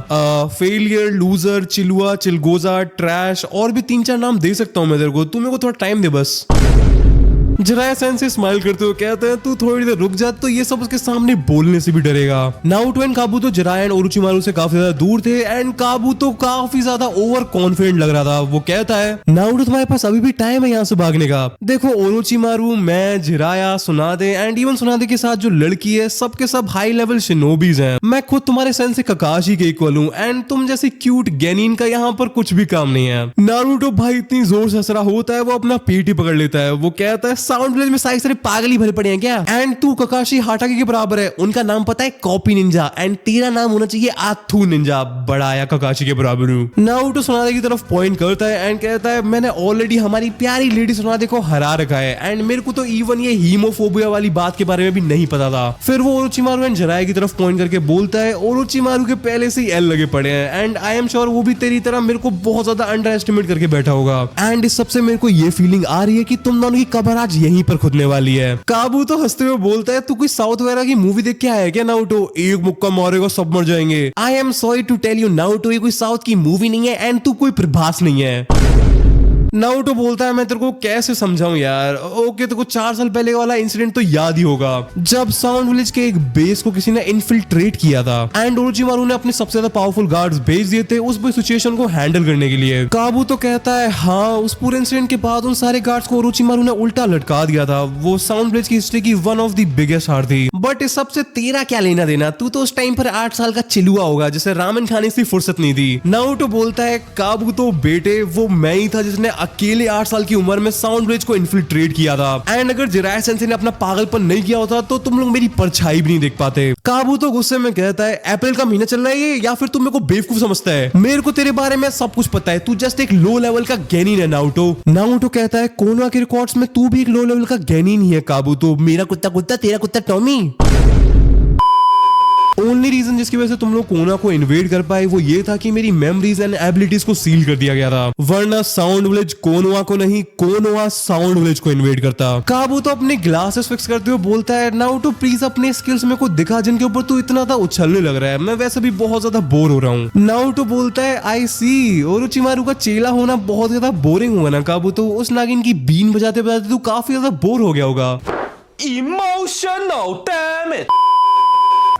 फेलियर, लूजर, चिलुआ, चिलगोजा, ट्रैश और भी 3-4 नाम दे सकता हूँ मैं तेरे को, तू मेरे को थोड़ा टाइम दे बस। जिराया सेंसे स्माइल करते हुए कहते हैं तू थोड़ी देर रुक जा, तो ये सब उसके सामने बोलने से भी डरेगा। Naruto and Kabuto Jiraiya and Orochimaru से काफी ज्यादा दूर थे एंड काबूतो काफी ज्यादा ओवर कॉन्फिडेंट लग रहा था। वो कहता है नारुतो तुम्हारे पास अभी भी टाइम है यहाँ से भागने का। देखो ओरोचिमारू, मैं, जिराया, सुनादे एंड इवन सुनादे के साथ जो लड़की है सबके सब हाई लेवल शिनोबीज हैं। मैं खुद तुम्हारे सेंसे ककाशी के इक्वल हूँ एंड तुम जैसे क्यूट गेनिन का यहाँ पर कुछ भी काम नहीं है। नारुतो भाई इतनी जोर से हंस रहा होता है वो अपना पेट ही पकड़ लेता है। वो कहता है साउंड विलेज में सारे पागल ही भरे पड़े हैं क्या, एंड तू ककाशी हाटाके के बराबर है, उनका नाम पता है कॉपी निंजा एंड तेरा नाम होना चाहिए आथू निंजा, बड़ा आया ककाशी के बराबर हूँ। नारुतो सुनादे की तरफ पॉइंट करता है एंड कहता है मैंने ऑलरेडी हमारी प्यारी लेडी सुनादे को हरा रखा है एंड मेरे को तो इवन ये हीमोफोबिया वाली बात के बारे में भी नहीं पता था। फिर वो ओरोचिमारू एंड जिराया की तरफ पॉइंट करके बोलता है ओरोचिमारू के पहले से ही एल लगे पड़े हैं एंड आई एम श्योर वो भी तेरी तरह मेरे को बहुत ज्यादा अंडर एस्टिमेट करके बैठा होगा एंड इस सबसे मेरे को ये फीलिंग आ रही है कि तुम दोनों की कबर आज यहीं पर खुदने वाली है। काबू तो हंसते हुए बोलता है तू कोई साउथ वगैरह की मूवी देख के आया है क्या नारुतो, एक मुक्का मारेगा सब मर जाएंगे। I am sorry to tell you Naruto, ये कोई साउथ की मूवी नहीं है एंड तू कोई प्रभास नहीं है। नारुतो बोलता है मैं तेरे को कैसे समझाऊं यार, ओके तेरे को 4 साल पहले वाला इंसिडेंट तो याद ही होगा जब साउंड विलेज के एक बेस को किसी ने इन्फिल्ट्रेट किया था एंड ओरोचिमारू ने अपने सबसे ज्यादा पावरफुल गार्ड्स भेज दिए थे उस सिचुएशन को हैंडल करने के लिए। काबू तो कहता है हाँ उस पूरे इंसिडेंट के बाद उन सारे गार्ड्स को ओरोचिमारू ने उल्टा लटका दिया था। वो साउंड विलेज की हिस्ट्री की वन ऑफ द बिगेस्ट हार थी, बट इस सबसे तेरा क्या लेना देना, तू तो उस टाइम पर 8 साल का चिलुआ होगा जिसे रामेन खाने से फुर्सत नहीं थी। नारुतो बोलता है काबू तो बेटे वो मैं ही था जिसने अकेले 8 साल की उम्र में साउंड विलेज को इन्फिल्ट्रेट किया था एंड अगर जिराया सेंसे ने अपना पागलपन नहीं किया होता तो तुम लोग मेरी परछाई भी नहीं देख पाते। काबू तो गुस्से में कहता है अप्रैल का महीना चल रहा है ये, या फिर तुम मेरे को बेवकूफ समझता है, मेरे को तेरे बारे में सब कुछ पता है, तू जस्ट एक लो लेवल का गेनिन है नारुतो। नारुतो कहता है कोनोहा के रिकॉर्ड्स में तू भी एक लो लेवल का गेनिन ही है काबू, तो मेरा कुत्ता कुत्ता तेरा कुत्ता टॉमी। ओनली रीजन जिसकी वजह से तुम लोग कोना को इन्वेड कर पाए वो ये था कि मेरी मेमोरीज एंड एबिलिटीज को सील कर दिया गया था, वरना साउंड विलेज कोनोहा को नहीं, कोनोहा साउंड विलेज को इन्वेड करता। काबू तो अपने ग्लासेस फिक्स करते हुए बोलता है नारुतो प्लीज अपने स्किल्स में को दिखा जिनके ऊपर तू इतना था उछलने लग रहा है, मैं वैसे भी बहुत ज्यादा बोर हो रहा हूँ। नारुतो बोलता है आई सी, ओरोचिमारू का चेला होना बहुत ज्यादा बोरिंग हुआ ना काबू, तो उस नागिन की बीन बजाते बजाते तू काफी ज्यादा बोर हो गया होगा। Emotional, damn it!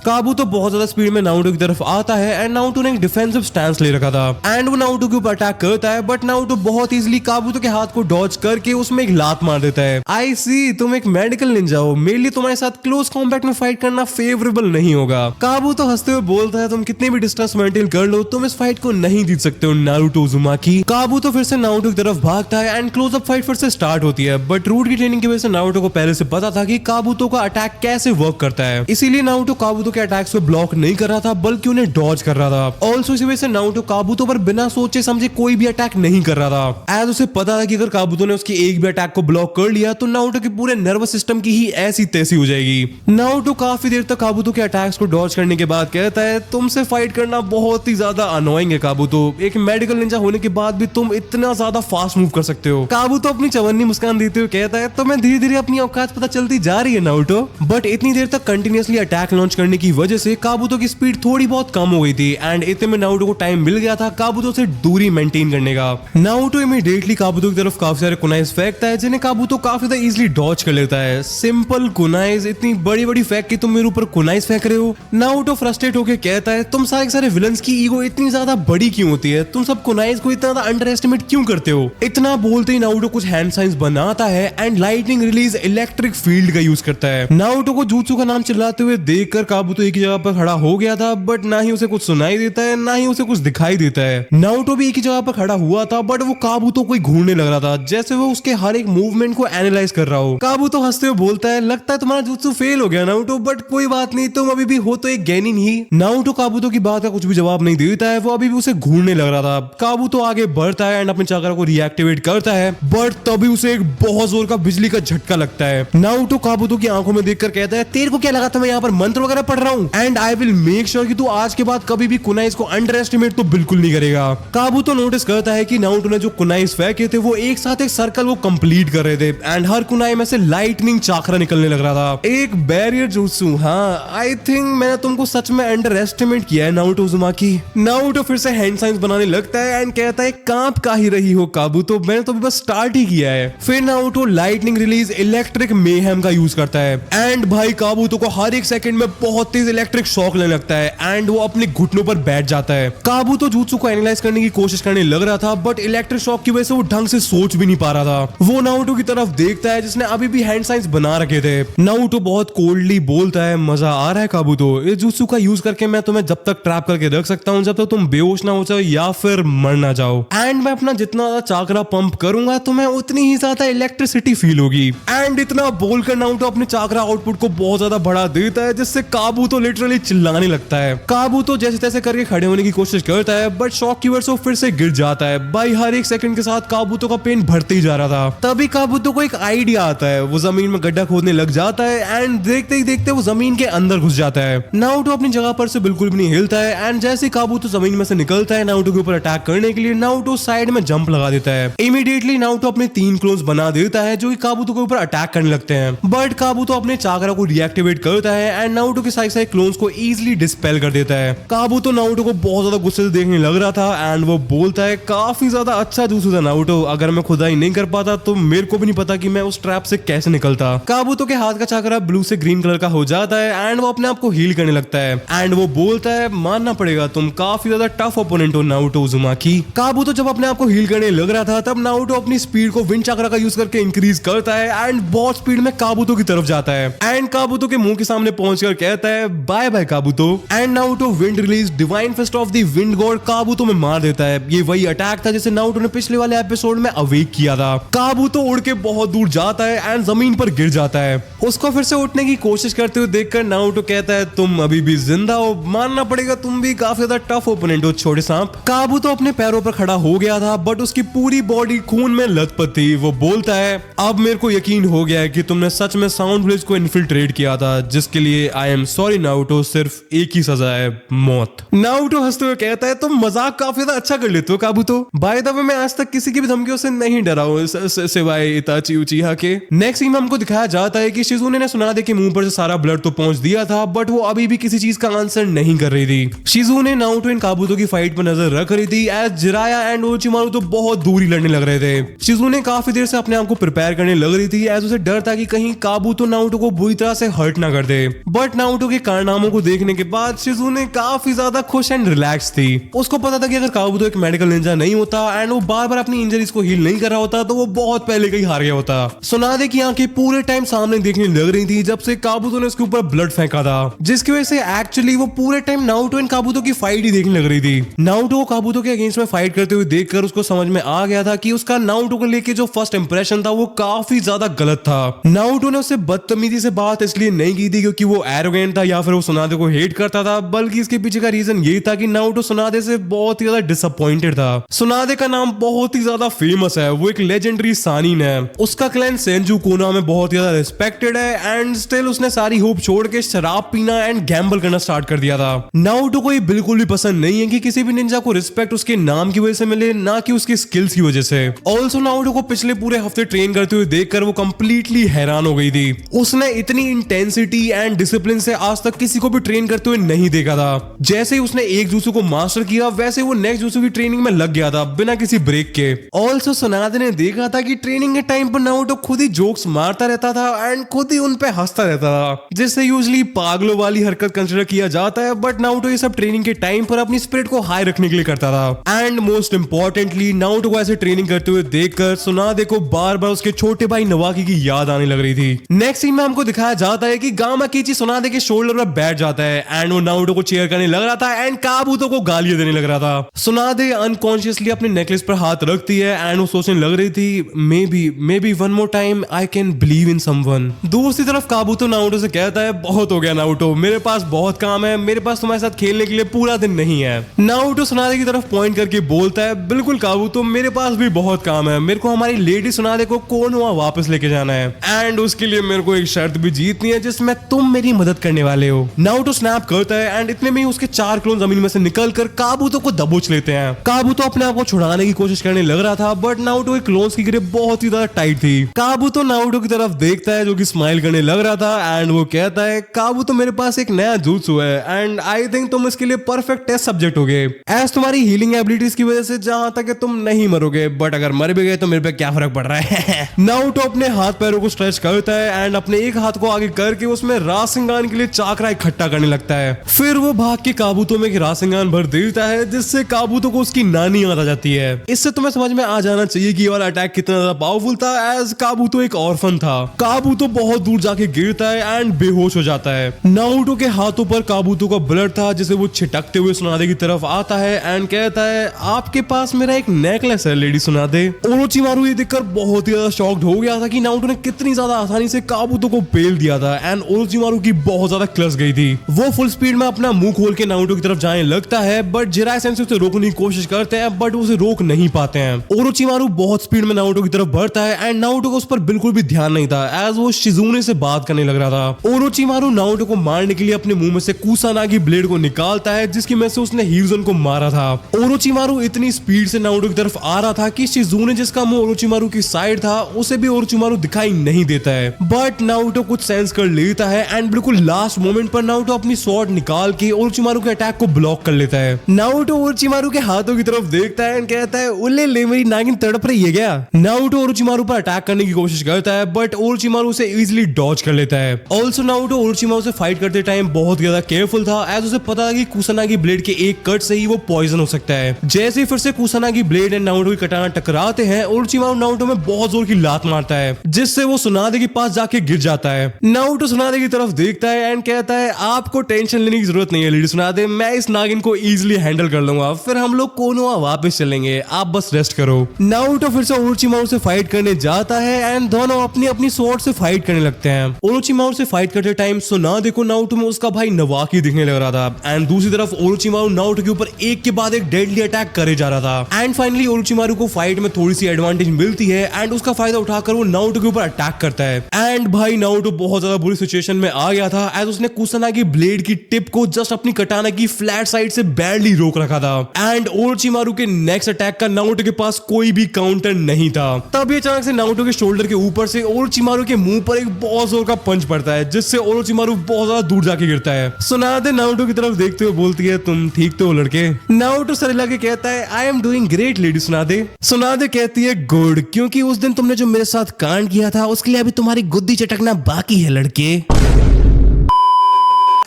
काबू तो बहुत ज्यादा स्पीड में नारुतो की तरफ आता है एंड नारुतो ने एक डिफेंसिव स्टैंस ले रखा था एंड वो नारुतो के ऊपर अटैक करता है, बट नारुतो बहुत इजीली काबूतो के हाथ को डॉज करके उसमें एक लात मार देता है। आई सी, तुम एक मेडिकल निंजा हो, मेरे लिए तुम्हारे साथ क्लोज कॉम्बैट में फाइट करना फेवरेबल नहीं होगा। काबूतो हंसते हुए बोलता है तुम कितने भी डिस्टेंस मेंटेन कर लो तुम इस फाइट को नहीं जीत सकते हो नारुतो उज़ुमाकी। काबूतो फिर से नारुतो की तरफ भागता है एंड क्लोज अप फाइट फिर से स्टार्ट होती है, बट रूट की ट्रेनिंग की वजह से नारुतो को पहले से पता था कि काबूतो का अटैक कैसे वर्क करता है, इसीलिए नारुतो काबूतो काबूतो के अटैक्स को ब्लॉक नहीं कर रहा था बल्कि उन्हें डॉज कर रहा था। ऑल्सो इसी वजह से नारुतो काबूतो पर बिना सोचे समझे कोई भी अटैक नहीं कर रहा था, एज उसे पता था कि अगर काबूतो ने उसकी एक भी अटैक को ब्लॉक कर लिया तो नारुतो के पूरे नर्वस सिस्टम की ही ऐसी तैसी हो जाएगी। नारुतो काफी देर तक काबूतो के अटैक्स को डॉज करने के बाद कहता है, तुमसे फाइट करना बहुत ही ज्यादा अनोइंग है काबूतो, एक मेडिकल निंजा होने के बाद भी तुम इतना ज्यादा फास्ट मूव कर सकते हो। काबूतो अपनी चवन्नी मुस्कान देते हुए कहता है, तो मैं धीरे धीरे अपनी औकात पता चलती जा रही है नारुतो। बट इतनी देर तक कंटिन्यूअसली अटैक लॉन्च करने की वजह से काबूतो की स्पीड थोड़ी बहुत कम हो गई थी एंड इतने में नारुतो को टाइम मिल गया था काबूतो से दूरी मेंटेन करने का। नारुतो इमीडिएटली काबूतो की तरफ काफी सारे कुनाइज फेंकता है जिन्हें काबूतो काफी ज्यादा इजीली डॉज कर लेता है। सिंपल कुनाइज, इतनी बड़ी बड़ी फेंक के तुम मेरे ऊपर कुनाइज फेंक रहे हो। नारुतो फ्रस्ट्रेट होकर कहता है, तुम सारे विलन्स की ईगो इतनी ज्यादा बड़ी क्यों होती है, तुम सब कुनाइज को इतना ज्यादा अंडर एस्टिमेट क्यों करते हो। इतना बोलते ही नारुतो कुछ हैंड साइंस बनाता है and lightning release electric field का यूज करता है। नारुतो को jutsu का नाम चिल्लाते हुए देखकर काबूतो एक ही जगह पर खड़ा हो गया था, बट ना ही उसे कुछ सुनाई देता है ना ही उसे कुछ दिखाई देता है। नारुतो भी एक ही जगह पर खड़ा हुआ था बट वो काबूतो को घूरने लग रहा था, जैसे वो उसके हर एक मूवमेंट को एनालाइज कर रहा हो। काबूतो हंसते हुए बोलता है, लगता है तुम्हारा jutsu फेल हो गया नारुतो, बट कोई बात नहीं, तुम अभी भी हो तो एक गेनिन ही। नारुतो काबूतो की बात का कुछ भी जवाब नहीं देता है, वो अभी भी उसे घूरने लग रहा था। काबूतो आगे बढ़ता है एंड अपने चाकरा को रिएक्टिवेट करता है, बट तभी उसे एक बहुत जोर का बिजली का झटका लगता है। नारुतो काबूतो की आंखों में देखकर कहता है, तेरे को क्या लगा था मैं यहाँ पर मंत्र वगैरह पढ़ रहा हूँ, and I will make sure कि तू आज के बाद कभी भी कुनाइज को अंडर एस्टिमेट तो बिल्कुल नहीं करेगा। काबूतो नोटिस करता है कि नारुतो ने जो कुनाइज फेंके थे वो एक साथ एक सर्कल वो कंप्लीट कर रहे थे एंड हर कुनाई में से लाइटनिंग चाकरा निकलने लग रहा था, एक बैरियर जुत्सु। हाँ, आई थिंक मैंने तुमको सच में अंडर एस्टिमेट किया है नारुतो उज़ुमाकी। नारुतो फिर से हैंड साइंस बनाने लगता है एंड कहता है, कांप का ही रही हो काबूतो, मैंने तो बस स्टार्ट ही किया है। फिर Naruto lightning release electric mayhem का यूज करता है एंड भाई काबूतो को हर एक सेकंड में बहुत तेज इलेक्ट्रिक शॉक लेने लगता है एंड वो अपने घुटनों पर बैठ जाता है। काबूतो जुत्सु को एनालाइज करने की कोशिश करने लग रहा था बट इलेक्ट्रिक शॉक की वजह से वो ढंग से सोच भी नहीं पा रहा था। वो नारुतो की तरफ देखता है जिसने अभी भी हैंड साइंस बना रखे थे। नारुतो बहुत कोल्डली बोलता है, मजा आ रहा है काबूतो, इस जुत्सु का यूज करके मैं तुम्हें जब तक ट्रैप करके रख सकता हूँ जब तक तुम बेहोश ना हो जाओ या फिर मर ना जाओ, एंड मैं अपना जितना ज्यादा चाकरा पंप करूंगा तुम्हें उतनी ही ज्यादा इलेक्ट्रिसिटी फील होगी। एंड इतना बोलकर नारुतो अपने चाकरा आउटपुट को बहुत ज्यादा बढ़ा देता है जिससे काबूतो लिटरली चिल्लाने लगता है। काबूतो जैसे तैसे करके खड़े होने की कोशिश करता है बट शॉक की वजह से फिर से गिर जाता है। भाई हर एक सेकंड के साथ काबूतो का पेन बढ़ते ही जा रहा था। तभी काबूतो को एक आइडिया आता है, वो जमीन में गड्ढा खोदने लग जाता है एंड देखते ही देखते वो जमीन के अंदर घुस जाता है। नारुतो अपनी जगह पर से बिल्कुल भी नहीं हिलता है एंड जैसे काबूतो जमीन में से निकलता है नारुतो के ऊपर अटैक करने के लिए, नारुतो साइड में जंप लगा देता है। इमीडिएटली नारुतो अपने 3 क्लोन्स बना देता है जो कि काबूतो के ऊपर अटैक करने लगते हैं, बट काबूतो अपने चाकरा को रिएक्टिवेट करता है एंड नारुतो के सारे क्लोन्स को इजीली डिस्पेल कर देता है। काबूतो नारुतो को बहुत ज्यादा गुस्से से देखने लग रहा था एंड वो बोलता है, काफी ज्यादा अच्छा जुत्सु था नारुतो, अगर मैं खुदाई नहीं कर पाता तो मेरे को भी नहीं पता कि मैं उस ट्रैप से कैसे निकलता। काबूतो के हाथ का चाकरा ब्लू से ग्रीन कलर का हो जाता है एंड वो अपने आप को हील करने लगता है एंड वो बोलता है, मानना पड़ेगा तुम काफी ज्यादा टफ ओपोनेंट हो नारुतो उज़ुमाकी। काबूतो जब अपने आप को हील करने लग रहा था तब नारुतो अपनी स्पीड को विंड चाकरा का यूज करके इंक्रीज करता है एंड बहुत स्पीड में काबूतो की तरफ जाता है एंड काबूतो के मुंह के सामने पहुंचकर कहता है, bye bye Kabuto, and Naruto wind release divine fist of the wind god Kabuto में मार देता है। ये वही अटैक था जिसे नारुतो ने पिछले वाले एपिसोड में अवेक किया था। काबूतो उड़ के बहुत दूर जाता है एंड जमीन पर गिर जाता है। उसको फिर से उठने की कोशिश करते हुए देखकर नारुतो कहता है, तुम अभी भी जिंदा हो, मानना पड़ेगा तुम भी काफी ज्यादा टफ ओपोनेंट हो छोटे सांप। काबूतो अपने पैरों पर खड़ा हो गया था बट उसकी पूरी बॉडी खून में लथपथ थी। वो बोलता है, अब मेरे को यकीन हो गया है कि तुमने सच में साउंड विलेज को इन्फिल्ट्रेट किया था, जिसके लिए आई एम सॉरी नारुतो, सिर्फ एक ही सजा है, मौत। नारुतो हंसते हुए कहता है, तुम मजाक काफी ज्यादा अच्छा कर लेते हो काबूतो। बाय द वे मैं आज तक किसी की भी धमकियों से नहीं डरा हूं सिवाय इताची उचिहा के। नेक्स्ट सीन में हमको दिखाया जाता है कि शिजुने ने सुनादे के मुंह पर से सारा ब्लड तो पहुंच दिया था बट वो अभी भी किसी चीज का आंसर नहीं कर रही थी। शिजुने नारुतो एंड काबूतो की फाइट पर नजर रख रही थी एज जिराया एंड ओरोचिमारू तो बहुत दूरी लड़ने लग रहे थे। शिजुने काफी देर से अपने आप को प्रिपेयर करने लग रही थी एज उसे डर था कि कहीं काबूतो नारुतो को बुरी तरह से हर्ट ना कर दे। बट नारुतो के कारनामों को देखने के बाद शिजुने काफी ज्यादा खुश एंड रिलैक्स थी। उसको पता था कि अगर काबूतो एक मेडिकल निंजा नहीं होता एंड वो बार बार अपनी इंजरीज को हील नहीं कर रहा होता तो वो बहुत पहले ही हार गया होता। सुनादे की आंखें पूरे टाइम सामने देखने लग रही थी जब से काबूतो ने उसके ऊपर ब्लड फेंका था, जिसकी वजह से एक्चुअली वो पूरे टाइम नारुतो एंड काबूतो की फाइट ही देखने लग रही थी। नारुतो को काबूतो के अगेंस्ट में फाइट करते हुए देखकर उसको समझ में आ गया था कि उसका नारुतो को लेके जो फर्स्ट इंप्रेशन था वो काफी ज्यादा गलत था। नारुतो ने उससे बदतमीजी से बात इसलिए नहीं की थी क्योंकि वो एरोगेंट था था या फिर वो सुनादे को हेट करता था, बल्कि इसके पीछे का रीजन यही था कि नारुतो सुनादे से बहुत ही ज्यादा डिसअपॉइंटेड था। सुनादे का नाम बहुत ही ज्यादा फेमस है, वो एक लेजेंडरी सानिन है, उसका क्लैन सेंजू कोना में बहुत ही ज्यादा रिस्पेक्टेड है एंड स्टिल उसने सारी होप छोड़ के शराब पीना एंड गैम्बल करना स्टार्ट कर दिया था। नारुतो को ये बिल्कुल भी पसंद नहीं है कि किसी भी निंजा को रिस्पेक्ट उसके नाम की वजह से मिले, ना कि उसके स्किल्स की वजह से। ऑल्सो नारुतो को पिछले पूरे हफ्ते ट्रेन करते हुए देखकर वो कंप्लीटली हैरान हो गई थी। उसने इतनी इंटेंसिटी एंड डिसिप्लिन से आज तक किसी को भी ट्रेन करते हुए नहीं देखा था। जैसे ही उसने एक jutsu को मास्टर किया वैसे वो नेक्स्ट jutsu की ट्रेनिंग में लग गया था बिना किसी ब्रेक के। ऑल्सो सुनादे ने देखा था कि ट्रेनिंग के टाइम पर नारुतो खुद ही जोक्स मारता रहता था एंड खुद ही उन पे हंसता रहता था, जिससे यूजुअली पागलों वाली हरकत कंसिडर किया जाता है, बट नारुतो ये सब ट्रेनिंग के टाइम पर अपनी स्पिरिट को हाई रखने के लिए करता था। एंड मोस्ट इंपॉर्टेंटली नारुतो को ऐसे ट्रेनिंग करते हुए देखकर सुनादे को बार बार उसके छोटे भाई नवाकी की याद आने लग रही थी। नेक्स्ट सीन में हमको दिखाया जाता है कि गामा कीची सुनादे के शोल्डर पर बैठ जाता है एंड वो नारुतो को चेयर करने लग रहा था एंड काबूतो को गालियां देने लग रहा था। सुनादे अनकॉन्शियसली अपने नेकलेस पर हाथ रखती है एंड वो सोचने लग रही थी may be one more time I can believe in someone. दूसरी तरफ काबूतो नारुतो से कहता है बहुत हो गया नारुतो, मेरे पास बहुत काम है, मेरे पास तुम्हारे साथ खेलने के लिए पूरा दिन नहीं है। नारुतो सुनादे की तरफ पॉइंट करके बोलता है बिल्कुल काबूतो, मेरे पास भी बहुत काम है, मेरे को हमारी लेडी सुनादे को कोनोहा वापस लेके जाना है एंड उसके लिए मेरे को एक शर्त भी जीतनी है जिसमें तुम मेरी मदद करने वाले हो। नारुतो स्नैप करता है एंड इतने में ही उसके 4 क्लोन जमीन में से निकलकर काबूतो को दबोच लेते हैं। काबूतो अपने आप को छुड़ाने की कोशिश करने लग रहा था, बट नारुतो के क्लोन्स की ग्रिप बहुत ही ज्यादा टाइट थी। काबूतो नारुतो की तरफ देखता है जो कि स्माइल करने लग रहा था एंड वो कहता है काबूतो मेरे पास एक नया जुत्सु है एंड आई थिंक तुम इसके लिए परफेक्ट टेस्ट सब्जेक्ट होगे, एज तुम्हारी हीलिंग एबिलिटीज की वजह से जहां तक तुम नहीं मरोगे, बट अगर मर भी गए तो मेरे पे क्या फर्क पड़ रहा है। नारुतो अपने हाथ पैरों को स्ट्रेच करता है एंड अपने एक हाथ को आगे करके उसमें रासेंगान के लिए चाकरा इकट्ठा करने लगता है। फिर वो भाग के काबूतो में रासेंगान भर देता है जिससे काबूतो को उसकी नानी याद आ जाती है। इससे तुम्हें समझ में आ जाना चाहिए कि ये वाला अटैक कितना ज्यादा पावरफुल था, एज काबूतो एक ऑर्फन था। काबूतो बहुत दूर जाके गिरता है एंड बेहोश हो जाता है। नारुतो के हाथों पर काबूतो का ब्लड था जिसे वो छिटकते हुए सुनादे की तरफ आता है एंड कहता है आपके पास मेरा एक नेकलेस है लेडी सुनादे। ओरोचिमारू ये देखकर बहुत ही ज्यादा शॉक्ड हो गया था कि नारुतो ने कितनी ज्यादा आसानी से काबूतो को पेल दिया था एंड ओरोचिमारू की बहुत ज्यादा क्लस गई थी। वो फुल स्पीड में अपना मुंह खोल के नारुतो की तरफ जाने लगता है, बट जिराई सेंसेई उसे रोकने की कोशिश करते हैं बट उसे रोक नहीं पाते हैं। ओरोचिमारू बहुत स्पीड में नारुतो की तरफ बढ़ता है एंड नारुतो को उस पर बिल्कुल भी ध्यान नहीं था एज वो शिजुने से बात करने लग रहा था। ओरोचिमारू नारुतो को मारने के लिए अपने मुंह में से कुसानागी ब्लेड को निकालता है जिसकी वजह से उसने हिरुज़न को मारा था। ओरोचिमारू इतनी स्पीड से नारुतो की तरफ आ रहा था कि शिजुने जिसका मुंह ओरोचिमारू की साइड था उसे भी ओरोचिमारू दिखाई नहीं देता है, बट नारुतो कुछ सेंस कर लेता है एंड बिल्कुल लास्ट मोमेंट पर नारुतो अपनी स्वॉर्ड निकाल के ओरोचिमारू के अटैक को ब्लॉक कर लेता है। नारुतो ओरोचिमारू के हाथों की तरफ देखता है एंड कहता है उले ले मेरी नागिन तड़प रही है क्या। नारुतो ओरोचिमारू पर अटैक करने की कोशिश करता है बट ओरोचिमारू उसे इजीली डॉज कर लेता है। ऑल्सो नारुतो ओरोचिमारू से फाइट करते टाइम बहुत ज्यादा केयरफुल था एज उसे पता था कि कुसानागी ब्लेड के एक कट से ही वो पॉइजन हो सकता है। जैसे ही फिर से कुसानागी ब्लेड एंड नारुतो की कटाना टकराते हैं ओरोचिमारू नारुतो में बहुत जोर की लात मारता है जिससे वो सुनादे के पास जाके गिर जाता है। नारुतो सुनादे की तरफ देखता है एंड कहता है आपको टेंशन लेने की जरूरत नहीं है लेडी सुनादे, मैं इस नागिन को इजीली हैंडल कर लूंगा, फिर हम लोग कोनोहा वापस चलेंगे, आप बस रेस्ट करो। नारुतो फिर से ओरोचिमारू से फाइट करने जाता है एंड दोनों अपनी अपनी स्वॉर्ड से फाइट करने लगते हैं। ओरोचिमारू से फाइट करते टाइम सुनादे को नारुतो में उसका भाई नवाकी दिखने लग रहा था एंड दूसरी तरफ ओरोचिमारू नारुतो के ऊपर एक के बाद एक डेडली अटैक करे जा रहा था एंड फाइनली ओरोचिमारू को फाइट में थोड़ी सी एडवांटेज मिलती है एंड उसका फायदा उठाकर वो नारुतो के ऊपर अटैक करता है एंड भाई नारुतो बहुत ज्यादा बुरी सिचुएशन में आ गया था एज उसने कुसानागी ब्लेड की टिप को जस्ट अपनी कटाना की फ्लैट साइड से बैडली रोक रखा था एंड ओरोचिमारू के नेक्स्ट अटैक का नारुतो के पास कोई भी काउंटर नहीं था। तब अचानक से नारुतो के शोल्डर के ऊपर से ओरोचिमारू के मुंह पर एक बहुत जोर का पंच पड़ता है जिससे ओरोचिमारू बहुत ज्यादा दूर जाके गिरता है। सुनादे नारुतो की तरफ देखते हुए बोलती है तुम ठीक तो हो लड़के। नारुतो सर हिला के कहता है I am doing great lady Tsunade. Tsunade कहती है गुड, क्योंकि उस दिन तुमने जो मेरे साथ कांड किया था उसके लिए अभी तुम्हारी गुद्दी चटकना बाकी है लड़के।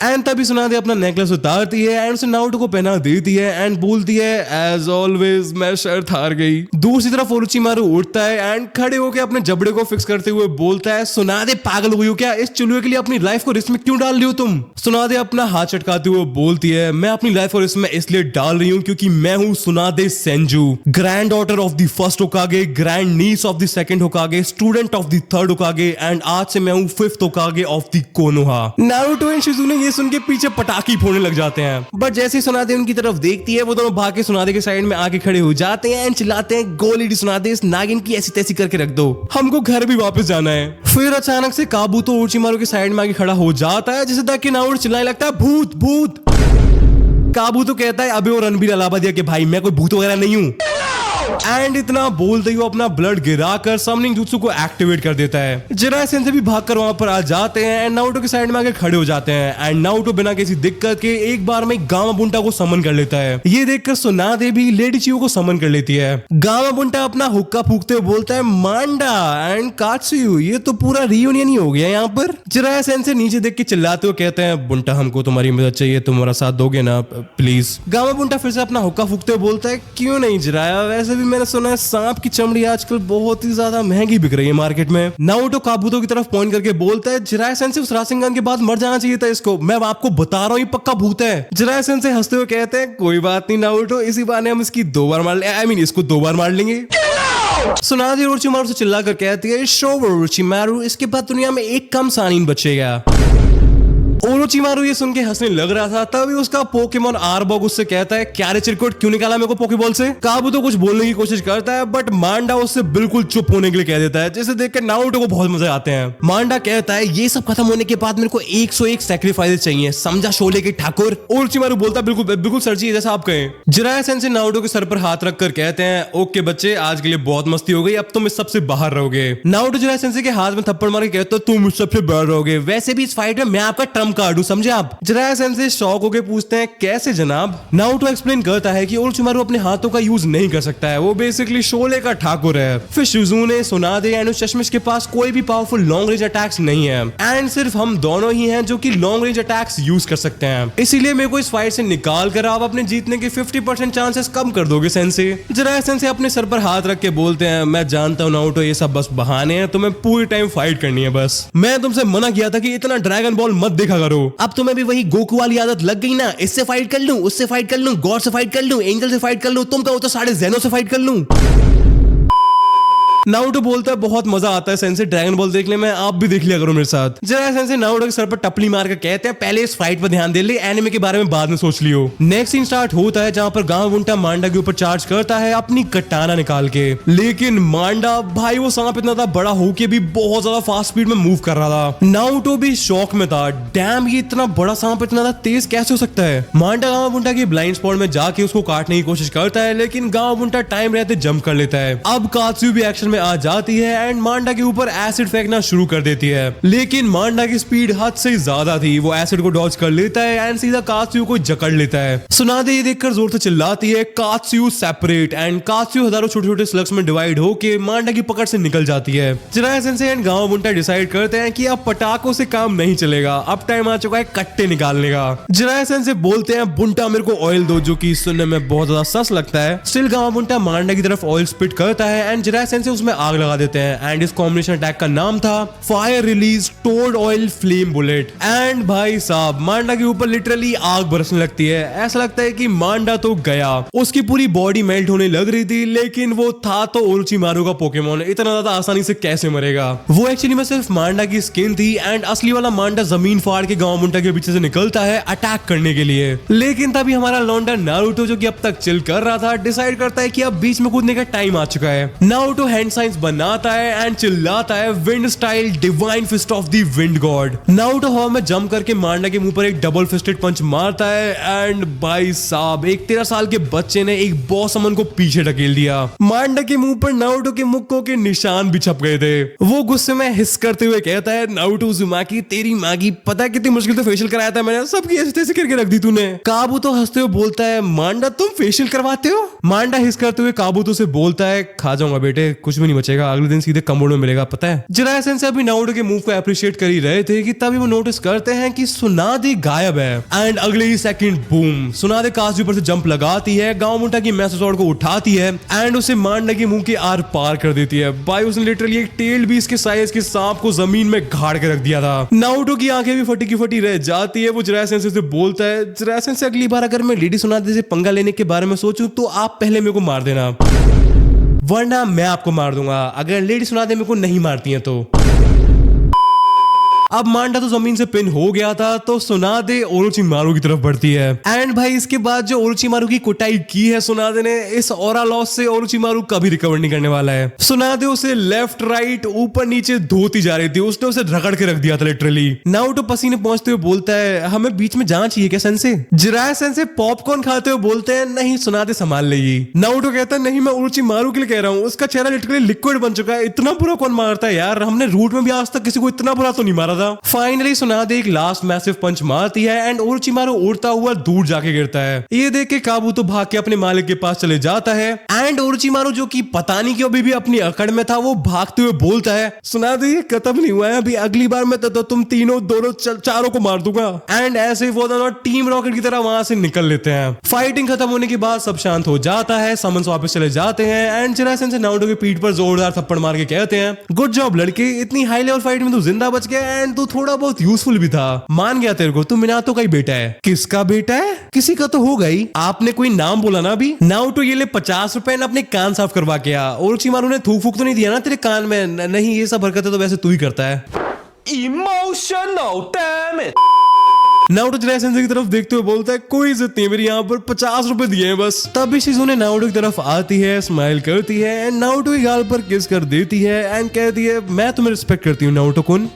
एंड तभी सुनादे अपना नेकलेस उतारती है एंड उसे नारुतो को पहना देती है एंड बोलती है एज ऑलवेज मैं शर्त हार गई। दूसरी तरफ ओरोचिमारू उठता है एंड खड़े होकर अपने जबड़े को फिक्स करते हुए बोलता है सुनादे पागल हो गई हो क्या, इस चुलुए के लिए अपनी लाइफ को रिस्क में क्यों डाल रही हो तुम। सुनादे अपना हाथ चटकाते हुए बोलती है, मैं अपनी लाइफ और इसमें इसलिए डाल रही हूँ क्योंकि मैं हूँ Tsunade Senju, granddaughter of the first Hokage, grandniece of the second Hokage, student of the third Hokage, and आज से मैं हूँ fifth Hokage of the Konoha. Naruto and Shizune ये सुन के पीछे पटाखे फोड़ने लग जाते हैं, बट जैसे सुनादे उनकी तरफ देखती है वो दोनों भाग के सुनादे के साइड में आके खड़े हो जाते हैं एंड चिल्लाते हैं, गोली सुनादे इस नागिन की ऐसी तैसी करके रख दो, हमको घर भी वापस जाना है। फिर अचानक से काबूतो ओरोचिमारू के साइड में आके खड़ा हो जाता है, जिसे देख के नारुतो चिल्लाने लगता है, भूत भूत। काबूतो कहता है, अबे वो रणबीर अलाहाबादिया के भाई, मैं कोई भूत वगैरह नहीं हूँ। एंड इतना बोलते ही वो अपना ब्लड गिराकर समनिंग जुत्सु को एक्टिवेट कर देता है। जिराय सेंसे भी भागकर वहां पर आ जाते हैं एंड नारुतो के साइड में आके खड़े हो जाते हैं एंड नारुतो बिना किसी दिक्कत के एक बार में गामा बुंटा को समन कर लेता है। ये देखकर सुनादे भी लेडी चियो को समन कर लेती है। गामा बुंटा अपना हुक्का फूकते हुए बोलता है, मांडा एंड कात्सुयु, ये तो पूरा रियूनियन ही हो गया यहाँ पर। जिराय सेंसे नीचे देख के चिल्लाते हुए कहते हैं, बुंटा हमको तुम्हारी मदद चाहिए, तुम हमारा साथ दोगे ना प्लीज। गामा बुंटा फिर से अपना हुक्का फूकते हुए बोलता है, क्यों नहीं जिराया, वैसे भी मैंने सुना है सांप की चमड़ी आजकल बहुत ही ज्यादा महंगी बिक रही है मार्केट में। नारुतो काबूतो की तरफ पॉइंट करके बोलता है, जिराय सेंसे उस रासेंगन के बाद मर जाना चाहिए था इसको, मैं आपको बता रहा हूँ ये पक्का भूत है। जिराय सेंसे हंसते हुए कहते हैं, कोई बात नहीं नारुतो, इसी बहाने हम इसकी 2 बार मार ले, इसको 2 बार मार लेंगे। सुनादे ओरोचिमारू से चिल्लाकर कहती है, शो ओरोचिमारू, इसके बाद दुनिया में एक कम सानीन बचेगा। ओरोचिमारू ये सुन के हंसने लग रहा था, तभी उसका पोकेमोन आर्बॉग उससे कहता है, क्या रे चिरकुट, क्यों निकाला मेरे को पोकेबॉल से। काबूतो कुछ बोलने की कोशिश करता है बट मांडा उससे बिल्कुल चुप होने के लिए कह देता है, जिसे देखकर नारुतो को बहुत मजे आते हैं। मांडा कहता है, ये सब खत्म होने के बाद मेरे को 101 सैक्रिफाइस चाहिए, समझा शोले के ठाकुर। ओरोचिमारू बोलता है, बिल्कुल बिल्कुल सर जी, जैसा आप कहें। जिराय सेंसे नारुतो के सर पर हाथ रखकर कहते हैं, ओके बच्चे, आज के लिए बहुत मस्ती हो गई, अब तुम इस सबसे बाहर रहोगे। नारुतो जिराय सेंसे के हाथ में थप्पड़ मार के कहते, तुम इस सबसे बाहर रहोगे, वैसे भी इस फाइट में मैं आपका ट्रम्प कार्ड हूं, समझे आप। जिराय सेंसे शॉक होकर पूछते हैं, कैसे जनाब। नारुतो एक्सप्लेन करता है कि ओरोचिमारू अपने हाथों का यूज नहीं कर सकता है, वो बेसिकली शोले का ठाकुर है। फिर शिजुने, सुनादे एंड चश्मिश के पास कोई भी पावरफुल लॉन्ग रेंज अटैक्स नहीं है एंड सिर्फ हम दोनों ही हैं जो कि लॉन्ग रेंज अटैक्स यूज कर सकते हैं। इसीलिए मेरे को इस फाइट से निकाल कर आप अपने जीतने के 50% चांसेस कम कर दोगे सेंसे। जिराय सेंसे अपने सर पर हाथ रख के बोलते हैं, मैं जानता हूं नारुतो, ये सब बस बहाने हैं, तुम्हें पूरी टाइम फाइट करनी है बस। मैं तुमसे मना किया था कि इतना ड्रैगन बॉल मत देखा करो, अब तुम्हें भी वही गोकू वाली आदत लग गई ना, इससे फाइट कर लूं, उससे फाइट कर लूं, गॉड से फाइट कर लूं, एंजल से फाइट कर लूं, तुम कहो तो साढ़े ज़ेनो से फाइट कर लूं। नारुतो बोलता है, बहुत मजा आता है सेंसे ड्रैगन बॉल देखने में, आप भी देख लिया करो मेरे साथ। जिराय सेंसे नारुतो के सर पर टपली मार कर कहते हैं, पहले इस फाइट पर ध्यान दे ले, एनिमे के बारे में बाद में सोच लियो। नेक्स्ट सीन स्टार्ट होता है जहां पर गांव बुंटा मांडा के ऊपर चार्ज करता है अपनी कटाना निकाल के, लेकिन मांडा भाई वो सांप इतना था बड़ा होके भी बहुत ज्यादा फास्ट स्पीड में मूव कर रहा था। नारुतो भी शॉक में था, डैम ये इतना बड़ा सांप इतना तेज कैसे हो सकता है। मांडा गांव बुंटा के ब्लाइंड स्पॉट में जाके उसको काटने की कोशिश करता है, लेकिन गांव बुंटा टाइम रहते जंप कर लेता है। अब कात्सुयु भी एक्शन में आ जाती है एंड मांडा के ऊपर एसिड फेंकना शुरू कर देती है, लेकिन मांडा की स्पीड हद से ज्यादा थी, वो एसिड को डॉज कर लेता है एंड सीधा कात्सुयु को जकड़ लेता है। सुनादे ये देखकर जोर से चिल्लाती है, कात्सुयु सेपरेट, एंड कात्सुयु हजारों छोटे छोटे स्लग्स में डिवाइड होके मांडा की पकड़ से निकल जाती है। जिराय सेंसे एंड गांव बुंटा डिसाइड करते हैं कि अब पटाखों से काम नहीं चलेगा, अब टाइम आ चुका है कट्टे निकालने का। जिराय सेंसे बोलते हैं, बुंटा मेरे को ऑयल दो, जो कि सुनने में बहुत ज्यादा सस लगता है। स्टिल गांव बुंटा मांडा की तरफ ऑयल स्पिट करता है एंड जिराय सेंसे उसमें आग लगा देते हैं एंड इस कॉम्बिनेशन अटैक का नाम था fire release toad oil flame bullet. And भाई साहब मांडा के ऊपर लिटरली आग बरसने लगती है, ऐसा लगता है कि मांडा तो गया, उसकी पूरी बॉडी मेल्ट होने लग रही थी, लेकिन वो था तो ओरोचिमारू का पोकेमोन, इतना ज्यादा आसानी से कैसे मरेगा। वो एक्चुअली में सिर्फ मांडा की स्किन थी एंड असली वाला मांडा जमीन फाड़ के गांव बुंटा के पीछे से निकलता है अटैक करने के लिए। लेकिन तभी हमारा लौंडा नारुतो, जो कि अब तक चिल कर रहा था, डिसाइड करता है कि अब बीच में कूदने का टाइम आ चुका है। नारुतो हैंड साइंस बनाता है एंड चिल्लाता है, wind style divine fist of the wind god. Naruto हवा में जंप करके मांडा के मुंह पर एक डबल फिस्टेड पंच मारता है एंड भाई साहब एक 13 साल के बच्चे ने एक बॉस अमन को पीछे ढकेल दिया। मांडा के मुंह पर नारुतो के मुक्कों के निशान भी छप गए थे। वो गुस्से में हिस करते हुए कहता है, नारुतो उज़ुमाकी तेरी मागी, पता है कितनी मुश्किल से फेशियल कराया था मैंने, सबकी ऐसे तैसे करके रख दी तूने। काबूतो हंसते हुए बोलता है, मांडा तुम फेशियल करवाते हो। मांडा हिस करते हुए काबूतो से बोलता है, खा जाऊंगा बेटे, कुछ भी में नहीं बचेगा, अगले दिन सीधे कमोड में मिलेगा, पता है। जिराया सेंसे अभी नारुतो के मूव को अप्रिशिएट कर ही रहे थे कि तभी वो नोटिस करते हैं कि सुनादे गायब है। एंड अगले ही सेकंड बूम, सुनादे कास्ट ऊपर से जंप लगाती है, गाओमुटा की मैसेजोर्ड को उठाती है एंड उसे मांडा के मुंह के आर पार कर देती है। भाई उसने लिटरली एक टेल बीस्ट के साइज के सांप को जमीन में गाड़ के रख दिया था। नारुतो की आंखें भी फटी की फटी रह जाती है। वो जिराया सेंसे से बोलता है, जिराया सेंसे अगली बार अगर मैं लेडी सुनादे से पंगा लेने के बारे में सोचूं तो आप पहले मेरे को मार देना, वरना मैं आपको मार दूंगा अगर लेडी सुनादे मेरे को नहीं मारती हैं तो। अब मांडा तो जमीन से पिन हो गया था, तो सुनादे ओरोचिमारू की तरफ बढ़ती है। एंड भाई इसके बाद जो ओरोचिमारू की कुटाई की है सुनादे ने, इस ऑरा लॉस से ओरोचिमारू कभी रिकवर नहीं करने वाला है। सुनादे उसे लेफ्ट राइट ऊपर नीचे धोती जा रही थी, उसने उसे रगड़ के रख दिया था लिटरली। नारुतो पसीने पहुंचते हुए बोलता है, हमें बीच में जाना चाहिए क्या सेंसे? जिराया सेंसे पॉपकॉर्न खाते हुए बोलते हैं, नहीं सुनादे संभाल लेगी। नारुतो कहता है, नहीं मैं ओरोचिमारू के लिए कह रहा हूँ, उसका चेहरा लिटरली लिक्विड बन चुका है, इतना बुरा कौन मारता है यार, हमने रूट में भी आज तक किसी को इतना बुरा तो नहीं मारा था। फाइनली सुनादे एक लास्ट मैसिव पंच मारती है एंड ओरोचिमारू उड़ता हुआ दूर जाके गिरता है। ये देख के काबूतो भाग के अपने मालिक के पास चले जाता है एंड ओरोचिमारू जो कि पता नहीं क्यों अभी भी अपनी अकड़ में था, वो भागते हुए बोलता है, सुनादे ये खत्म नहीं हुआ है अभी, अगली बार मैं तो तुम तीनों दोनों चारों को मार दूंगा। एंड ऐसे वो दोनों टीम रॉकेट की तरह वहां से निकल लेते हैं। फाइटिंग खत्म होने के बाद सब शांत हो जाता है, समन्स वापस चले जाते हैं एंड जिराया सेंसे नारुतो की पीठ पर जोरदार थप्पड़ मार के कहते हैं, गुड जॉब लड़के, इतनी हाई लेवल फाइट में तू जिंदा बच गया एंड तू थोड़ा बहुत यूजफुल भी था, मान गया तेरे को, तू मिनातो का ही बेटा है। किसका बेटा है? किसी का तो होगा ही, आपने कोई नाम बोला ना अभी। नारुतो ये ले 50 रुपए अपने कान साफ करवा के आ। ओरोचिमारू ने थूक फूक तो नहीं दिया ना तेरे कान में? नहीं, ये सब हरकतें तो वैसे तू ही करता है। Emotional damn it. Naruto Jiraiya sensei की तरफ देखते हुए बोलता है, कोई इज्जत नहीं मेरी यहाँ पर, 50 रुपए दिए हैं बस। तब शिजुने नारुतो की तरफ आती है, स्माइल करती है एंड नारुतो की गाल पर किस कर देती है एंड कहती है, मैं तुम्हें रिस्पेक्ट करती हूँ नारुतो कुन।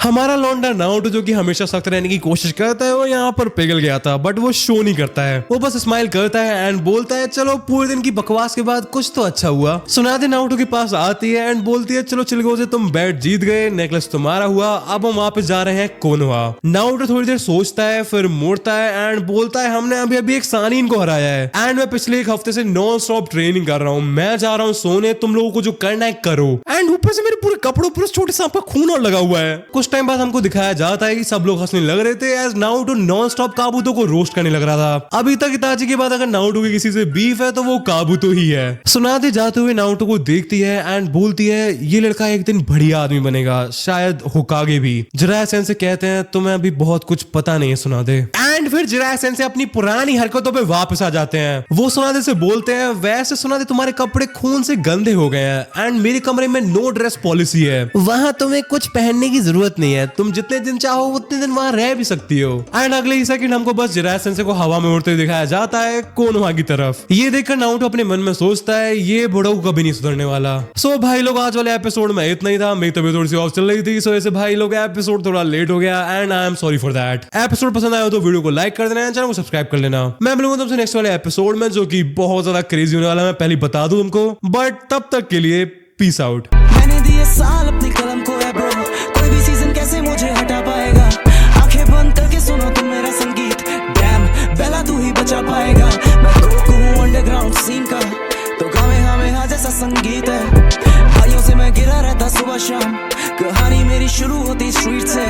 हमारा लौंडा नारुतो जो कि हमेशा सख्त रहने की कोशिश करता है, वो यहाँ पर पिघल गया था, बट वो शो नहीं करता है, वो बस स्माइल करता है एंड बोलता है, चलो पूरे दिन की बकवास के बाद कुछ तो अच्छा हुआ। सुनादे नारुतो के पास आती है एंड बोलती है, चलो चिलगोजे तुम बैट जीत गए, नेकलेस तुम्हारा हुआ, अब हम वापस जा रहे हैं कोनोहा। नारुतो थोड़ी देर सोचता है, फिर मुड़ता है एंड बोलता है, हमने अभी अभी एक सानीन को हराया है एंड मैं पिछले एक हफ्ते से नॉन स्टॉप ट्रेनिंग कर रहा हूँ, मैं जा रहा हूँ सोने, तुम लोगों को जो करना है करो। एंड ऊपर से मेरे पूरे कपड़ों पर छोटे सांप का खून और लगा हुआ है। कुछ टाइम बाद हमको दिखाया जाता है कि सब लोग हंसने लग रहे थे एज नारुतो नॉन स्टॉप काबूतो को रोस्ट करने लग रहा था। अभी तक इताची के बाद अगर नारुतो की किसी से बीफ है तो वो काबूतो ही है। सुनादे जाते हुए नारुतो को देखती है एंड बोलती है, ये लड़का एक दिन बढ़िया आदमी बनेगा, शायद होकागे भी। जिराया सेंसे कहते हैं, तुम्हें अभी बहुत कुछ पता नहीं है सुनादे। एंड फिर जिराया सेंसे अपनी पुरानी हरकतों पे वापस आ जाते हैं। वो सुनादे से बोलते हैं, वैसे सुनादे तुम्हारे कपड़े खून से गंदे हो गए हैं एंड मेरे कमरे में नो ड्रेस पॉलिसी है, वहां तुम्हें कुछ पहनने की जरूरत नहीं है, तुम जितने दिन चाहो उतने दिन वहां रह भी सकती हो। एंड अगले ही सेकंड हमको बस जिराया सेंसे को हवा में उड़ते हुए दिखाया जाता है कोनोहा की तरफ। ये देखकर नारुतो अपने मन में सोचता है, ये बुढ़ऊ कभी नहीं सुधरने वाला। सो भाई लोग, आज वाले एपिसोड में इतना ही था। मेरी तबीयत थोड़ी सी ऑफ चल रही थी, सो ऐसे भाई लोग एपिसोड थोड़ा लेट हो गया and I am sorry for that. Episode पसंद आया तो वीडियो को लाइक कर देना, चैनल को सब्सक्राइब कर लेना। मैं मिलूंगा तुमसे नेक्स्ट वाले एपिसोड में, जो कि बहुत ज्यादा क्रेजी होने वाला है, मैं पहले बता दूं तुमको, बट तब तक के लिए पीस आउट। मैंने दिए साल अपनी कलम को है ब्रो, कोई भी सीजन कैसे मुझे हटा पाएगा, आंखें बंद करके सुनो तुम मेरा संगीत, डैम बेला तू ही बचा पाएगा। मैं तो हूँ अंडरग्राउंड सीन का, तो कामेहामेहा जैसा संगीत है, भाइयों से मैं गिरा रहता सुबह शाम, कहानी मेरी शुरू होती स्ट्रीट से।